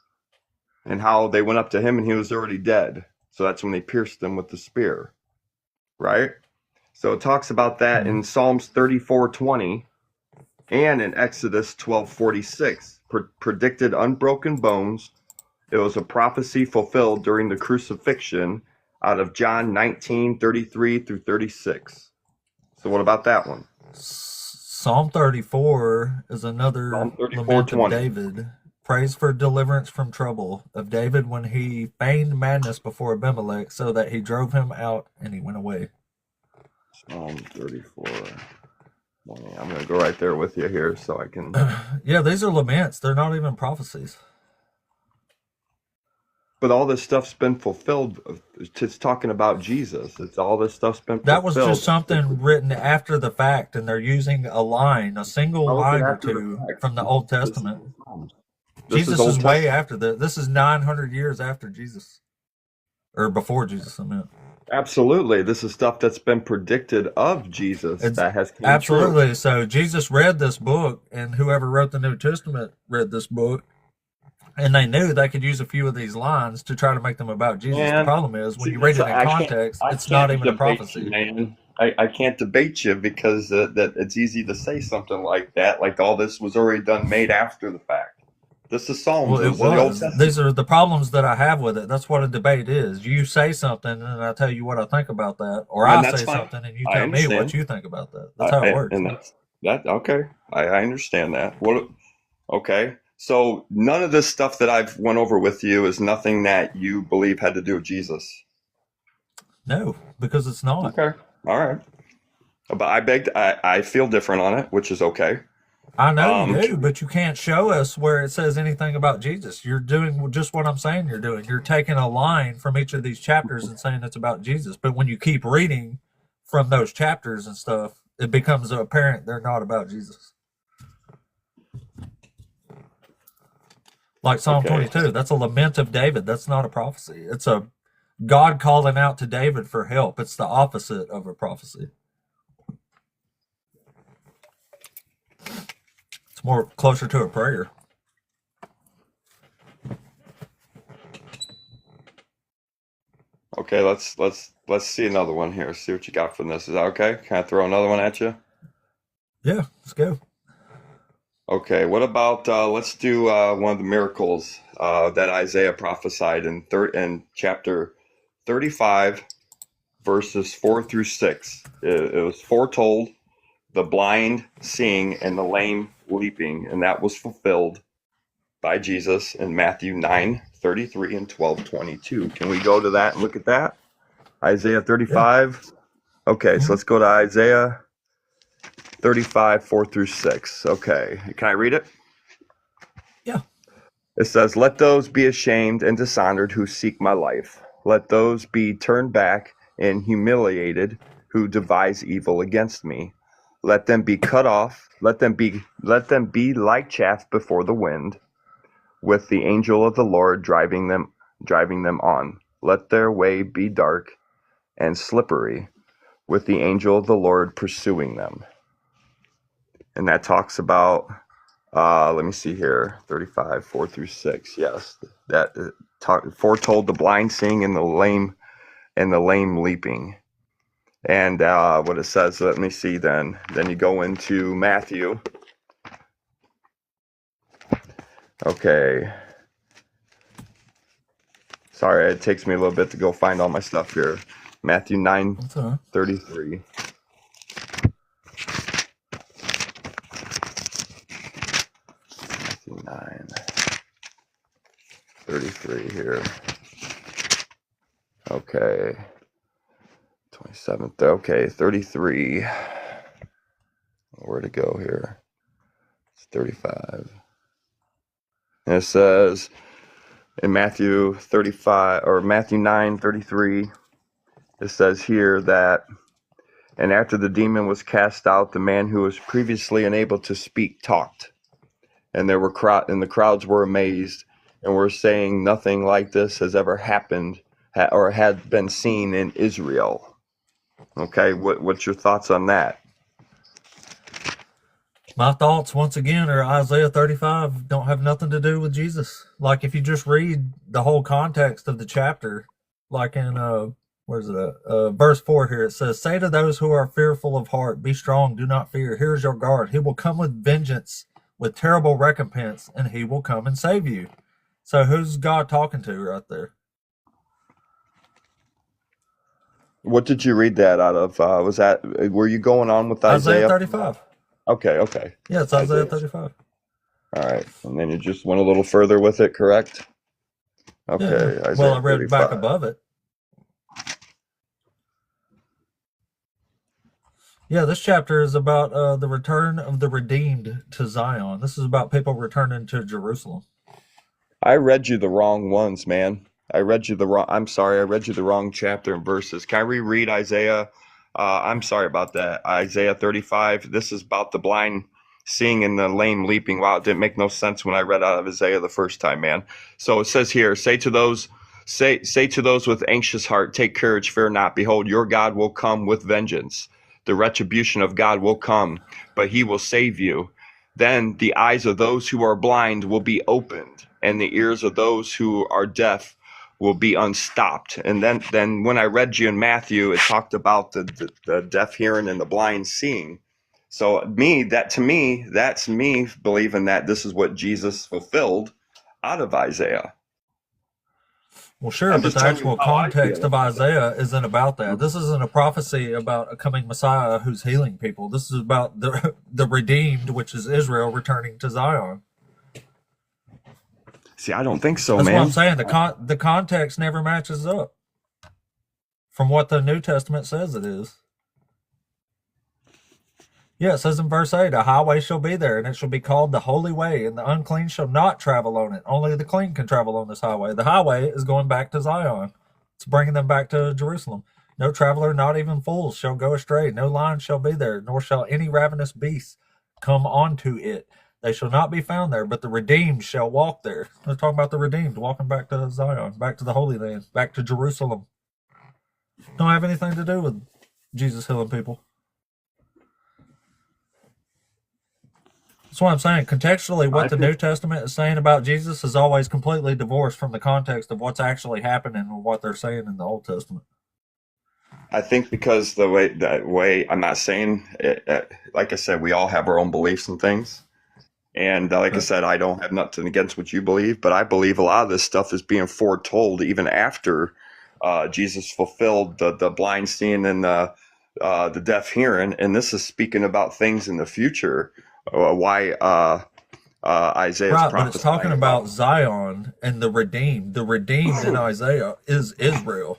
Speaker 11: And how they went up to him and he was already dead. So that's when they pierced him with the spear, right? So it talks about that in Psalms 34:20 and in Exodus 12:46. Predicted unbroken bones. It was a prophecy fulfilled during the crucifixion out of John 19:33 through 36. So what about that one?
Speaker 1: Psalm 34 is another
Speaker 11: Psalm
Speaker 1: lament of
Speaker 11: 34:20.
Speaker 1: David. Praise for deliverance from trouble of David when he feigned madness before Abimelech so that he drove him out and he went away.
Speaker 11: Psalm 34:20. I'm going to go right there with you here so I can.
Speaker 1: Yeah, these are laments. They're not even prophecies.
Speaker 11: But all this stuff's been fulfilled. It's talking about Jesus. It's all this stuff's been fulfilled.
Speaker 1: That was just something written after the fact, and they're using a line, a single line or two from the Old Testament. Jesus is way after that. This is 900 years after Jesus, or before Jesus, I meant.
Speaker 11: Absolutely. This is stuff that's been predicted of Jesus that has come
Speaker 1: absolutely
Speaker 11: true.
Speaker 1: So Jesus read this book, and whoever wrote the New Testament read this book, and they knew they could use a few of these lines to try to make them about Jesus.
Speaker 11: Man,
Speaker 1: the problem is when you read it in context, it's not even a prophecy.
Speaker 11: You, man. I can't debate you because that it's easy to say something like that, like all this was already done, made after the fact. This is Psalms.
Speaker 1: Well, it was. These are the problems that I have with it. That's what a debate is. You say something, and I tell you what I think about that, or I say something, and you tell me what you think about that. That's how it works.
Speaker 11: And that okay. I understand that. What? Okay. So none of this stuff that I've went over with you is nothing that you believe had to do with Jesus.
Speaker 1: No, because it's not.
Speaker 11: Okay. All right. But I feel different on it, which is okay.
Speaker 1: I know you do, but you can't show us where it says anything about Jesus. You're doing just what I'm saying you're doing. You're taking a line from each of these chapters and saying it's about Jesus. But when you keep reading from those chapters and stuff, it becomes apparent they're not about Jesus. Like Psalm 22, that's a lament of David. That's not a prophecy. It's a God calling out to David for help. It's the opposite of a prophecy. It's more closer to a prayer.
Speaker 11: Okay, let's see another one here. See what you got from this. Is that okay? Can I throw another one at you?
Speaker 1: Yeah, let's go.
Speaker 11: Okay, what about let's do one of the miracles that Isaiah prophesied in chapter 35, verses 4 through 6. It was foretold, the blind seeing and the lame leaping, and that was fulfilled by Jesus in Matthew 9:33 and 12:22. Can we go to that and look at that? Isaiah 35. Yeah. Okay, so let's go to Isaiah 35, 4 through 6. Okay, can I read it?
Speaker 1: Yeah.
Speaker 11: It says, "Let those be ashamed and dishonored who seek my life. Let those be turned back and humiliated who devise evil against me. Let them be cut off. Let them be like chaff before the wind, with the angel of the Lord driving them on. Let their way be dark and slippery, with the angel of the Lord pursuing them." And that talks about, let me see here, 35, 4 through 6. Yes, that foretold the blind seeing and the lame leaping. And what it says, let me see then. Then you go into Matthew. Okay. Sorry, it takes me a little bit to go find all my stuff here. Matthew 9:33. Matthew 9:33 here. Okay. 27th. Okay, 33. Where to go here? It's 35. And it says, in Matthew 35 or Matthew 9:33, it says here that, and after the demon was cast out, the man who was previously unable to speak talked, and the crowds were amazed and were saying, nothing like this has ever happened or had been seen in Israel. Okay, what's your thoughts on that?
Speaker 1: My thoughts, once again, are Isaiah 35 don't have nothing to do with Jesus. Like, if you just read the whole context of the chapter, like in, verse 4 here, it says, say to those who are fearful of heart, be strong, do not fear. Here is your God. He will come with vengeance, with terrible recompense, and he will come and save you. So who's God talking to right there?
Speaker 11: What did you read that out of? Were you going on with Isaiah
Speaker 1: 35.
Speaker 11: Okay.
Speaker 1: Yeah, it's Isaiah 35.
Speaker 11: All right, and then you just went a little further with it, correct? Okay.
Speaker 1: Yeah.
Speaker 11: Isaiah
Speaker 1: Well, I read
Speaker 11: 35.
Speaker 1: back above it. Yeah, this chapter is about the return of the redeemed to Zion. This is about people returning to Jerusalem.
Speaker 11: I read you the wrong ones, man. I'm sorry, I read you the wrong chapter and verses. Can I reread Isaiah? I'm sorry about that. Isaiah 35. This is about the blind seeing and the lame leaping. Wow, it didn't make no sense when I read out of Isaiah the first time, man. So it says here, say to those with anxious heart, take courage, fear not. Behold, your God will come with vengeance. The retribution of God will come, but he will save you. Then the eyes of those who are blind will be opened, and the ears of those who are deaf will be unstopped. And then when I read you in Matthew, it talked about the deaf hearing and the blind seeing. So that's me believing that this is what Jesus fulfilled out of Isaiah.
Speaker 1: Well, sure, but the actual context of Isaiah isn't about that. This isn't a prophecy about a coming Messiah who's healing people. This is about the redeemed, which is Israel, returning to Zion.
Speaker 11: See, I don't think so,
Speaker 1: man. That's what I'm saying. The context never matches up from what the New Testament says it is. Yeah, it says in verse 8, a highway shall be there, and it shall be called the Holy Way, and the unclean shall not travel on it. Only the clean can travel on this highway. The highway is going back to Zion. It's bringing them back to Jerusalem. No traveler, not even fools, shall go astray. No lion shall be there, nor shall any ravenous beast come onto it. They shall not be found there, but the redeemed shall walk there. They're talking about the redeemed walking back to Zion, back to the Holy Land, back to Jerusalem. Don't have anything to do with Jesus healing people. That's what I'm saying. Contextually, what the New Testament is saying about Jesus is always completely divorced from the context of what's actually happening and what they're saying in the Old Testament.
Speaker 11: I think because that way, I'm not saying, like I said, we all have our own beliefs and things. And like I said, I don't have nothing against what you believe, but I believe a lot of this stuff is being foretold even after Jesus fulfilled the blind seeing and the deaf hearing. And this is speaking about things in the future. Why Isaiah's
Speaker 1: right, but it's talking about Zion and the redeemed. The redeemed in Isaiah is Israel.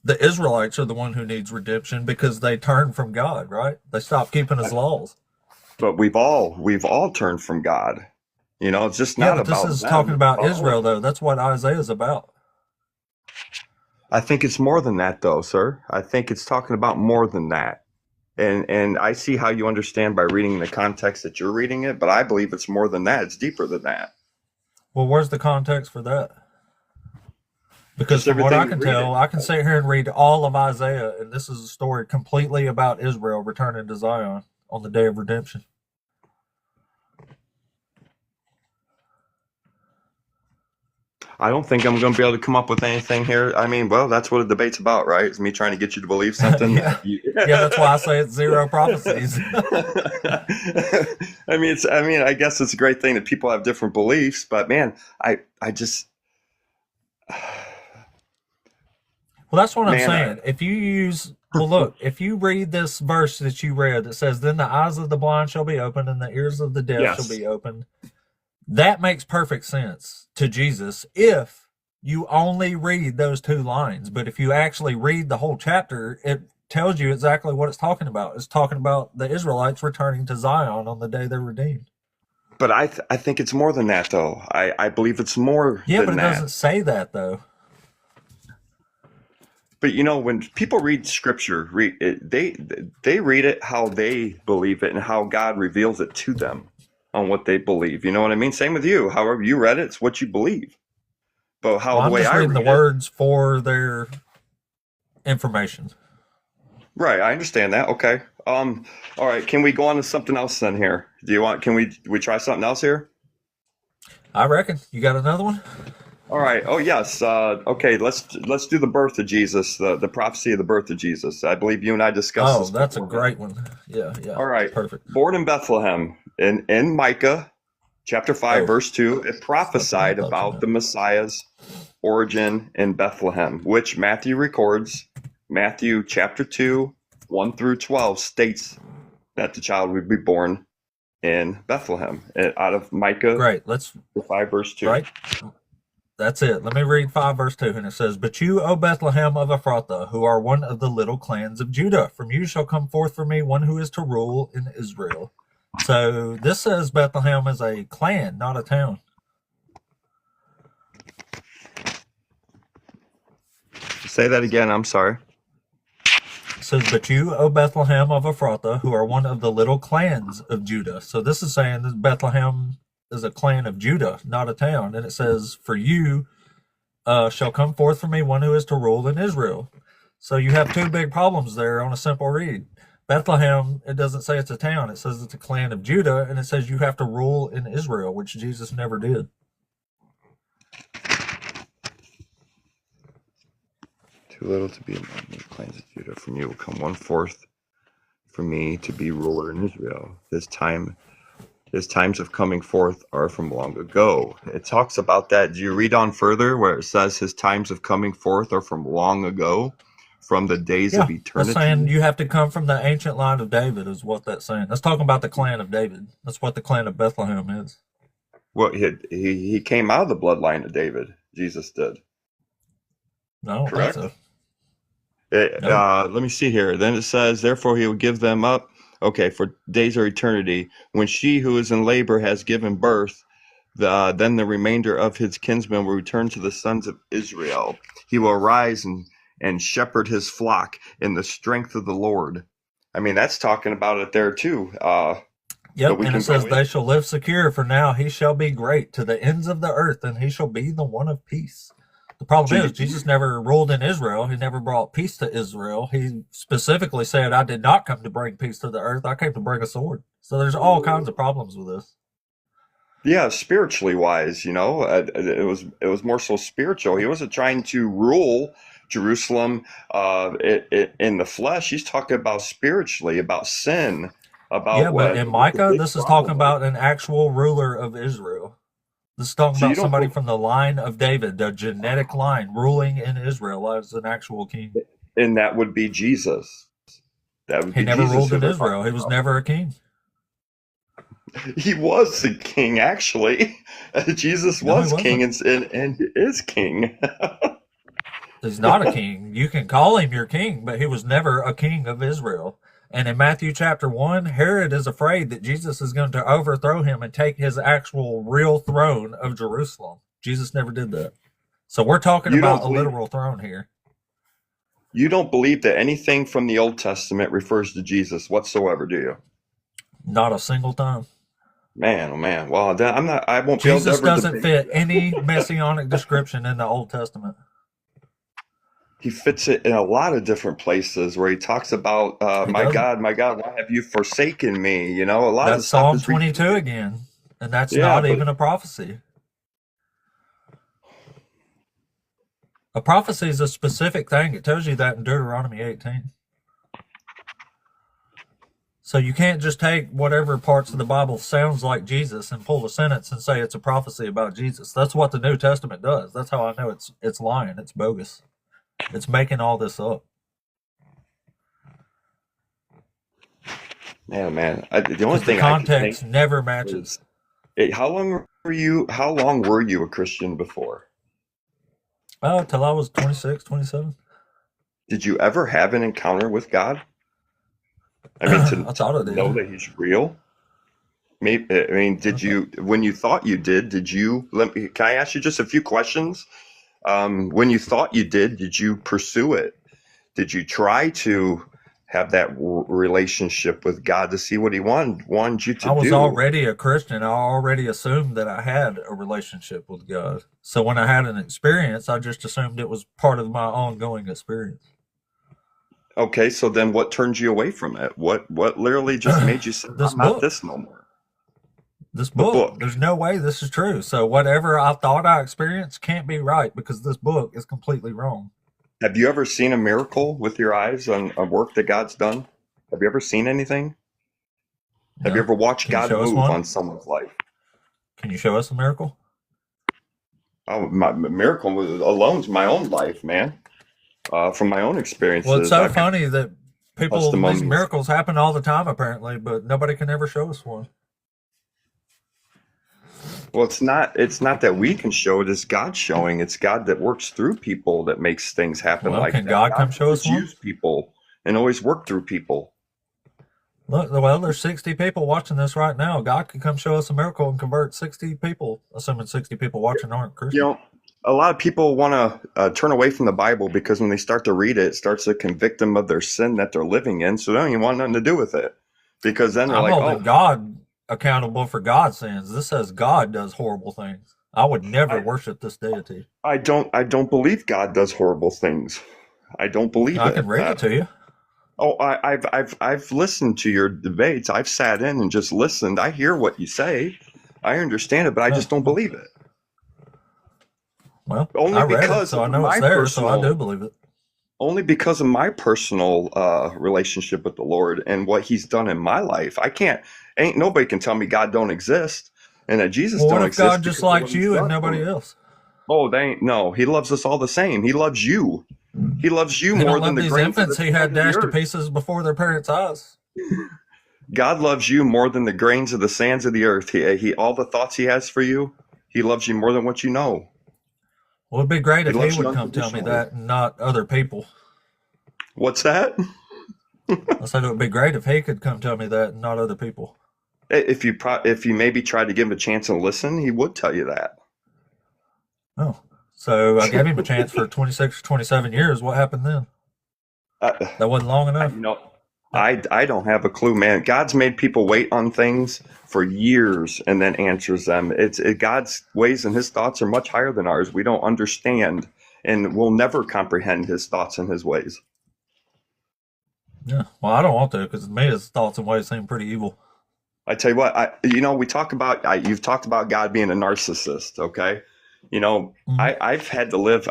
Speaker 1: The Israelites are the one who needs redemption because they turned from God, right? They stopped keeping his laws.
Speaker 11: But we've all turned from God. You know, it's just not about
Speaker 1: this is talking about Israel, though. That's what Isaiah is about.
Speaker 11: I think it's more than that, though, sir. I think it's talking about more than that. And I see how you understand by reading the context that you're reading it, but I believe it's more than that. It's deeper than that.
Speaker 1: Well, where's the context for that? Because from what I can tell, I can sit here and read all of Isaiah, and this is a story completely about Israel returning to Zion on the day of redemption.
Speaker 11: I don't think I'm going to be able to come up with anything here. I mean, well, that's what a debate's about, right? It's me trying to get you to believe something.
Speaker 1: Yeah, that's why I say it's zero prophecies.
Speaker 11: I guess it's a great thing that people have different beliefs, but man, I just.
Speaker 1: Well, that's what I'm saying. If you read this verse that you read that says, then the eyes of the blind shall be opened and the ears of the deaf shall be opened. That makes perfect sense to Jesus if you only read those two lines. But if you actually read the whole chapter, it tells you exactly what it's talking about. It's talking about the Israelites returning to Zion on the day they're redeemed.
Speaker 11: But I think it's more than that, though. I believe it's more
Speaker 1: Yeah, but
Speaker 11: than
Speaker 1: it
Speaker 11: that.
Speaker 1: doesn't say that though.
Speaker 11: But when people read scripture, they read it how they believe it and how God reveals it to them on what they believe. You know what I mean? Same with you. However you read it, it's what you believe. But
Speaker 1: Well,
Speaker 11: the
Speaker 1: I'm
Speaker 11: way
Speaker 1: just
Speaker 11: I
Speaker 1: reading the
Speaker 11: read it,
Speaker 1: words for their information.
Speaker 11: right? I understand that. Okay. All right. Can we go on to something else then? Here, Can we try something else here?
Speaker 1: I reckon. You got another one?
Speaker 11: All right. Oh yes. Okay. Let's do the birth of Jesus, the prophecy of the birth of Jesus. I believe you and I discussed
Speaker 1: Oh,
Speaker 11: this
Speaker 1: that's a
Speaker 11: before.
Speaker 1: great one. Yeah, yeah.
Speaker 11: All right.
Speaker 1: Perfect.
Speaker 11: Born in Bethlehem, in Micah chapter 5,
Speaker 1: Oh.
Speaker 11: verse 2, it prophesied
Speaker 1: That's what I thought you
Speaker 11: about the Messiah's origin in Bethlehem, which Matthew records. Matthew chapter 2, 1 through 12 states that the child would be born in Bethlehem, out of Micah
Speaker 1: Great. Let's
Speaker 11: 5, verse 2.
Speaker 1: right. That's it. Let me read 5 verse 2, and it says, "But you, O Bethlehem of Ephrathah, who are one of the little clans of Judah, from you shall come forth for me one who is to rule in Israel." So this says Bethlehem is a clan, not a town.
Speaker 11: Say that again. I'm sorry.
Speaker 1: It says, "But you, O Bethlehem of Ephrathah, who are one of the little clans of Judah." So this is saying that Bethlehem is a clan of Judah, not a town. And it says, "For you shall come forth for me one who is to rule in Israel." So you have two big problems there on a simple read. Bethlehem, it doesn't say it's a town. It says it's a clan of Judah, and it says you have to rule in Israel, which Jesus never did.
Speaker 11: Too little to be among the clans of Judah. From you will come one fourth for me to be ruler in Israel. His times of coming forth are from long ago. It talks about that. Do you read on further where it says his times of coming forth are from long ago, from the days of eternity?
Speaker 1: That's saying you have to come from the ancient line of David, is what that's saying. That's talking about the clan of David. That's what the clan of Bethlehem is.
Speaker 11: Well, he came out of the bloodline of David. Jesus did.
Speaker 1: No,
Speaker 11: correct.
Speaker 1: So.
Speaker 11: Let me see here. Then it says, therefore he will give them up. Okay, for days or eternity. When she who is in labor has given birth, then the remainder of his kinsmen will return to the sons of Israel. He will arise and shepherd his flock in the strength of the Lord. I mean, that's talking about it there too.
Speaker 1: Yep, and it says they shall live secure, for now he shall be great to the ends of the earth, and he shall be the one of peace. The problem is Jesus never ruled in Israel. He never brought peace to Israel. He specifically said, "I did not come to bring peace to the earth. I came to bring a sword." So there's all kinds of problems with this.
Speaker 11: Yeah, spiritually wise, it was more so spiritual. He wasn't trying to rule Jerusalem in the flesh. He's talking about spiritually, about sin, about
Speaker 1: but in Micah, this is talking about an actual ruler of Israel. This is talking about somebody from the line of David, the genetic line, ruling in Israel as an actual king.
Speaker 11: And that would be Jesus.
Speaker 1: He never ruled in Israel. He was never a king.
Speaker 11: He was a king, actually. Jesus was king and is king.
Speaker 1: He's not a king. You can call him your king, but he was never a king of Israel. And in Matthew chapter 1, Herod is afraid that Jesus is going to overthrow him and take his actual real throne of Jerusalem. Jesus never did that. So we're talking about a literal throne here.
Speaker 11: You don't believe that anything from the Old Testament refers to Jesus whatsoever, do you?
Speaker 1: Not a single time.
Speaker 11: Man, oh man. Well, I won't be able to
Speaker 1: Jesus doesn't fit any messianic description in the Old Testament.
Speaker 11: He fits it in a lot of different places where he talks about, my God, why have you forsaken me? A lot of
Speaker 1: Psalm 22 again, and that's not even a prophecy. A prophecy is a specific thing. It tells you that in Deuteronomy 18. So you can't just take whatever parts of the Bible sounds like Jesus and pull a sentence and say it's a prophecy about Jesus. That's what the New Testament does. That's how I know it's lying. It's bogus. It's making all this up.
Speaker 11: Yeah, man. The only thing
Speaker 1: the context never matches.
Speaker 11: How long were you a Christian before?
Speaker 1: Oh, till I was 26, 27.
Speaker 11: Did you ever have an encounter with God? I mean,
Speaker 1: I thought I did.
Speaker 11: Know that he's real. Maybe, I mean, did you, when you thought you did you, can I ask you just a few questions? When you thought you did you pursue it? Did you try to have that relationship with God to see what he wanted you to
Speaker 1: I was
Speaker 11: do?
Speaker 1: already a Christian. I already assumed that I had a relationship with God. So when I had an experience, I just assumed it was part of my ongoing experience.
Speaker 11: Okay, so then what turned you away from it? What literally just made you say,
Speaker 1: This
Speaker 11: I'm not
Speaker 1: book.
Speaker 11: this no more?
Speaker 1: This
Speaker 11: The
Speaker 1: book.
Speaker 11: book.
Speaker 1: There's no way this is true. So whatever I thought I experienced can't be right because this book is completely wrong.
Speaker 11: Have you ever seen a miracle with your eyes on a work that God's done? Have you ever seen anything? Have you
Speaker 1: No.
Speaker 11: ever watched
Speaker 1: Can you
Speaker 11: God
Speaker 1: show us
Speaker 11: move
Speaker 1: one?
Speaker 11: on someone's life?
Speaker 1: Can you show us a miracle?
Speaker 11: Oh, my miracle was alone's my own life, man. From my own experiences.
Speaker 1: Well, it's so
Speaker 11: I've got
Speaker 1: funny that these
Speaker 11: testimonies.
Speaker 1: miracles happen all the time, apparently, but nobody can ever show us one.
Speaker 11: Well, it's not that we can show it, it's God showing. It's God that works through people that makes things happen
Speaker 1: Well,
Speaker 11: like
Speaker 1: can
Speaker 11: that.
Speaker 1: God come show us
Speaker 11: always
Speaker 1: one?
Speaker 11: use people and always work through people.
Speaker 1: Look, well, there's 60 people watching this right now. God could come show us a miracle and convert 60 people, assuming 60 people watching aren't Christians.
Speaker 11: You know, a lot of people want to turn away from the Bible because when they start to read it, it starts to convict them of their sin that they're living in. So they don't even want nothing to do with it because then they're
Speaker 1: I'm
Speaker 11: like,
Speaker 1: holding
Speaker 11: oh,
Speaker 1: God accountable for God's sins. This says God does horrible things. I would never worship this deity.
Speaker 11: I don't believe God does horrible things. I don't believe
Speaker 1: I
Speaker 11: it.
Speaker 1: can read it to you.
Speaker 11: Oh, I've listened to your debates. I've sat in and just listened. I hear what you say. I understand it, but I just don't believe it.
Speaker 1: Well,
Speaker 11: Only
Speaker 1: I read it,
Speaker 11: because
Speaker 1: so I
Speaker 11: of
Speaker 1: know
Speaker 11: my
Speaker 1: it's there, so I
Speaker 11: personal-
Speaker 1: do believe it.
Speaker 11: Only because of my personal relationship with the Lord and what He's done in my life. Ain't nobody can tell me God don't exist and that Jesus
Speaker 1: Well,
Speaker 11: don't
Speaker 1: what if
Speaker 11: exist.
Speaker 1: God just
Speaker 11: because of what
Speaker 1: likes
Speaker 11: He's
Speaker 1: you and
Speaker 11: done for
Speaker 1: nobody
Speaker 11: me.
Speaker 1: else?
Speaker 11: Oh, no. He loves us all the same. He loves you. He loves you
Speaker 1: He
Speaker 11: more
Speaker 1: don't
Speaker 11: than
Speaker 1: love
Speaker 11: the
Speaker 1: these
Speaker 11: grains of
Speaker 1: infants
Speaker 11: the
Speaker 1: he had
Speaker 11: sand of the
Speaker 1: dashed to
Speaker 11: earth.
Speaker 1: pieces before their parents' eyes.
Speaker 11: God loves you more than the grains of the sands of the earth. He all the thoughts He has for you. He loves you more than what you know.
Speaker 1: Well, it'd be great if he
Speaker 11: loves you
Speaker 1: would come tell me
Speaker 11: unconditionally.
Speaker 1: that and not other people.
Speaker 11: What's that?
Speaker 1: I said it would be great if he could come tell me that and not other people.
Speaker 11: If you maybe tried to give him a chance and listen, he would tell you that.
Speaker 1: Oh, so I gave him a chance for 26 or 27 years. What happened then? That wasn't long enough.
Speaker 11: I don't have a clue, man. God's made people wait on things for years and then answers them. God's ways and His thoughts are much higher than ours. We don't understand, and we'll never comprehend His thoughts and His ways.
Speaker 1: Yeah, well, I don't want to because to me his thoughts and ways seem pretty evil.
Speaker 11: I tell you what, we talk about, you've talked about God being a narcissist, okay? I've had to live,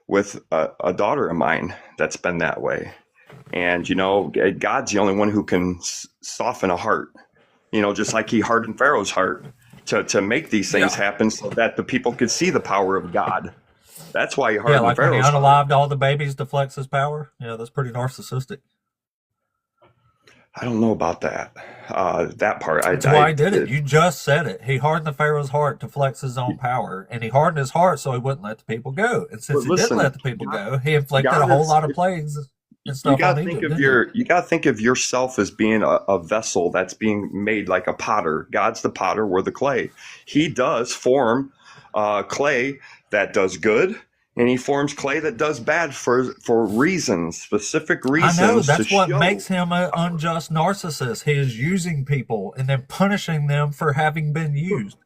Speaker 11: with a daughter of mine that's been that way. And, God's the only one who can soften a heart, just like He hardened Pharaoh's heart to make these things happen so that the people could see the power of God. That's why He hardened
Speaker 1: like when he
Speaker 11: Pharaoh's
Speaker 1: unalived all the babies to flex his power. Yeah, that's pretty narcissistic.
Speaker 11: I don't know about that. That part.
Speaker 1: That's why he did it. You just said it. He hardened the Pharaoh's heart to flex his own power, and he hardened his heart so he wouldn't let the people go. And since he didn't let the people go, he inflicted a whole lot of plagues and stuff on Egypt.
Speaker 11: You got to think of yourself as being a vessel that's being made like a potter. God's the potter, we're the clay. He does form clay that does good, and He forms clay that does bad for reasons, specific reasons.
Speaker 1: I know, that's what makes him an unjust narcissist. He is using people and then punishing them for having been used.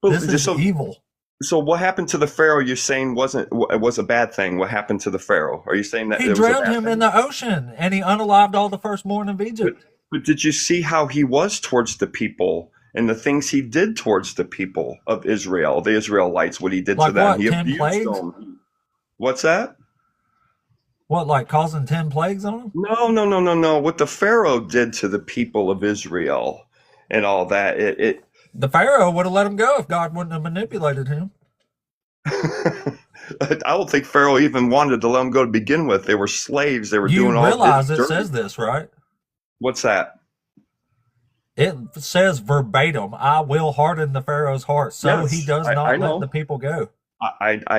Speaker 1: This is evil.
Speaker 11: So what happened to the Pharaoh you're saying was a bad thing? What happened to the Pharaoh? Are you saying that
Speaker 1: he drowned him in the ocean and he unalived all the firstborn of Egypt?
Speaker 11: But did you see how he was towards the people and the things he did towards the people of Israel, the Israelites, what he did to them?
Speaker 1: What,
Speaker 11: he
Speaker 1: 10
Speaker 11: abused
Speaker 1: plagues?
Speaker 11: them. What's that?
Speaker 1: What, like causing 10 plagues on them?
Speaker 11: No. What the Pharaoh did to the people of Israel and all that,
Speaker 1: the Pharaoh would have let him go if God wouldn't have manipulated him.
Speaker 11: I don't think Pharaoh even wanted to let them go to begin with. They were slaves. They were doing all this.
Speaker 1: You realize it says this, right?
Speaker 11: What's that?
Speaker 1: It says verbatim, I will harden the Pharaoh's heart so he does not let the people go.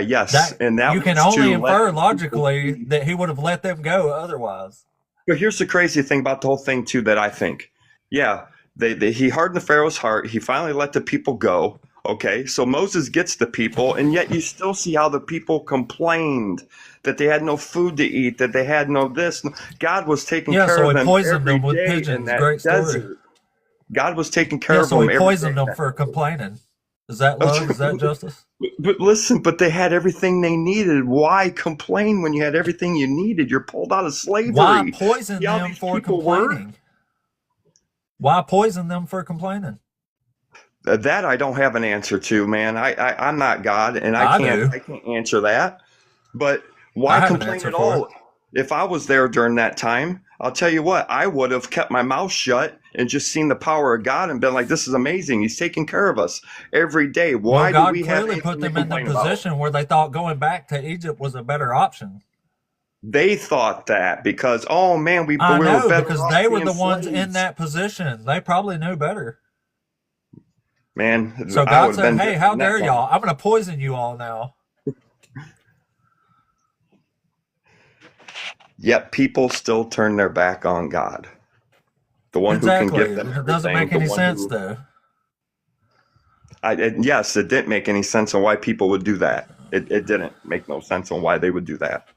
Speaker 11: Yes. And that
Speaker 1: you can only infer logically that he would have let them go otherwise.
Speaker 11: But here's the crazy thing about the whole thing, too, that I think. Yeah, He hardened the Pharaoh's heart. He finally let the people go. Okay, so Moses gets the people, and yet you still see how the people complained that they had no food to eat, that they had no this. God was taking
Speaker 1: Yeah,
Speaker 11: care
Speaker 1: so
Speaker 11: of
Speaker 1: he
Speaker 11: them
Speaker 1: poisoned
Speaker 11: every
Speaker 1: them with
Speaker 11: day in
Speaker 1: pigeons.
Speaker 11: that
Speaker 1: Great story.
Speaker 11: desert. God was taking care
Speaker 1: Yeah,
Speaker 11: of
Speaker 1: so
Speaker 11: them
Speaker 1: he
Speaker 11: every day.
Speaker 1: poisoned them for complaining. Is that love? Is that justice?
Speaker 11: But listen, but they had everything they needed. Why complain when you had everything you needed? You're pulled out of slavery.
Speaker 1: Why poison
Speaker 11: See how
Speaker 1: them
Speaker 11: these
Speaker 1: for
Speaker 11: people were?
Speaker 1: complaining? Why poison them for complaining?
Speaker 11: That I don't have an answer to, man. I'm not God, and
Speaker 1: I
Speaker 11: can't
Speaker 1: do.
Speaker 11: answer that. But
Speaker 1: I
Speaker 11: why
Speaker 1: have an
Speaker 11: complain
Speaker 1: answer
Speaker 11: at
Speaker 1: for it.
Speaker 11: all? If I was there during that time, I'll tell you what, I would have kept my mouth shut and just seen the power of God and been like, "This is amazing. He's taking care of us every day.
Speaker 1: Well,
Speaker 11: Why do
Speaker 1: God
Speaker 11: we have
Speaker 1: clearly put
Speaker 11: anything to
Speaker 1: them in the
Speaker 11: complain about?"
Speaker 1: position where they thought going back to Egypt was a better option.
Speaker 11: They thought that because, oh man, we
Speaker 1: I
Speaker 11: were
Speaker 1: know,
Speaker 11: better
Speaker 1: because
Speaker 11: off
Speaker 1: they were
Speaker 11: being
Speaker 1: the ones in
Speaker 11: slaves.
Speaker 1: that position. They probably knew better.
Speaker 11: Man,
Speaker 1: So
Speaker 11: I would
Speaker 1: God
Speaker 11: have
Speaker 1: said,
Speaker 11: been
Speaker 1: hey,
Speaker 11: different
Speaker 1: how
Speaker 11: in that
Speaker 1: dare
Speaker 11: time.
Speaker 1: y'all? I'm going to poison you all now.
Speaker 11: Yet people still turn their back on God, the one who can
Speaker 1: Exactly.
Speaker 11: give them
Speaker 1: It doesn't
Speaker 11: everything,
Speaker 1: make
Speaker 11: the
Speaker 1: any
Speaker 11: one
Speaker 1: sense,
Speaker 11: who.
Speaker 1: though.
Speaker 11: Yes, it didn't make any sense on why people would do that. It didn't make no sense on why they would do that.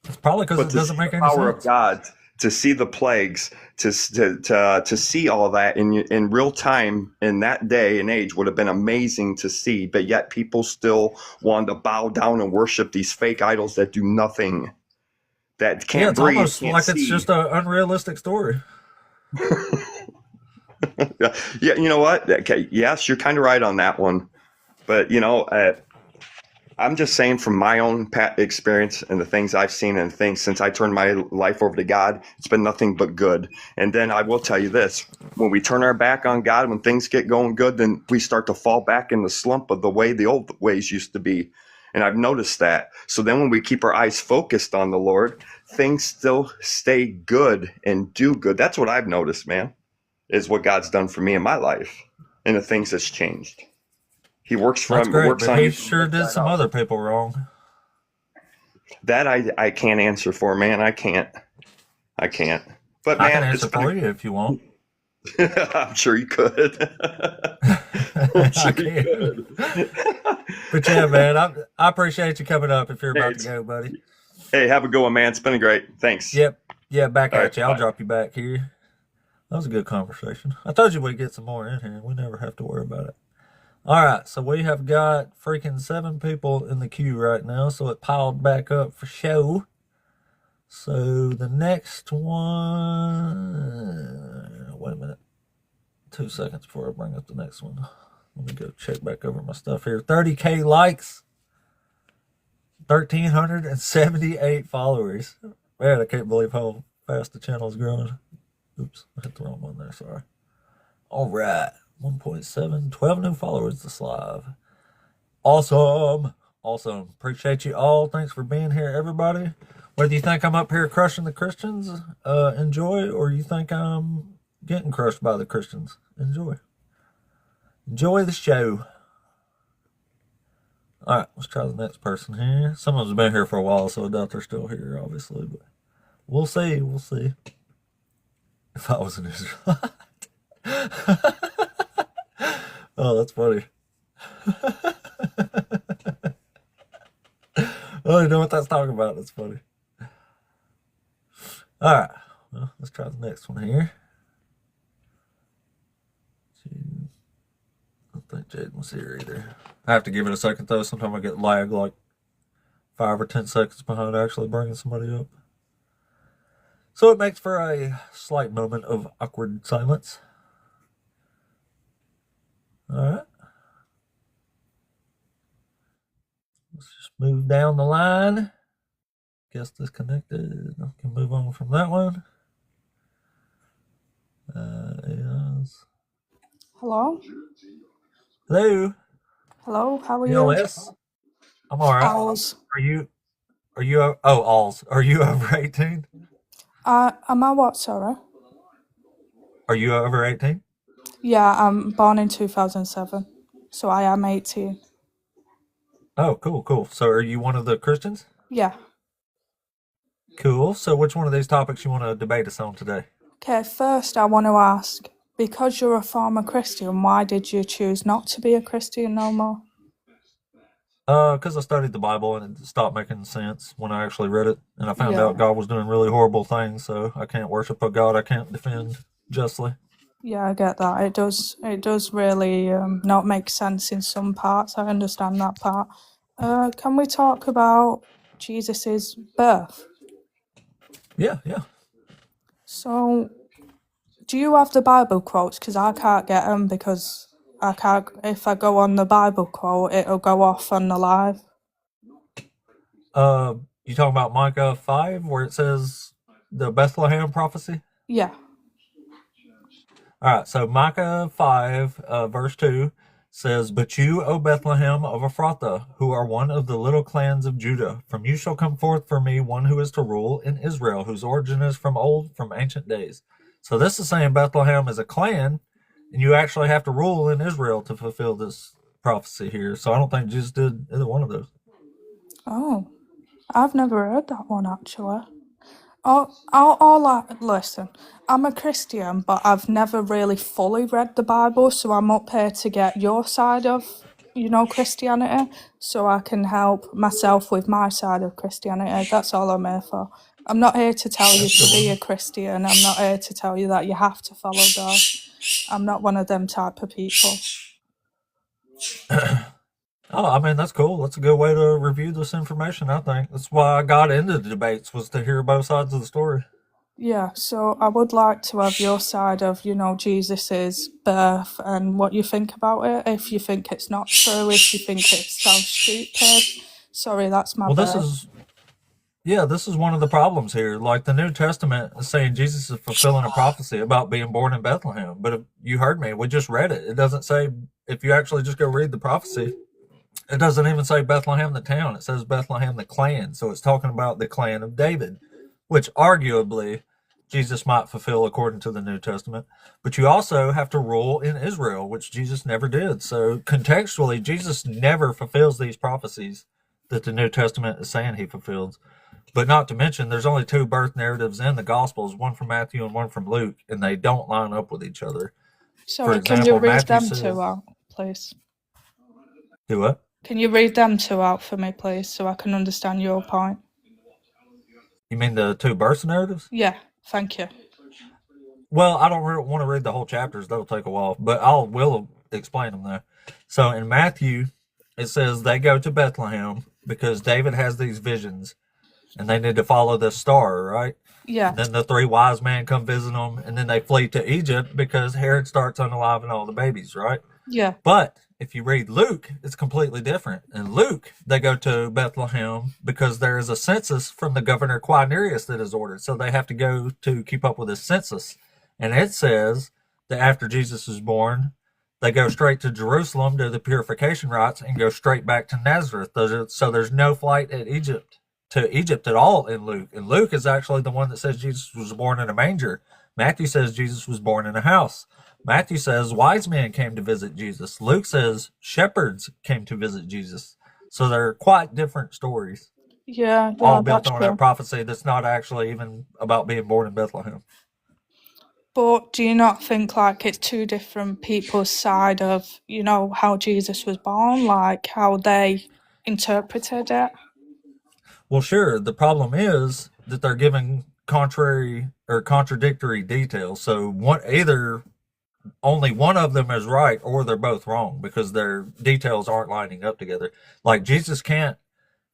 Speaker 1: It's probably because
Speaker 11: But
Speaker 1: it
Speaker 11: to
Speaker 1: doesn't
Speaker 11: see the
Speaker 1: make any
Speaker 11: power of
Speaker 1: sense.
Speaker 11: God, to see the plagues, to see all that in real time in that day and age would have been amazing to see. But yet people still wanted to bow down and worship these fake idols that do nothing, that
Speaker 1: Yeah,
Speaker 11: can't
Speaker 1: it's
Speaker 11: breathe,
Speaker 1: almost
Speaker 11: can't
Speaker 1: like it's
Speaker 11: see.
Speaker 1: just an unrealistic story.
Speaker 11: Yeah, you know what? Okay, yes, you're kind of right on that one. But I'm just saying from my own experience and the things I've seen and things since I turned my life over to God, it's been nothing but good. And then I will tell you this, when we turn our back on God, when things get going good, then we start to fall back in the slump of the way the old ways used to be. And I've noticed that. So then when we keep our eyes focused on the Lord, things still stay good and do good. That's what I've noticed, man, is what God's done for me in my life and the things that's changed. He works
Speaker 1: That's great,
Speaker 11: works
Speaker 1: but
Speaker 11: on
Speaker 1: he
Speaker 11: you from the
Speaker 1: sure did
Speaker 11: inside
Speaker 1: some
Speaker 11: out.
Speaker 1: other people wrong.
Speaker 11: That I can't answer for, man. I can't. But
Speaker 1: I can
Speaker 11: man, it's
Speaker 1: answer for
Speaker 11: been.
Speaker 1: you if you want.
Speaker 11: I'm sure you could. I'm
Speaker 1: I
Speaker 11: sure you
Speaker 1: can.
Speaker 11: could.
Speaker 1: But yeah, man, I appreciate you coming up if you're
Speaker 11: Hey,
Speaker 1: about to go, buddy.
Speaker 11: hey, have a good one, man. It's been great. Thanks.
Speaker 1: Yep. Yeah, back
Speaker 11: All
Speaker 1: at
Speaker 11: right.
Speaker 1: you. I'll
Speaker 11: Bye.
Speaker 1: drop you back here. That was a good conversation. I told you we'd get some more in here. We never have to worry about it. All right, so we have got freaking 7 people in the queue right now, so it piled back up for show. So the next one, wait a minute, 2 seconds before I bring up the next one. Let me go check back over my stuff here. 30K likes, 1,378 followers. Man, I can't believe how fast the channel is growing. Oops, I hit the wrong one there, sorry. All right, 1.7, 12 new followers this live. Awesome. Appreciate you all. Thanks for being here, everybody. Whether you think I'm up here crushing the Christians, enjoy, or you think I'm getting crushed by the Christians, enjoy. Enjoy the show. All right, let's try the next person here. Some of them's been here for a while, so I doubt they're still here, obviously, but we'll see. If I was an Israelite. Oh, that's funny. I don't know what that's talking about. That's funny. All right. Well, let's try the next one here. I don't think Jaden was here either. I have to give it a second, though. Sometimes I get lag like 5 or 10 seconds behind actually bringing somebody up. So it makes for a slight moment of awkward silence. All right. Let's just move down the line. Guess disconnected. I can move on from that one. Yes.
Speaker 12: Hello?
Speaker 1: Hello.
Speaker 12: Hello, how are you?
Speaker 1: PLS. I'm all right.
Speaker 12: Alls.
Speaker 1: Are you? Alls. Are you over 18?
Speaker 12: Am I what, sorry?
Speaker 1: Are you over 18?
Speaker 12: Yeah, I'm born in 2007, so I am 18.
Speaker 1: Oh, cool. So are you one of the Christians?
Speaker 12: Yeah.
Speaker 1: Cool. So which one of these topics you want to debate us on today?
Speaker 12: Okay, first I want to ask, because you're a former Christian, why did you choose not to be a Christian no more?
Speaker 1: Because I studied the Bible and it stopped making sense when I actually read it, and I found
Speaker 12: Yeah.
Speaker 1: out God was doing really horrible things. So I can't worship a God I can't defend justly.
Speaker 12: Yeah, I get that. It does really not make sense in some parts. I understand that part. Can we talk about Jesus's birth?
Speaker 1: Yeah.
Speaker 12: So, do you have the Bible quotes? Because I can't get them because I can't. If I go on the Bible quote, it'll go off on the live.
Speaker 1: You talking about Micah 5, where it says the Bethlehem prophecy?
Speaker 12: Yeah.
Speaker 1: All right, so Micah 5, verse 2 says, "But you, O Bethlehem of Ephrathah, who are one of the little clans of Judah, from you shall come forth for me one who is to rule in Israel, whose origin is from old, from ancient days." So this is saying Bethlehem is a clan, and you actually have to rule in Israel to fulfill this prophecy here. So I don't think Jesus did either one of those.
Speaker 12: Oh, I've never heard that one actually. Listen, I'm a Christian, but I've never really fully read the Bible, so I'm up here to get your side of, Christianity, so I can help myself with my side of Christianity. That's all I'm here for. I'm not here to tell you to be a Christian. I'm not here to tell you that you have to follow God. I'm not one of them type of people.
Speaker 1: Oh, I mean, that's cool. That's a good way to review this information, I think. That's why I got into the debates, was to hear both sides of the story.
Speaker 12: Yeah, so I would like to have your side of, Jesus's birth and what you think about it. If you think it's not true, if you think it sounds stupid. Sorry, that's my
Speaker 1: Well,
Speaker 12: bad.
Speaker 1: this is one of the problems here. Like, the New Testament is saying Jesus is fulfilling a prophecy about being born in Bethlehem. But if you heard me, we just read it. It doesn't say, if you actually just go read the prophecy, it doesn't even say Bethlehem the town. It says Bethlehem the clan. So it's talking about the clan of David, which arguably Jesus might fulfill according to the New Testament. But you also have to rule in Israel, which Jesus never did. So contextually, Jesus never fulfills these prophecies that the New Testament is saying he fulfills. But not to mention, there's only two birth narratives in the Gospels, one from Matthew and one from Luke, and they don't line up with each other.
Speaker 12: Sorry,
Speaker 1: example,
Speaker 12: can you read
Speaker 1: Matthew
Speaker 12: them
Speaker 1: says-
Speaker 12: two out, please?
Speaker 1: Do what?
Speaker 12: Can you read them two out for me, please, so I can understand your point?
Speaker 1: You mean the two birth narratives?
Speaker 12: Yeah, thank you.
Speaker 1: Well, I don't want to read the whole chapters. That'll take a while, but will explain them though. So in Matthew, it says they go to Bethlehem because David has these visions, and they need to follow this star, right?
Speaker 12: Yeah.
Speaker 1: And then the three wise men come visit them, and then they flee to Egypt because Herod starts unaliving all the babies, right?
Speaker 12: Yeah.
Speaker 1: But if you read Luke, it's completely different. In Luke, they go to Bethlehem because there is a census from the governor Quirinius that is ordered. So they have to go to keep up with his census. And it says that after Jesus is born, they go straight to Jerusalem to the purification rites and go straight back to Nazareth. So there's no flight to Egypt at all in Luke. And Luke is actually the one that says Jesus was born in a manger. Matthew says Jesus was born in a house. Matthew says wise men came to visit Jesus. Luke says shepherds came to visit Jesus. So they're quite different stories.
Speaker 12: Yeah,
Speaker 1: all built
Speaker 12: that's
Speaker 1: on
Speaker 12: true.
Speaker 1: a prophecy that's not actually even about being born in Bethlehem.
Speaker 12: But do you not think like it's two different people's side of, how Jesus was born, like how they interpreted it?
Speaker 1: Well, sure. The problem is that they're giving contrary or contradictory details. So either only one of them is right or they're both wrong because their details aren't lining up together. Like Jesus can't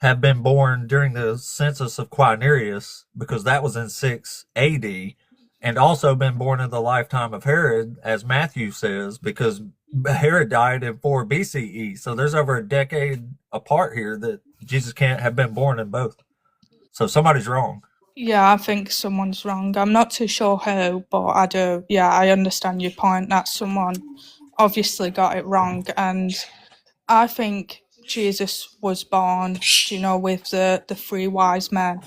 Speaker 1: have been born during the census of Quirinius because that was in 6 AD, and also been born in the lifetime of Herod, as Matthew says, because Herod died in 4 BCE. So there's over a decade apart here that Jesus can't have been born in both. So somebody's wrong.
Speaker 12: Yeah, I think someone's wrong. I'm not too sure who, but I do. Yeah, I understand your point that someone obviously got it wrong. And I think Jesus was born, with the three wise men.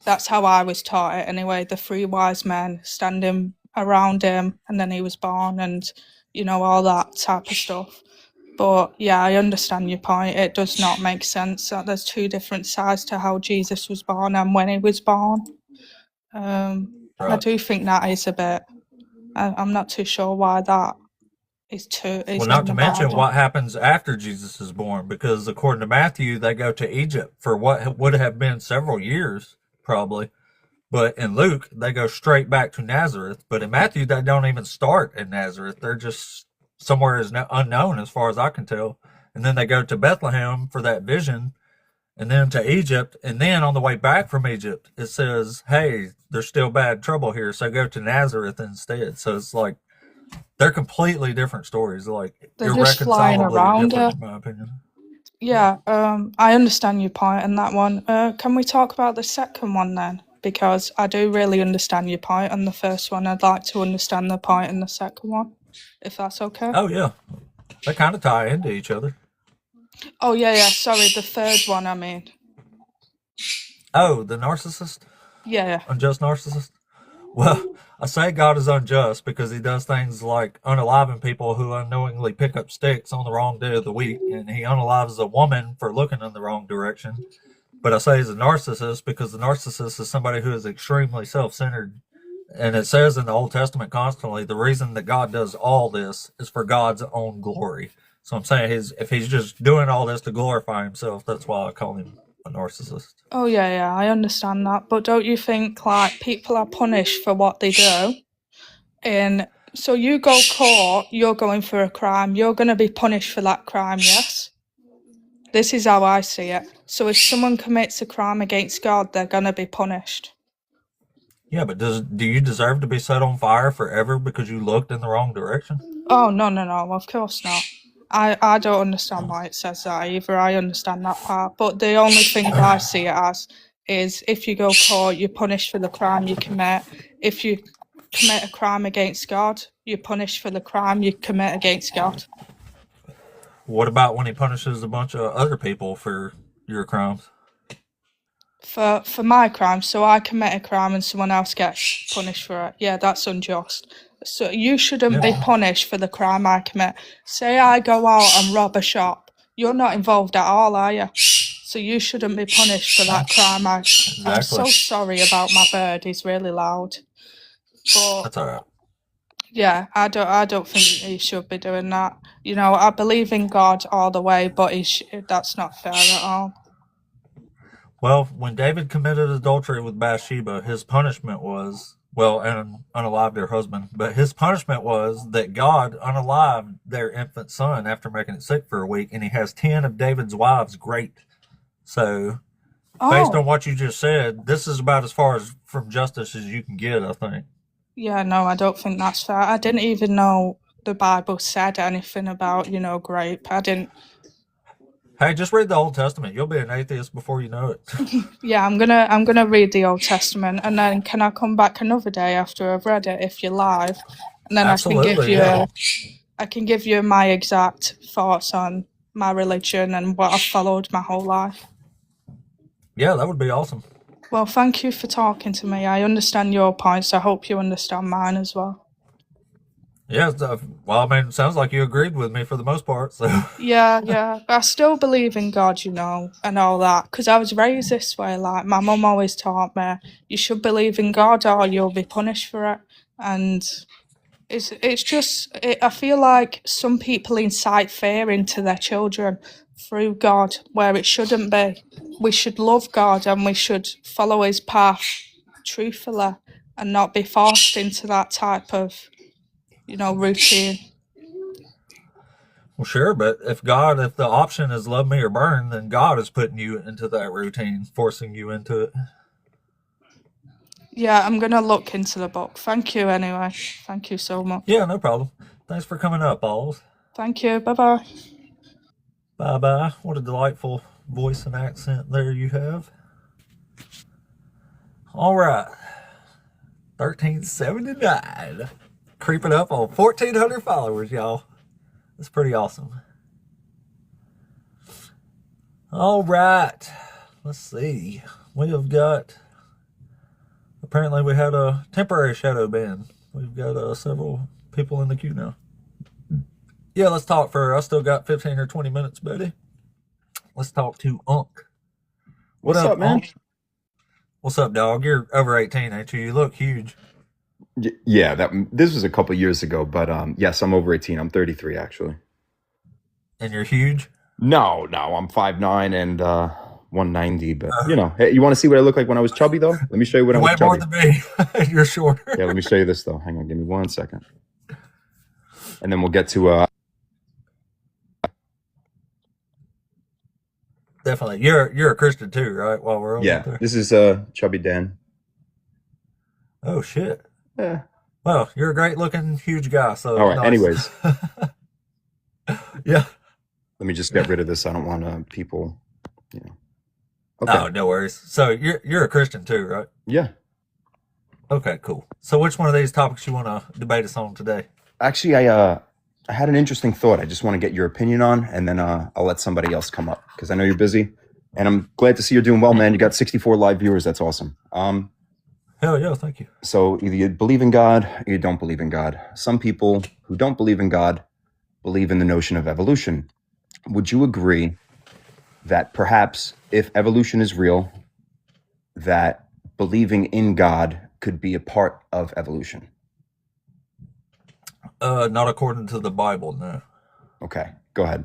Speaker 12: That's how I was taught it anyway. The three wise men standing around him, and then he was born, and, all that type of stuff. But yeah, I understand your point. It does not make sense that there's two different sides to how Jesus was born and when he was born. I
Speaker 1: Right.
Speaker 12: do think that is a I'm not too sure why that is
Speaker 1: Well,
Speaker 12: in
Speaker 1: not to
Speaker 12: the
Speaker 1: mention
Speaker 12: Bible.
Speaker 1: what happens after Jesus is born, because according to Matthew, they go to Egypt for what would have been several years, probably. But in Luke, they go straight back to Nazareth. But in Matthew, they don't even start in Nazareth. They're just somewhere is unknown as far as I can tell. And then they go to Bethlehem for that vision, and then to Egypt. And then on the way back from Egypt, it says, hey, there's still bad trouble here. So go to Nazareth instead. So it's like they're completely different stories, like
Speaker 12: They're just flying
Speaker 1: irreconcilably
Speaker 12: around
Speaker 1: different,
Speaker 12: it.
Speaker 1: in my opinion.
Speaker 12: Yeah, I understand your point on that one. Can we talk about the second one then? Because I do really understand your point on the first one. I'd like to understand the point in the second one, if that's okay.
Speaker 1: Oh, yeah. They kind of tie into each other.
Speaker 12: Oh, yeah, sorry, the third one, I mean.
Speaker 1: Oh, the narcissist?
Speaker 12: Yeah.
Speaker 1: Unjust narcissist? Well, I say God is unjust because he does things like unaliving people who unknowingly pick up sticks on the wrong day of the week, and he unalives a woman for looking in the wrong direction. But I say he's a narcissist because the narcissist is somebody who is extremely self-centered. And it says in the Old Testament constantly, the reason that God does all this is for God's own glory. So I'm saying if he's just doing all this to glorify himself, that's why I call him a narcissist.
Speaker 12: Oh, yeah, I understand that. But don't you think, like, people are punished for what they do? And so you go court, you're going for a crime, you're going to be punished for that crime, yes? This is how I see it. So if someone commits a crime against God, they're going to be punished.
Speaker 1: Yeah, but do you deserve to be set on fire forever because you looked in the wrong direction?
Speaker 12: Oh, no, of course not. I don't understand why it says that either. I understand that part. But the only thing I see it as is if you go court, you're punished for the crime you commit. If you commit a crime against God, you're punished for the crime you commit against God.
Speaker 1: What about when he punishes a bunch of other people for your crimes?
Speaker 12: For my crime, so I commit a crime and someone else gets punished for it. Yeah, that's unjust. So you shouldn't be punished for the crime I commit. Say I go out and rob a shop. You're not involved at all, are you? So you shouldn't be punished for that crime. I'm so sorry about my bird. He's really loud. But
Speaker 1: that's all right.
Speaker 12: Yeah, I don't think he should be doing that. You know, I believe in God all the way, but that's not fair at all.
Speaker 1: Well, when David committed adultery with Bathsheba, his punishment was, and unalived her husband, but his punishment was that God unalived their infant son after making it sick for a week, and he has 10 of David's wives. Great. So, based on what you just said, this is about as far as from justice as you can get, I think.
Speaker 12: Yeah, no, I don't think that's fair. I didn't even know the Bible said anything about, grape. I didn't.
Speaker 1: Hey, just read the Old Testament. You'll be an atheist before you know it.
Speaker 12: Yeah, I'm gonna read the Old Testament, and then can I come back another day after I've read it if you're live, and then
Speaker 1: Absolutely,
Speaker 12: I can give you my exact thoughts on my religion and what I've followed my whole life.
Speaker 1: Yeah, that would be awesome.
Speaker 12: Well, thank you for talking to me. I understand your points. I hope you understand mine as well.
Speaker 1: Yeah, well, I mean, it sounds like you agreed with me for the most part, so.
Speaker 12: Yeah. I still believe in God, and all that, because I was raised this way. Like, my mum always taught me, you should believe in God or you'll be punished for it. And it's just, I feel like some people incite fear into their children through God, where it shouldn't be. We should love God and we should follow his path truthfully and not be forced into that type of routine.
Speaker 1: Well, sure, but if the option is love me or burn, then God is putting you into that routine, forcing you into it.
Speaker 12: Yeah, I'm going to look into the book. Thank you anyway. Thank you so much.
Speaker 1: Yeah, no problem. Thanks for coming up, Balls.
Speaker 12: Thank you. Bye-bye.
Speaker 1: Bye-bye. What a delightful voice and accent there you have. All right. 1379. Creeping up on 1,400 followers, y'all. That's pretty awesome. All right. Let's see. We have got... Apparently we had a temporary shadow ban. We've got several people in the queue now. Yeah, let's talk I still got 15 or 20 minutes, buddy. Let's talk to Unk.
Speaker 9: What's up, man?
Speaker 1: Unk? What's up, dog? You're over 18, ain't you? You look huge.
Speaker 13: Yeah, this was a couple years ago, but yes, I'm over 18. I'm 33 actually.
Speaker 1: And you're huge?
Speaker 13: No, I'm 5'9" and 190. But hey, you want to see what I look like when I was chubby though? Let me show you when I
Speaker 1: You
Speaker 13: was
Speaker 1: weigh more
Speaker 13: chubby.
Speaker 1: than me. You're shorter.
Speaker 13: Yeah, let me show you this though. Hang on, give me 1 second, and then we'll get to
Speaker 1: Definitely. You're a Christian too, right? While we're over there.
Speaker 13: This is Chubby Dan.
Speaker 1: Oh shit.
Speaker 13: Yeah.
Speaker 1: Well, you're a great looking huge guy. So
Speaker 13: All right.
Speaker 1: nice.
Speaker 13: Anyways.
Speaker 1: Yeah.
Speaker 13: Let me just get rid of this. I don't want people. Okay.
Speaker 1: Oh, no worries. So you're a Christian too, right?
Speaker 13: Yeah.
Speaker 1: Okay, cool. So which one of these topics you want to debate us on today?
Speaker 13: Actually, I had an interesting thought. I just want to get your opinion on, and then I'll let somebody else come up because I know you're busy, and I'm glad to see you're doing well, man. You got 64 live viewers. That's awesome.
Speaker 1: Hell yeah, thank you.
Speaker 13: So either you believe in God or you don't believe in God. Some people who don't believe in God believe in the notion of evolution. Would you agree that perhaps if evolution is real, that believing in God could be a part of evolution?
Speaker 1: Not according to the Bible, no.
Speaker 13: Okay, go ahead.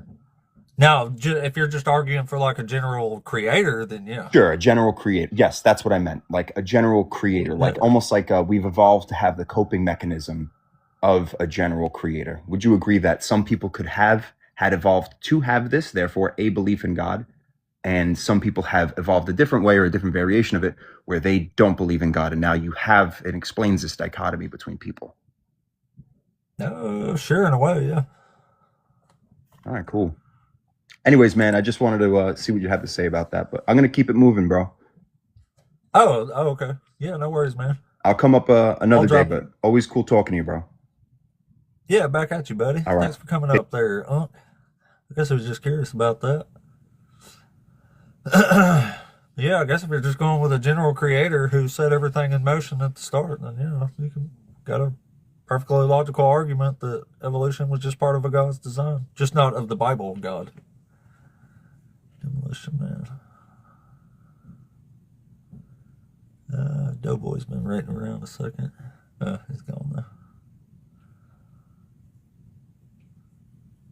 Speaker 1: Now, if you're just arguing for like a general creator, then yeah.
Speaker 13: Sure, a general creator. Yes, that's what I meant. Like a general creator, like almost like we've evolved to have the coping mechanism of a general creator. Would you agree that some people had evolved to have this, therefore a belief in God, and some people have evolved a different way or a different variation of it where they don't believe in God, and now it explains this dichotomy between people?
Speaker 1: Sure, in a way, yeah.
Speaker 13: All right, cool. Anyways, man, I just wanted to see what you have to say about that, but I'm going to keep it moving, bro.
Speaker 1: Oh, okay. Yeah, no worries, man.
Speaker 13: I'll come up another day, but always cool talking to you, bro.
Speaker 1: Yeah, back at you, buddy.
Speaker 13: All right.
Speaker 1: Thanks for coming up there, Unc. I guess I was just curious about that. Yeah, I guess if you're just going with a general creator who set everything in motion at the start, then you got a perfectly logical argument that evolution was just part of a God's design, just not of the Bible God. Demolition Man. Doughboy's been waiting around a second. He's gone now.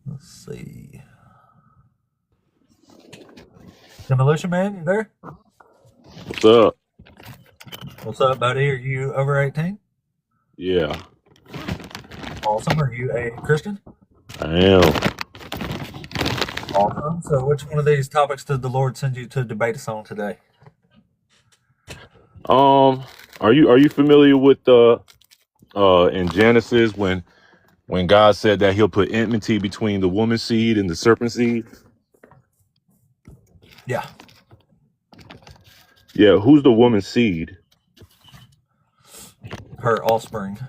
Speaker 1: Let's see. Demolition Man, you there?
Speaker 14: What's up?
Speaker 1: What's up, buddy? Are you over 18?
Speaker 14: Yeah,
Speaker 1: Awesome. Are you a Christian?
Speaker 14: I am.
Speaker 1: Awesome. So which one of these topics did the Lord send you to debate us on today?
Speaker 14: Are you familiar with in Genesis when God said that he'll put enmity between the woman's seed and the serpent seed?
Speaker 1: Yeah.
Speaker 14: Yeah, who's the woman's seed?
Speaker 1: Her offspring.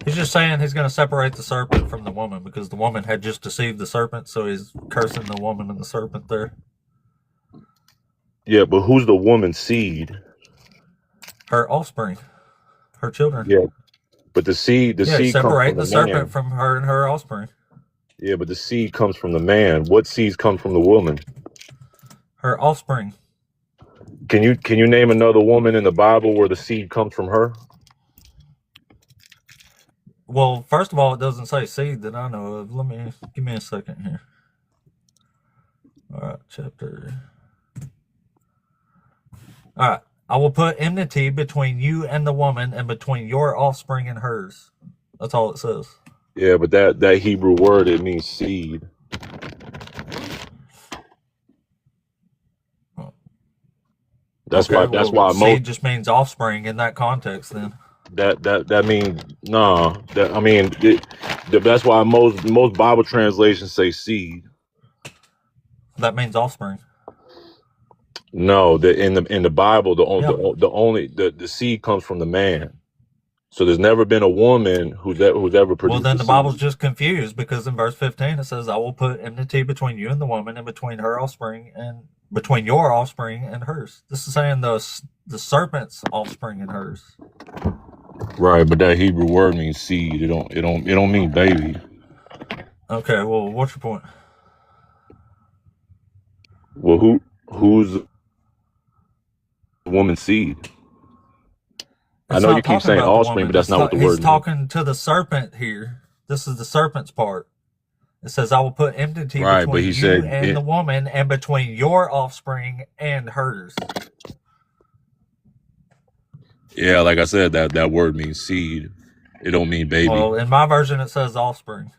Speaker 1: He's just saying he's going to separate the serpent from the woman because the woman had just deceived the serpent, so he's cursing the woman and the serpent there.
Speaker 14: Yeah, but who's the woman's seed?
Speaker 1: Her offspring. Her children.
Speaker 14: Yeah, but the seed
Speaker 1: separate the
Speaker 14: comes from
Speaker 1: serpent
Speaker 14: man.
Speaker 1: from her and her offspring.
Speaker 14: Yeah, but the seed comes from the man. What seeds come from the woman?
Speaker 1: Her offspring.
Speaker 14: Can you name another woman in the Bible where the seed comes from her?
Speaker 1: Well, first of all, it doesn't say seed that I know of. Give me a second here. All right, chapter. All right. I will put enmity between you and the woman and between your offspring and hers. That's all it says.
Speaker 14: Yeah, but that Hebrew word, it means seed. That's why most
Speaker 1: seed just means offspring in that context then.
Speaker 14: that means no. That's why most Bible translations say seed.
Speaker 1: That means offspring.
Speaker 14: No, in the Bible, the seed comes from the man. So there's never been a woman who's ever produced.
Speaker 1: Well, then the
Speaker 14: seed.
Speaker 1: Bible's just confused because in verse 15 it says, "I will put enmity between you and the woman, and between her offspring and between your offspring and hers." This is saying the serpent's offspring and hers.
Speaker 14: Right, but that Hebrew word means seed. It don't mean baby.
Speaker 1: Okay, well, what's your point?
Speaker 14: Well, who's the woman's seed? I
Speaker 1: It's
Speaker 14: know you
Speaker 1: not
Speaker 14: keep
Speaker 1: talking
Speaker 14: saying
Speaker 1: about the
Speaker 14: offspring,
Speaker 1: woman.
Speaker 14: but that's not what the
Speaker 1: He's
Speaker 14: word means.
Speaker 1: talking to the serpent here. This is the serpent's part. It says, I will put enmity
Speaker 14: Right, but
Speaker 1: between
Speaker 14: he
Speaker 1: you
Speaker 14: said
Speaker 1: and the woman, and between your offspring and hers.
Speaker 14: yeah, like I said, that word means seed. It don't mean baby.
Speaker 1: Well, in my version, it says offspring.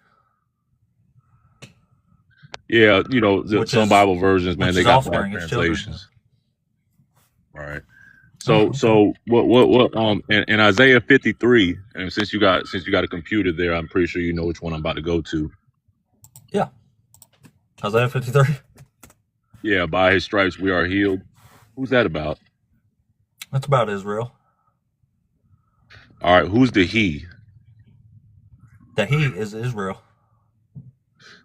Speaker 14: Yeah, you know, some Bible versions, man, they got bad
Speaker 1: offspring, it's children.
Speaker 14: translations. Right. So what in Isaiah 53, and since you got a computer there, I'm pretty sure you know which one I'm about to go to.
Speaker 1: Yeah. Isaiah 53.
Speaker 14: Yeah, by his stripes we are healed. Who's that about?
Speaker 1: That's about Israel.
Speaker 14: All right, who's the he?
Speaker 1: The he is Israel.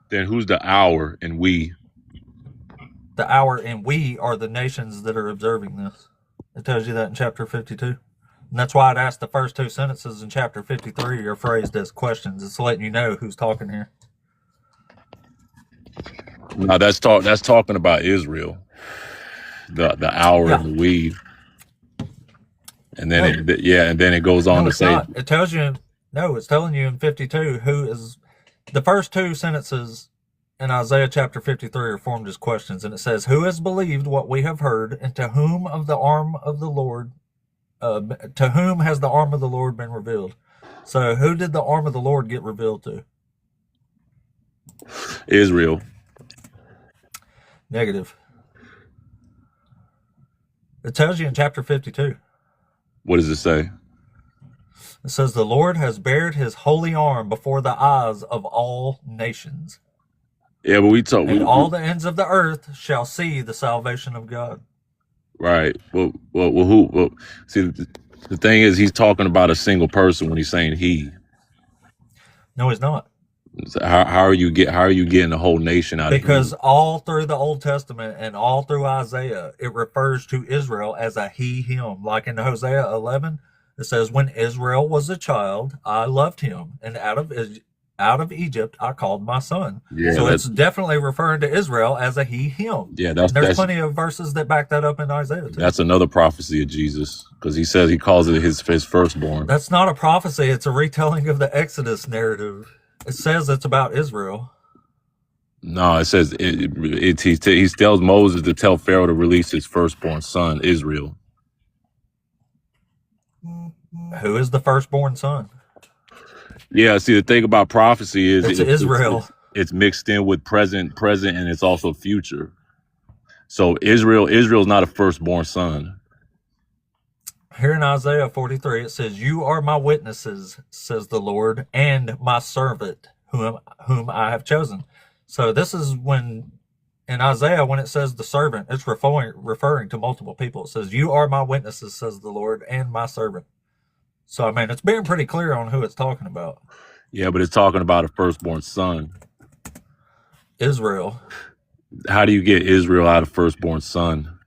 Speaker 14: Then who's the our and we?
Speaker 1: The our and we are the nations that are observing this. It tells you that in chapter 52. And that's why I'd asked the first two sentences in chapter 53 are phrased as questions. It's letting you know who's talking here.
Speaker 14: No, that's talking about Israel. The our and the we. And then and then it goes on to say
Speaker 1: not. It tells you it's telling you in 52 who is the first two sentences in Isaiah chapter 53 are formed as questions, and it says, who has believed what we have heard, and to whom of the arm of the Lord to whom has the arm of the Lord been revealed? So who did the arm of the Lord get revealed to?
Speaker 14: Israel.
Speaker 1: Negative. It tells you in chapter 52.
Speaker 14: What does it say?
Speaker 1: It says, the Lord has bared his holy arm before the eyes of all nations.
Speaker 14: Yeah, but
Speaker 1: all the ends of the earth shall see the salvation of God.
Speaker 14: Right. Well, see, the thing is, he's talking about a single person when he's saying he.
Speaker 1: No, he's not.
Speaker 14: So how are you getting the whole nation out of it?
Speaker 1: Because all through the Old Testament and all through Isaiah, it refers to Israel as a he, him. Like in Hosea 11, it says, when Israel was a child, I loved him, and out of Egypt I called my son.
Speaker 14: Yeah,
Speaker 1: so it's definitely referring to Israel as a he, him.
Speaker 14: Yeah,
Speaker 1: there's plenty of verses that back that up in Isaiah too.
Speaker 14: That's another prophecy of Jesus, because he says he calls it his firstborn.
Speaker 1: That's not a prophecy. It's a retelling of the Exodus narrative. It says it's about Israel.
Speaker 14: No, it says he tells Moses to tell Pharaoh to release his firstborn son, Israel.
Speaker 1: Who is the firstborn son?
Speaker 14: Yeah, see, the thing about prophecy is
Speaker 1: it's Israel.
Speaker 14: It's mixed in with present, and it's also future. So Israel's not a firstborn son.
Speaker 1: Here in Isaiah 43, it says, you are my witnesses, says the Lord, and my servant, whom I have chosen. So this is when, in Isaiah, when it says the servant, it's referring to multiple people. It says, you are my witnesses, says the Lord, and my servant. So, I mean, it's being pretty clear on who it's talking about.
Speaker 14: Yeah, but it's talking about a firstborn son.
Speaker 1: Israel.
Speaker 14: How do you get Israel out of firstborn son?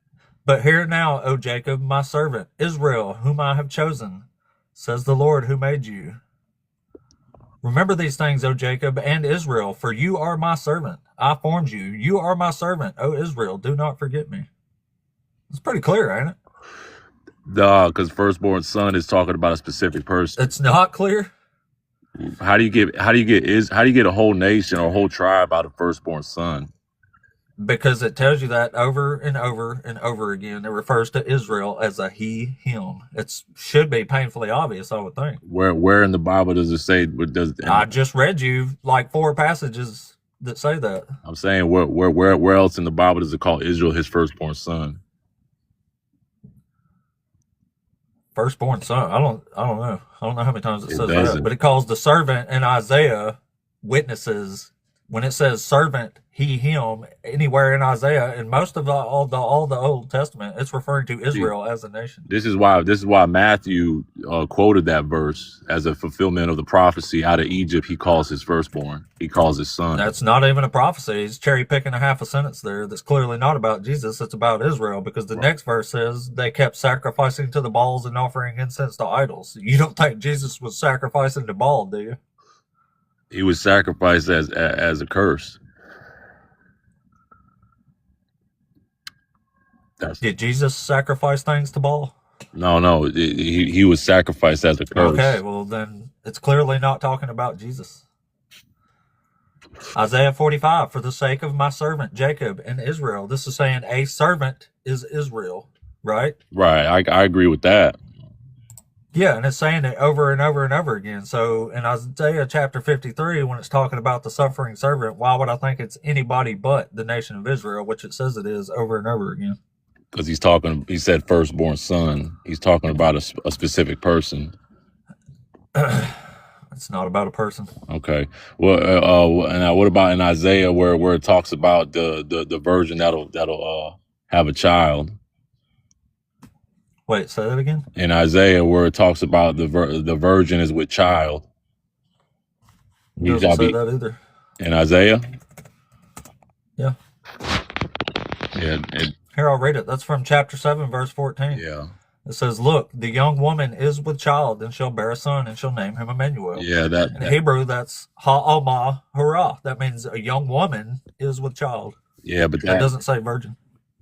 Speaker 1: But hear now, O Jacob, my servant, Israel, whom I have chosen, says the Lord who made you. Remember these things, O Jacob and Israel, for you are my servant. I formed you. You are my servant, O Israel. Do not forget me. It's pretty clear, ain't it?
Speaker 14: Duh, because firstborn son is talking about a specific person.
Speaker 1: It's not clear.
Speaker 14: How do you get a whole nation or a whole tribe out of firstborn son?
Speaker 1: Because it tells you that over and over and over again. It refers to Israel as a he, him. It should be painfully obvious, I would think.
Speaker 14: Where in the Bible does it say?
Speaker 1: I just read you like 4 passages that say that.
Speaker 14: I'm saying where else in the Bible does it call Israel his firstborn son?
Speaker 1: Firstborn son. I don't know. I don't know how many times it says that, but it calls the servant in Isaiah witnesses. When it says servant, he, him, anywhere in Isaiah, and most of all the Old Testament, it's referring to Israel as a nation.
Speaker 14: This is why Matthew quoted that verse as a fulfillment of the prophecy. Out of Egypt, he calls his firstborn. He calls his son.
Speaker 1: That's not even a prophecy. He's cherry picking a half a sentence there. That's clearly not about Jesus. It's about Israel, because the next verse says they kept sacrificing to the Baals and offering incense to idols. You don't think Jesus was sacrificing to Baal, do you?
Speaker 14: He was sacrificed as a curse.
Speaker 1: Did Jesus sacrifice things to Baal?
Speaker 14: No, he was sacrificed as a curse.
Speaker 1: Okay, well then it's clearly not talking about Jesus. Isaiah 45, for the sake of my servant Jacob and Israel. This is saying a servant is Israel, right?
Speaker 14: Right, I agree with that.
Speaker 1: Yeah, and it's saying it over and over and over again. So in Isaiah chapter 53, when it's talking about the suffering servant, why would I think it's anybody but the nation of Israel, which it says it is over and over again?
Speaker 14: Because he said firstborn son. He's talking about a specific person.
Speaker 1: It's not about a person.
Speaker 14: Okay. Well, and what about in Isaiah where it talks about the virgin that'll have a child?
Speaker 1: Wait, say that again?
Speaker 14: In Isaiah where it talks about the virgin is with child.
Speaker 1: Doesn't say that either.
Speaker 14: In Isaiah?
Speaker 1: Yeah.
Speaker 14: Yeah.
Speaker 1: Here, I'll read it. That's from chapter 7, verse 14.
Speaker 14: Yeah.
Speaker 1: It says, look, the young woman is with child and shall bear a son and shall name him Emmanuel.
Speaker 14: Yeah,
Speaker 1: in Hebrew, that's ha'almah hurrah. That means a young woman is with child.
Speaker 14: Yeah, but
Speaker 1: that doesn't say virgin.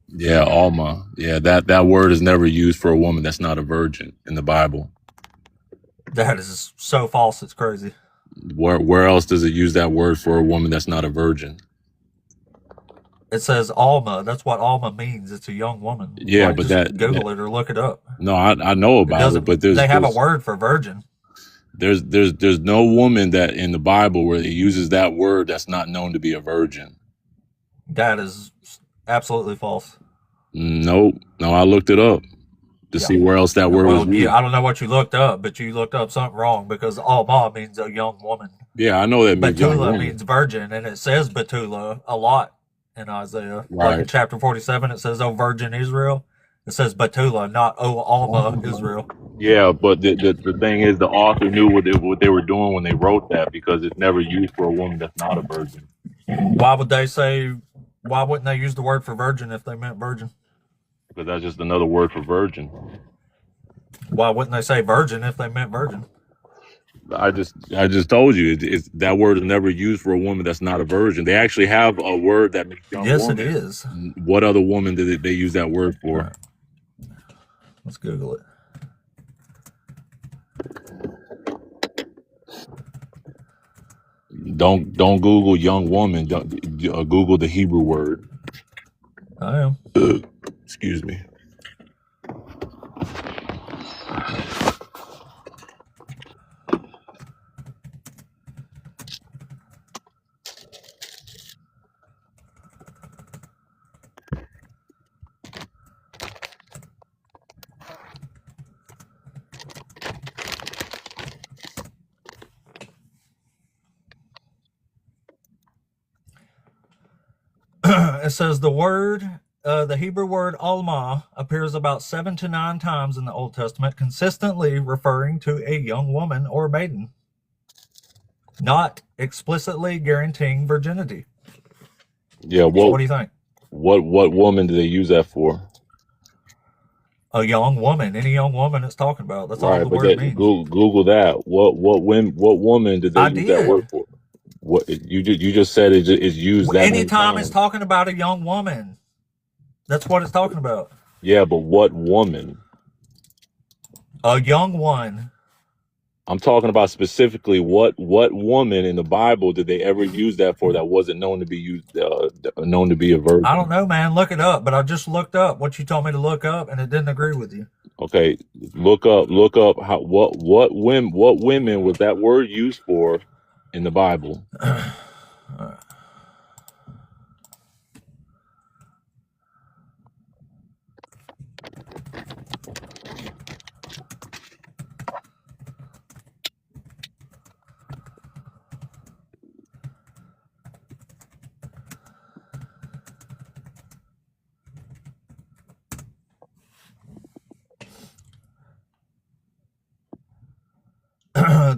Speaker 14: Yeah, alma. Yeah, that word is never used for a woman that's not a virgin in the Bible.
Speaker 1: That is so false, it's crazy.
Speaker 14: Where else does it use that word for a woman that's not a virgin?
Speaker 1: It says alma. That's what alma means. It's a young woman.
Speaker 14: Yeah,
Speaker 1: but just Google it or look it up.
Speaker 14: No, I know about it, but
Speaker 1: they have a word for virgin.
Speaker 14: There's no woman that in the Bible where it uses that word that's not known to be a virgin.
Speaker 1: That is absolutely false.
Speaker 14: No, I looked it up to see where else that word was used.
Speaker 1: I don't know what you looked up, but you looked up something wrong because alma means a young woman.
Speaker 14: Yeah, I know that means young
Speaker 1: Betula
Speaker 14: woman.
Speaker 1: means virgin, and it says Betula a lot in Isaiah.
Speaker 14: Right.
Speaker 1: Like in chapter 47, it says, "O Virgin Israel." It says Betula, not "O Alma Israel."
Speaker 14: Yeah, but the thing is, the author knew what they were doing when they wrote that because it's never used for a woman that's not a virgin.
Speaker 1: Why would they say? Why wouldn't they use the word for virgin if they meant virgin?
Speaker 14: Because that's just another word for virgin.
Speaker 1: Why wouldn't they say virgin if they meant virgin?
Speaker 14: I just told you it's that word is never used for a woman that's not a virgin. They actually have a word that means young
Speaker 1: Yes,
Speaker 14: woman.
Speaker 1: it is.
Speaker 14: What other woman did they use that word for?
Speaker 1: Right. Let's Google it.
Speaker 14: Don't Google young woman. Google the Hebrew word.
Speaker 1: I am.
Speaker 14: Excuse me.
Speaker 1: It says the Hebrew word alma appears about 7 to 9 times in the Old Testament, consistently referring to a young woman or maiden, not explicitly guaranteeing virginity.
Speaker 14: Yeah.
Speaker 1: What do you think?
Speaker 14: What woman do they use that for?
Speaker 1: A young woman, any young woman it's talking about. That's all the word means.
Speaker 14: Google that. What woman did they use that word for? What you just said it's used that
Speaker 1: anytime it's talking about a young woman. That's what it's talking about.
Speaker 14: Yeah, but what woman?
Speaker 1: A young one.
Speaker 14: I'm talking about specifically what woman in the Bible did they ever use that for that wasn't known to be used known to be a virgin?
Speaker 1: I don't know, man. Look it up. But I just looked up what you told me to look up, and it didn't agree with you.
Speaker 14: Okay, look up how what women was that word used for in the Bible?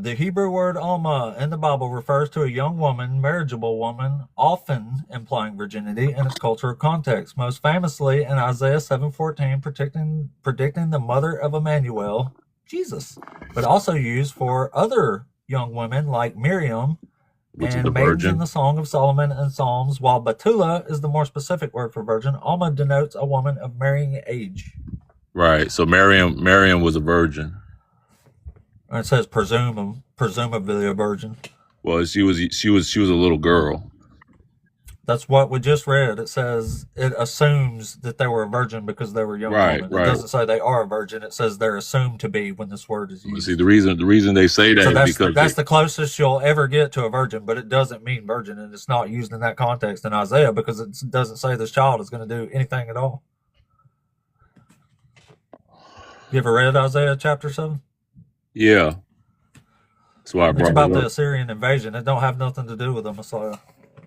Speaker 1: The Hebrew word alma in the Bible refers to a young woman, marriageable woman, often implying virginity in its cultural context. Most famously in Isaiah 7:14, predicting the mother of Emmanuel, Jesus, but also used for other young women like Miriam and maidens in the Song of Solomon and Psalms. While Betula is the more specific word for virgin, alma denotes a woman of marrying age.
Speaker 14: Right. So Miriam was a virgin.
Speaker 1: It says presumably a virgin.
Speaker 14: Well, she was a little girl.
Speaker 1: That's what we just read. It says it assumes that they were a virgin because they were young
Speaker 14: Right,
Speaker 1: women. It
Speaker 14: right.
Speaker 1: doesn't say they are a virgin. It says they're assumed to be when this word is used.
Speaker 14: See, the reason they say that
Speaker 1: So
Speaker 14: is because
Speaker 1: that's the closest you'll ever get to a virgin, but it doesn't mean virgin, and it's not used in that context in Isaiah because it doesn't say this child is going to do anything at all. You ever read Isaiah chapter 7?
Speaker 14: yeah. That's why I
Speaker 1: It's
Speaker 14: brought
Speaker 1: about
Speaker 14: it
Speaker 1: the
Speaker 14: up.
Speaker 1: Assyrian invasion. It don't have nothing to do with the Messiah.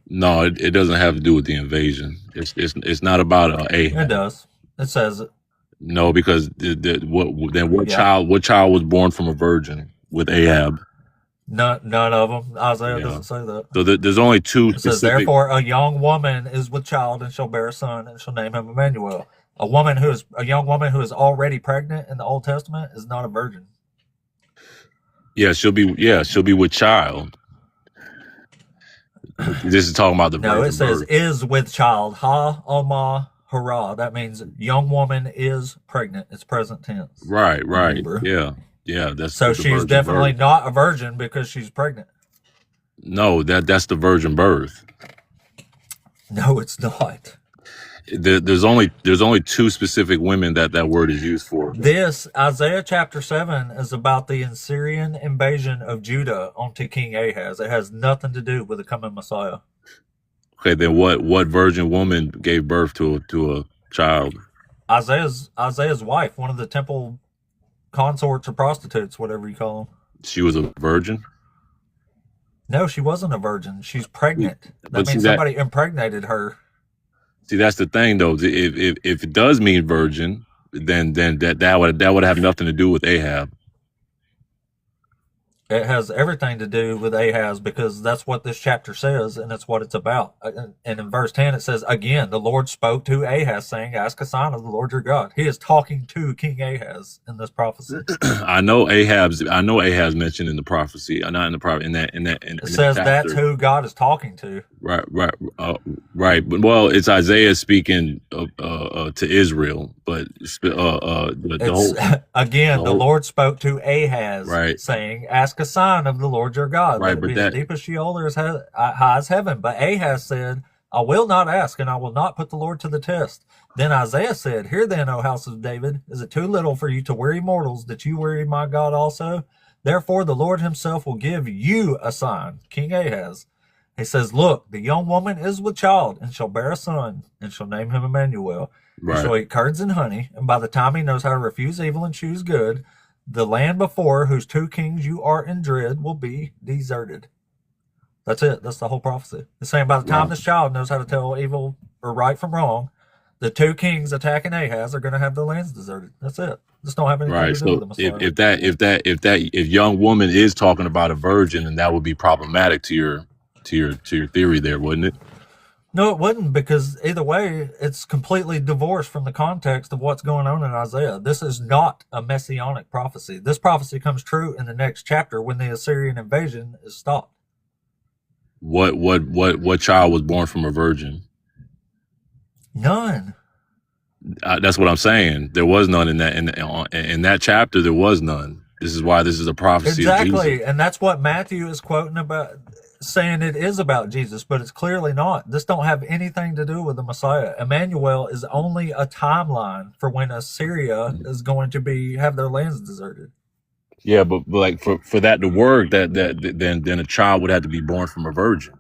Speaker 14: No, it doesn't have to do with the invasion. It's not about
Speaker 1: It
Speaker 14: Ahab.
Speaker 1: does. It says it.
Speaker 14: No, because what
Speaker 1: Yeah.
Speaker 14: child was born from a virgin with Ahab?
Speaker 1: None of them. Isaiah
Speaker 14: Yeah.
Speaker 1: doesn't say that.
Speaker 14: So there's only two
Speaker 1: It says,
Speaker 14: specific.
Speaker 1: therefore, a young woman is with child and shall bear a son and shall name him Emmanuel. A young woman who is already pregnant in the Old Testament is not a virgin.
Speaker 14: She'll be with child. This is talking about the
Speaker 1: No,
Speaker 14: virgin
Speaker 1: it says
Speaker 14: birth.
Speaker 1: is with child. Ha, Alma, hurrah. That means young woman is pregnant. It's present tense.
Speaker 14: Right.
Speaker 1: in Hebrew.
Speaker 14: Yeah. That's
Speaker 1: So
Speaker 14: the
Speaker 1: she's
Speaker 14: virgin
Speaker 1: definitely
Speaker 14: birth.
Speaker 1: not a virgin because she's pregnant.
Speaker 14: No, that's the virgin birth.
Speaker 1: No, it's not.
Speaker 14: There's only two specific women that word is used for.
Speaker 1: This Isaiah chapter 7 is about the Assyrian invasion of Judah onto King Ahaz. It has nothing to do with the coming Messiah.
Speaker 14: Okay, then what virgin woman gave birth to a child?
Speaker 1: Isaiah's wife, one of the temple consorts or prostitutes, whatever you call them.
Speaker 14: She was a virgin?
Speaker 1: No, she wasn't a virgin. She's pregnant.
Speaker 14: But
Speaker 1: That
Speaker 14: see
Speaker 1: means
Speaker 14: that-
Speaker 1: somebody impregnated her.
Speaker 14: See, that's the thing though. If it does mean virgin, then that would have nothing to do with Ahab.
Speaker 1: It has everything to do with Ahaz because that's what this chapter says and it's what it's about. And in verse 10 it says, again, the Lord spoke to Ahaz saying, ask a sign of the Lord your God. He is talking to King Ahaz in this prophecy.
Speaker 14: I know Ahab's mentioned in the prophecy, not in the prophet.
Speaker 1: It says that's who God is talking to.
Speaker 14: Right. But well, it's Isaiah speaking to Israel, but
Speaker 1: the Lord spoke to Ahaz,
Speaker 14: right,
Speaker 1: saying, "Ask a sign of the Lord your God,
Speaker 14: right,
Speaker 1: let it be as deep as Sheol or as high as heaven." But Ahaz said, "I will not ask, and I will not put the Lord to the test." Then Isaiah said, "Hear then, O house of David, is it too little for you to weary mortals that you weary my God also? Therefore, the Lord Himself will give you a sign." King Ahaz. He says, look, the young woman is with child and shall bear a son and shall name him Emmanuel. Right. He shall eat curds and honey. And by the time he knows how to refuse evil and choose good, the land before whose two kings you are in dread will be deserted. That's it. That's the whole prophecy. It's saying by the time this child knows how to tell evil or right from wrong, the two kings attacking Ahaz are going to have the lands deserted. That's it. Just don't have anything to do with the Messiah.
Speaker 14: If young woman is talking about a virgin, then that would be problematic to your theory there, wouldn't it?
Speaker 1: No, it wouldn't, because either way, it's completely divorced from the context of what's going on in Isaiah. This is not a messianic prophecy. This prophecy comes true in the next chapter when the Assyrian invasion is stopped.
Speaker 14: What child was born from a virgin?
Speaker 1: None.
Speaker 14: That's what I'm saying. There was none in that chapter. There was none. This is why this is a prophecy of Jesus.
Speaker 1: And that's what Matthew is quoting about, saying it is about Jesus, but it's clearly not. This don't have anything to do with the Messiah. Emmanuel is only a timeline for when Assyria is going to have their lands deserted.
Speaker 14: Yeah, but like for that to work, then a child would have to be born from a virgin.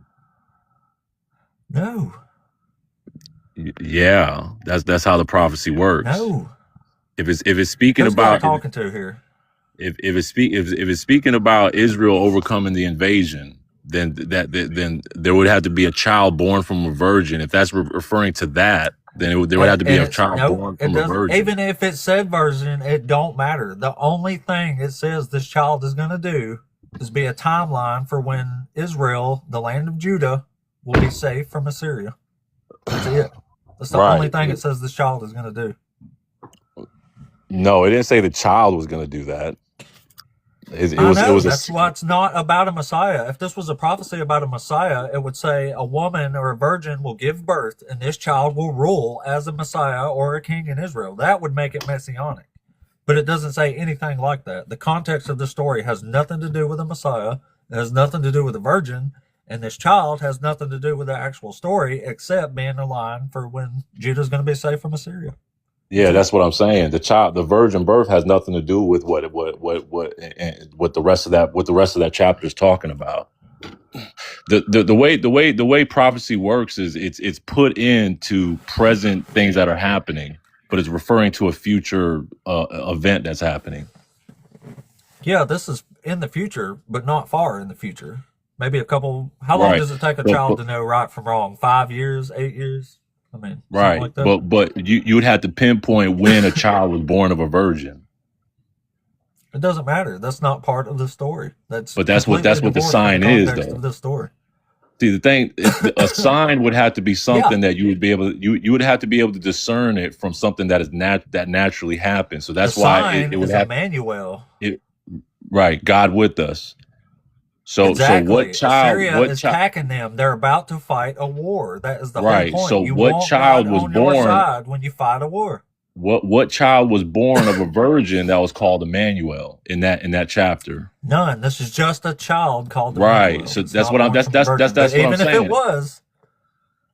Speaker 1: No.
Speaker 14: Yeah, that's how the prophecy works.
Speaker 1: No.
Speaker 14: If it's speaking
Speaker 1: Who's
Speaker 14: about
Speaker 1: talking to here?
Speaker 14: If it's speaking about Israel overcoming the invasion, then there would have to be a child born from a virgin. If that's referring to that, then there would have to be a child born from a virgin.
Speaker 1: Even if it said virgin, it don't matter. The only thing it says this child is going to do is be a timeline for when Israel, the land of Judah, will be safe from Assyria. That's it. That's the only thing it says this child is going to do.
Speaker 14: No, it didn't say the child was going to do that. It
Speaker 1: I
Speaker 14: was
Speaker 1: know.
Speaker 14: a
Speaker 1: That's why it's not about a Messiah. If this was a prophecy about a Messiah, it would say a woman or a virgin will give birth and this child will rule as a Messiah or a king in Israel. That would make it messianic. But it doesn't say anything like that. The context of the story has nothing to do with a Messiah. It has nothing to do with a virgin. And this child has nothing to do with the actual story except being a line for when Judah's going to be saved from Assyria.
Speaker 14: Yeah, that's what I'm saying. The virgin birth has nothing to do with what the rest of that chapter is talking about. The way prophecy works is it's put into present things that are happening, but it's referring to a future event that's happening.
Speaker 1: Yeah, this is in the future, but not far in the future. Maybe a couple. How long does it take a child to know right from wrong? 5 years, 8 years? I mean,
Speaker 14: right.
Speaker 1: Like that.
Speaker 14: But you would have to pinpoint when a child was born of a virgin.
Speaker 1: It doesn't matter. That's not part of the story. That's
Speaker 14: what the sign is, though.
Speaker 1: Of the story.
Speaker 14: See, the thing, a sign would have to be something that you would be able to, you would have to be able to discern it from something that is that naturally happens. So that's why it would have
Speaker 1: Emmanuel.
Speaker 14: Right, God with us. So
Speaker 1: exactly.
Speaker 14: So what child?
Speaker 1: Assyria is attacking them. They're about to fight a war. That is the
Speaker 14: right.
Speaker 1: whole point.
Speaker 14: So
Speaker 1: you
Speaker 14: what
Speaker 1: want
Speaker 14: child
Speaker 1: God
Speaker 14: was
Speaker 1: on
Speaker 14: born?
Speaker 1: Your side when you fight a war?
Speaker 14: What child was born of a virgin that was called Emmanuel in that chapter?
Speaker 1: None. This is just a child called
Speaker 14: right.
Speaker 1: Emmanuel.
Speaker 14: So
Speaker 1: it's
Speaker 14: that's what I'm. That's what I'm saying.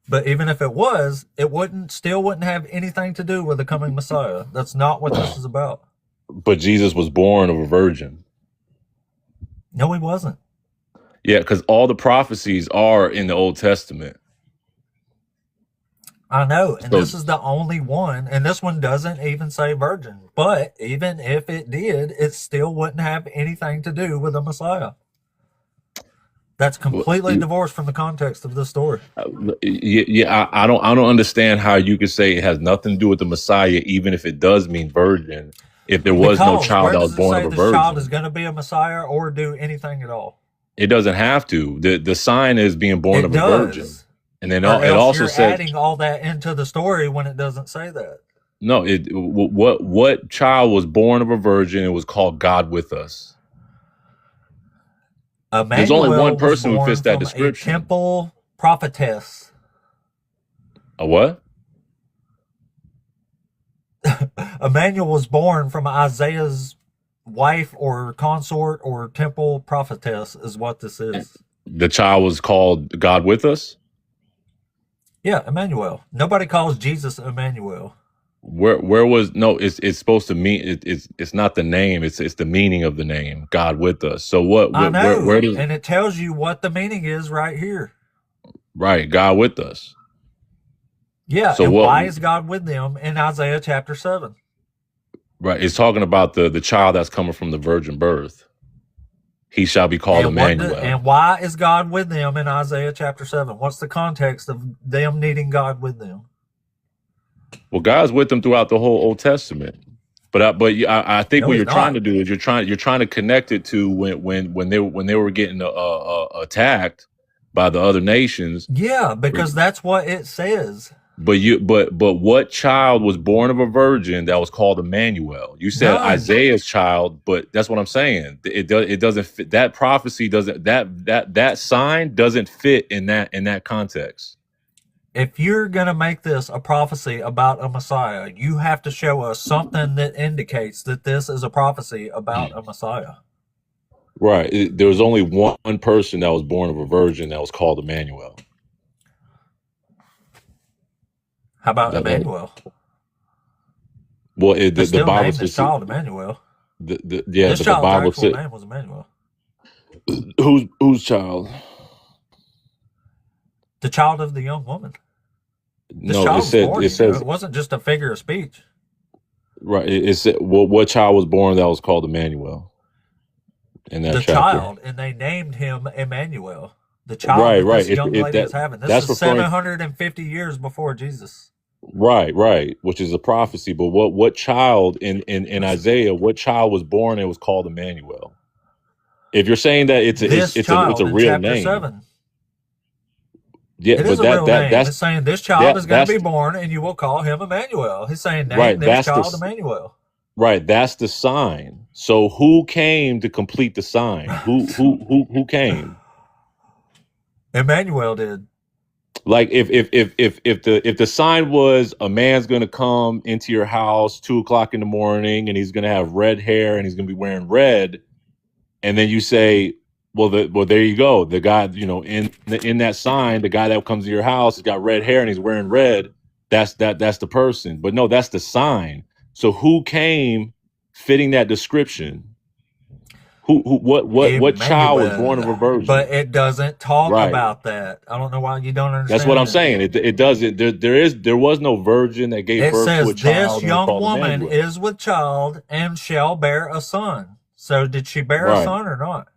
Speaker 1: But even if it was, it still wouldn't have anything to do with the coming Messiah. That's not what this is about.
Speaker 14: But Jesus was born of a virgin.
Speaker 1: No, he wasn't.
Speaker 14: Yeah, because all the prophecies are in the Old Testament.
Speaker 1: I know, and this is the only one, and this one doesn't even say virgin. But even if it did, it still wouldn't have anything to do with the Messiah. That's completely divorced from the context of the story.
Speaker 14: I don't understand how you could say it has nothing to do with the Messiah, even if it does mean virgin. If there was no child that was born of a virgin,
Speaker 1: the child is going to be a Messiah or do anything at all.
Speaker 14: It doesn't have to. The sign is being born of a virgin. And then it also says
Speaker 1: adding all that into the story when it doesn't say that.
Speaker 14: No, what child was born of a virgin? It was called God with us.
Speaker 1: Emmanuel
Speaker 14: There's only one person who fits that description.
Speaker 1: A temple prophetess.
Speaker 14: A what?
Speaker 1: Emmanuel was born from Isaiah's wife or consort or temple prophetess is what this is.
Speaker 14: The child was called God with us?
Speaker 1: Yeah, Emmanuel. Nobody calls Jesus Emmanuel.
Speaker 14: Where was it's supposed to mean it's not the name, it's the meaning of the name, God with us. So what
Speaker 1: I know,
Speaker 14: where does,
Speaker 1: and it tells you what the meaning is right here.
Speaker 14: Right, God with us.
Speaker 1: Yeah, so and why is God with them in Isaiah chapter 7?
Speaker 14: Right, it's talking about the child that's coming from the virgin birth. He shall be called Emmanuel.
Speaker 1: And why is God with them in Isaiah chapter 7? What's the context of them needing God with them?
Speaker 14: Well, God's with them throughout the whole Old Testament. But I think what you're trying to do is you're trying to connect it to when they were getting attacked by the other nations.
Speaker 1: Yeah, because that's what it says.
Speaker 14: But what child was born of a virgin that was called Emmanuel? You said Isaiah's child, but that's what I'm saying. It doesn't fit. That prophecy doesn't that sign doesn't fit in that context.
Speaker 1: If you're gonna make this a prophecy about a Messiah, you have to show us something that indicates that this is a prophecy about a Messiah.
Speaker 14: Right. There was only one person that was born of a virgin that was called Emmanuel.
Speaker 1: How about Emmanuel?
Speaker 14: Well, the Bible
Speaker 1: says child Emmanuel.
Speaker 14: The Bible said
Speaker 1: name was Emmanuel.
Speaker 14: Whose child?
Speaker 1: The child of the young woman.
Speaker 14: It says
Speaker 1: it wasn't just a figure of speech.
Speaker 14: Right. It said what child was born that was called Emmanuel? In that chapter.
Speaker 1: Child, and they named him Emmanuel. The child that this young lady is having. This is 750 years before Jesus.
Speaker 14: Right, which is a prophecy. But what child in Isaiah? What child was born and was called Emmanuel? If you're saying that it's a real name.
Speaker 1: 7.
Speaker 14: Yeah,
Speaker 1: it is a real name. It's saying this child is going to be born, and you will call him Emmanuel. He's saying name this child Emmanuel.
Speaker 14: Right, that's the sign. So who came to complete the sign? Who came?
Speaker 1: Emmanuel did.
Speaker 14: Like if the sign was a man's gonna come into your house 2 o'clock in the morning and he's gonna have red hair and he's gonna be wearing red, and then you say, well, there you go. The guy, in that sign, the guy that comes to your house has got red hair and he's wearing red. That's the person. But no, that's the sign. So who came fitting that description? What child was born of a virgin?
Speaker 1: But it doesn't talk
Speaker 14: Right.
Speaker 1: about that. I don't know why you don't understand.
Speaker 14: That's what I'm
Speaker 1: that.
Speaker 14: saying. It doesn't. There was no virgin that gave
Speaker 1: It
Speaker 14: birth to
Speaker 1: says
Speaker 14: a child.
Speaker 1: this young
Speaker 14: called
Speaker 1: woman
Speaker 14: Emmanuel.
Speaker 1: is with child and shall bear a son. So did she bear a
Speaker 14: Right.
Speaker 1: son or not?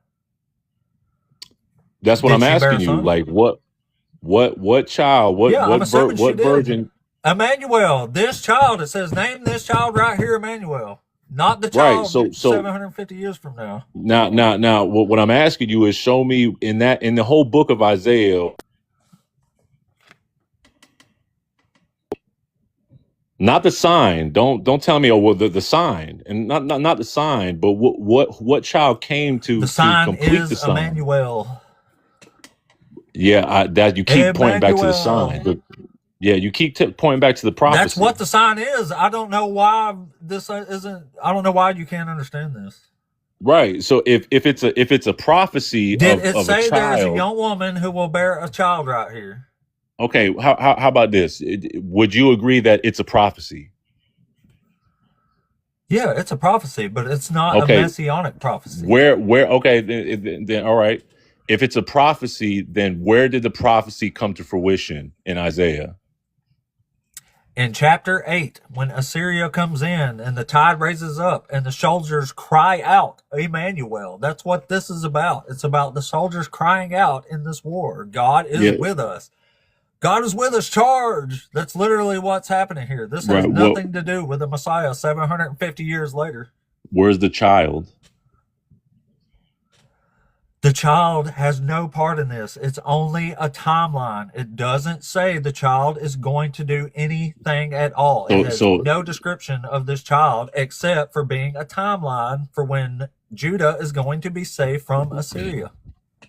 Speaker 14: That's what
Speaker 1: Did
Speaker 14: I'm
Speaker 1: she bear a
Speaker 14: asking you.
Speaker 1: son?
Speaker 14: Like what child?
Speaker 1: Yeah, I'm assuming she
Speaker 14: what
Speaker 1: did.
Speaker 14: virgin?
Speaker 1: Emmanuel, this child. It says name this child right here, Emmanuel. Not the
Speaker 14: Right.
Speaker 1: child
Speaker 14: So
Speaker 1: 750 years from now.
Speaker 14: now what I'm asking you is show me in the whole book of Isaiah. Not the sign. Don't tell me. Oh, well, the sign, and not the sign, but what child came to
Speaker 1: The sign
Speaker 14: complete
Speaker 1: is
Speaker 14: the sign?
Speaker 1: Emmanuel.
Speaker 14: Yeah, that you keep pointing back to the sign.
Speaker 1: Emmanuel.
Speaker 14: But, yeah, you keep pointing back to the prophecy.
Speaker 1: That's what the sign is. I don't know why this isn't. I don't know why you can't understand this.
Speaker 14: Right. So if it's a prophecy
Speaker 1: Did
Speaker 14: of
Speaker 1: it
Speaker 14: a
Speaker 1: say there's a
Speaker 14: child,
Speaker 1: young woman who will bear a child right here?
Speaker 14: okay. How about this? Would you agree that it's a prophecy?
Speaker 1: Yeah, it's a prophecy, but it's not
Speaker 14: Okay.
Speaker 1: a messianic prophecy.
Speaker 14: Where? Okay. Then all right. If it's a prophecy, then where did the prophecy come to fruition in Isaiah?
Speaker 1: In chapter 8, when Assyria comes in and the tide raises up and the soldiers cry out, Emmanuel. That's what this is about. It's about the soldiers crying out in this war. God is
Speaker 14: Yeah.
Speaker 1: with us. God is with us. Charge. That's literally what's happening here. This has
Speaker 14: Right. Well,
Speaker 1: nothing to do with the Messiah 750 years later.
Speaker 14: where's the child?
Speaker 1: The child has no part in this. It's only a timeline. It doesn't say the child is going to do anything at all. It has no description of this child except for being a timeline for when Judah is going to be saved from Assyria.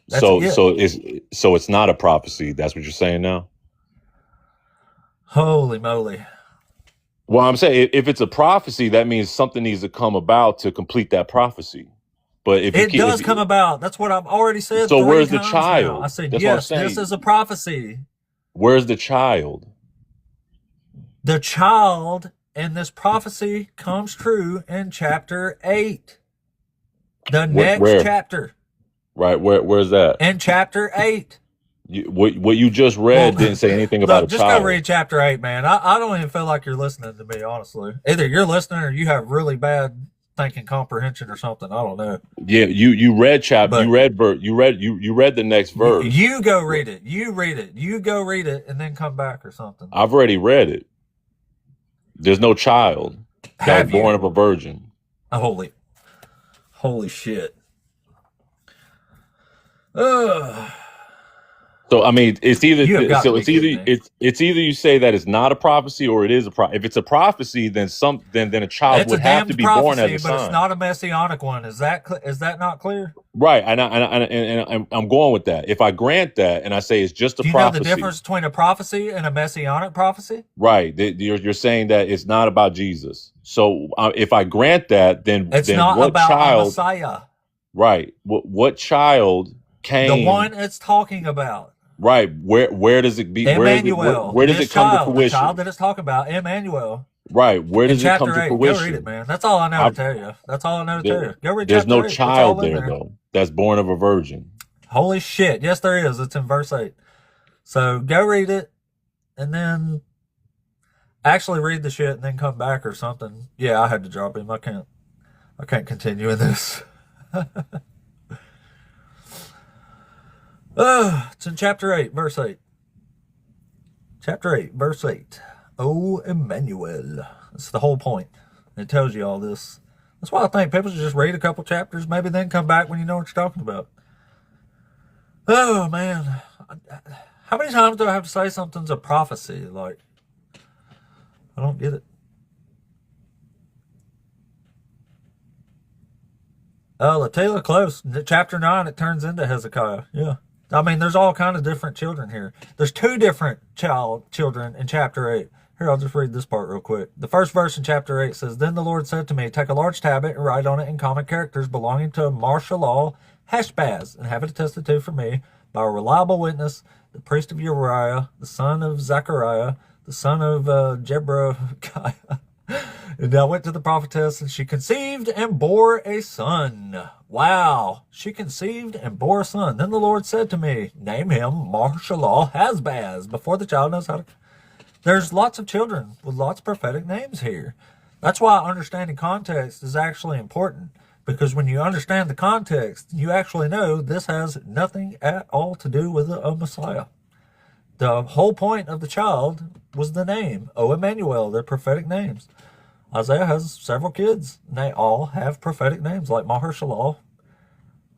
Speaker 1: That's it.
Speaker 14: So it's not a prophecy. That's what you're saying now?
Speaker 1: Holy moly.
Speaker 14: Well, I'm saying if it's a prophecy, that means something needs to come about to complete that prophecy. But if
Speaker 1: it does come about, that's what I've already said.
Speaker 14: So where's the
Speaker 1: times
Speaker 14: child?
Speaker 1: now. I said,
Speaker 14: That's
Speaker 1: yes,
Speaker 14: what I'm
Speaker 1: this
Speaker 14: saying.
Speaker 1: is a prophecy.
Speaker 14: Where's the child?
Speaker 1: The child in this prophecy comes true in chapter 8. The next
Speaker 14: Where?
Speaker 1: chapter.
Speaker 14: Right. Where's that?
Speaker 1: In chapter 8.
Speaker 14: What you just read didn't say anything about a
Speaker 1: just
Speaker 14: child.
Speaker 1: go read chapter 8, man. I don't even feel like you're listening to me, honestly. Either you're listening or you have really bad thinking comprehension or something. I don't know.
Speaker 14: Yeah, you read chapter, you read the next verse.
Speaker 1: You go read it. You read it. You go read it and then come back or something.
Speaker 14: I've already read it. There's no child that was born of a virgin.
Speaker 1: Holy shit.
Speaker 14: So I mean, it's either
Speaker 1: it's
Speaker 14: either you say that it's not a prophecy or it is a prophecy. If it's a prophecy, then a child would have to be born as a sign.
Speaker 1: But it's not a messianic one. Is that not clear?
Speaker 14: Right, and I'm going with that. If I grant that and I say it's just a prophecy,
Speaker 1: do you know the difference between a prophecy and a messianic prophecy?
Speaker 14: Right, you're saying that it's not about Jesus. So if I grant that, then
Speaker 1: it's
Speaker 14: then
Speaker 1: not
Speaker 14: what
Speaker 1: about
Speaker 14: child,
Speaker 1: a Messiah.
Speaker 14: Right, what child came?
Speaker 1: The one it's talking about.
Speaker 14: Right, where does it be?
Speaker 1: Emmanuel.
Speaker 14: Where does it come to fruition?
Speaker 1: The child that it's talking about, Emmanuel.
Speaker 14: Right, where does it come to
Speaker 1: 8,
Speaker 14: fruition?
Speaker 1: Go read it, man. That's all I know to tell you. That's all I know to tell you. Go read
Speaker 14: There's
Speaker 1: chapter
Speaker 14: no
Speaker 1: 8.
Speaker 14: child there though that's born of a virgin.
Speaker 1: Holy shit! Yes, there is. It's in verse 8. So go read it, and then actually read the shit, and then come back or something. Yeah, I had to drop him. I can't continue in this. It's in chapter 8, verse 8. Chapter 8, verse 8. Oh, Emmanuel. That's the whole point. It tells you all this. That's why I think people should just read a couple chapters, maybe then come back when you know what you're talking about. Oh, man. How many times do I have to say something's a prophecy? Like, I don't get it. Latila, close. Chapter 9, it turns into Hezekiah. Yeah. I mean, there's all kind of different children here. There's two different children in chapter 8. Here, I'll just read this part real quick. The first verse in chapter 8 says, Then the Lord said to me, Take a large tablet and write on it in common characters belonging to Marshalal Hashbaz, and have it attested to for me by a reliable witness, the priest of Uriah, the son of Zechariah, the son of Jeberechiah. And I went to the prophetess, and she conceived and bore a son. Wow. She conceived and bore a son. Then the Lord said to me, Name him Marshalal-Hashbaz, before the child knows how to... There's lots of children with lots of prophetic names here. That's why understanding context is actually important. Because when you understand the context, you actually know this has nothing at all to do with a Messiah. The whole point of the child was the name, O Emmanuel, their prophetic names. Isaiah has several kids, and they all have prophetic names, like Maher-shalal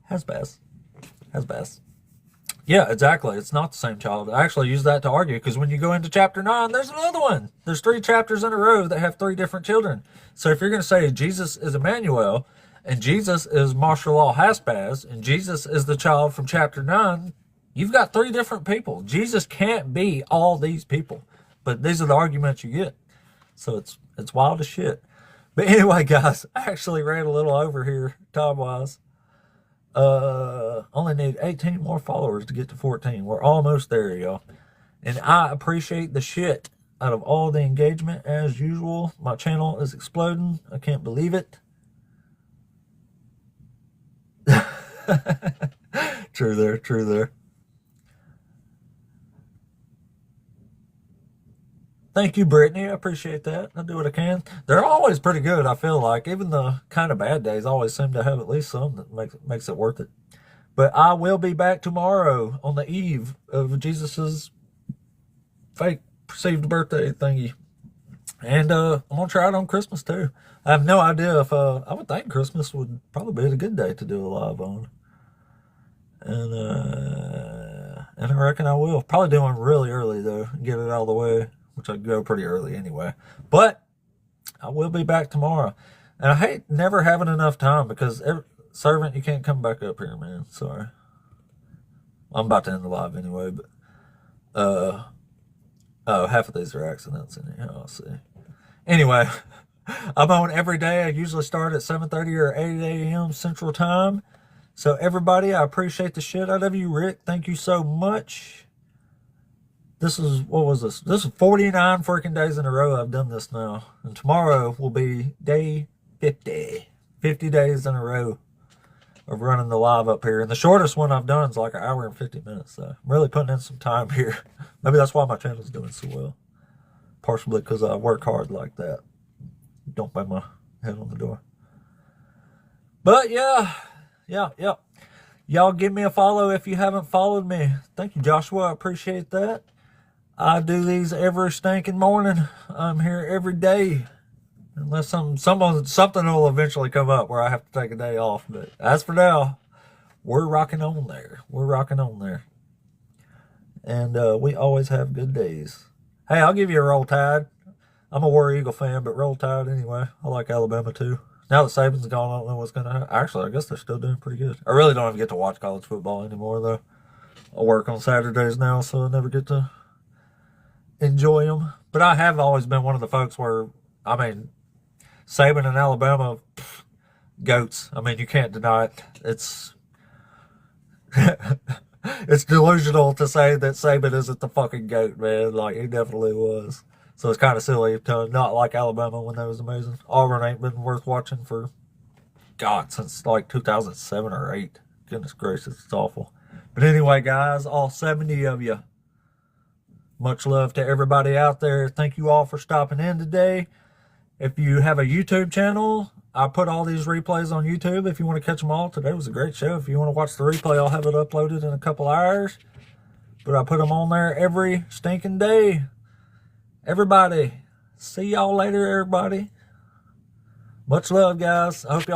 Speaker 1: Hashbaz. Yeah, exactly. It's not the same child. I actually use that to argue, because when you go into chapter 9, there's another one. There's 3 chapters in a row that have 3 different children. So if you're going to say Jesus is Emmanuel, and Jesus is Maher-shalal Hashbaz, and Jesus is the child from chapter 9, you've got 3 different people. Jesus can't be all these people. But these are the arguments you get. So it's wild as shit. But anyway, guys, I actually ran a little over here time-wise. Only need 18 more followers to get to 14. We're almost there, y'all. And I appreciate the shit out of all the engagement as usual. My channel is exploding. I can't believe it. True there. Thank you, Brittany. I appreciate that. I'll do what I can. They're always pretty good, I feel like. Even the kind of bad days always seem to have at least some that makes it worth it. But I will be back tomorrow on the eve of Jesus's fake perceived birthday thingy. And I'm going to try it on Christmas, too. I have no idea if... I would think Christmas would probably be a good day to do a live on. And I reckon I will. Probably do one really early, though. Get it out of the way. Which I go pretty early anyway. But I will be back tomorrow. And I hate never having enough time because Servant, you can't come back up here, man. Sorry. I'm about to end the live anyway, but half of these are accidents in here. I'll see. Anyway, I'm on every day. I usually start at 7:30 or 8 a.m. Central Time. So everybody, I appreciate the shit out of you. Rick, thank you so much. This is, what was this? This is 49 freaking days in a row I've done this now. And tomorrow will be day 50. 50 days in a row of running the live up here. And the shortest one I've done is like 1 hour and 50 minutes. So I'm really putting in some time here. Maybe that's why my channel's doing so well. Partially because I work hard like that. Don't bang my head on the door. But yeah. Y'all give me a follow if you haven't followed me. Thank you, Joshua. I appreciate that. I do these every stinking morning. I'm here every day. Unless something will eventually come up where I have to take a day off. But as for now, we're rocking on there. And we always have good days. Hey, I'll give you a Roll Tide. I'm a War Eagle fan, but Roll Tide anyway. I like Alabama too. Now that Saban's gone, I don't know what's going to happen. Actually, I guess they're still doing pretty good. I really don't even get to watch college football anymore, though. I work on Saturdays now, so I never get to enjoy them. But I have always been one of the folks where, I mean, Saban and Alabama, goats. I mean, you can't deny it. It's it's delusional to say that Saban isn't the fucking goat, man. Like, he definitely was. So it's kind of silly to not like Alabama when that was amazing. Auburn ain't been worth watching for, God, since like 2007 or 8. Goodness gracious, it's awful. But anyway, guys, all 70 of you, much love to everybody out there. Thank you all for stopping in today. If you have a YouTube channel, I put all these replays on YouTube if you want to catch them all. Today was a great show. If you want to watch the replay, I'll have it uploaded in a couple hours. But I put them on there every stinking day. Everybody, see y'all later, everybody. Much love, guys. I hope y'all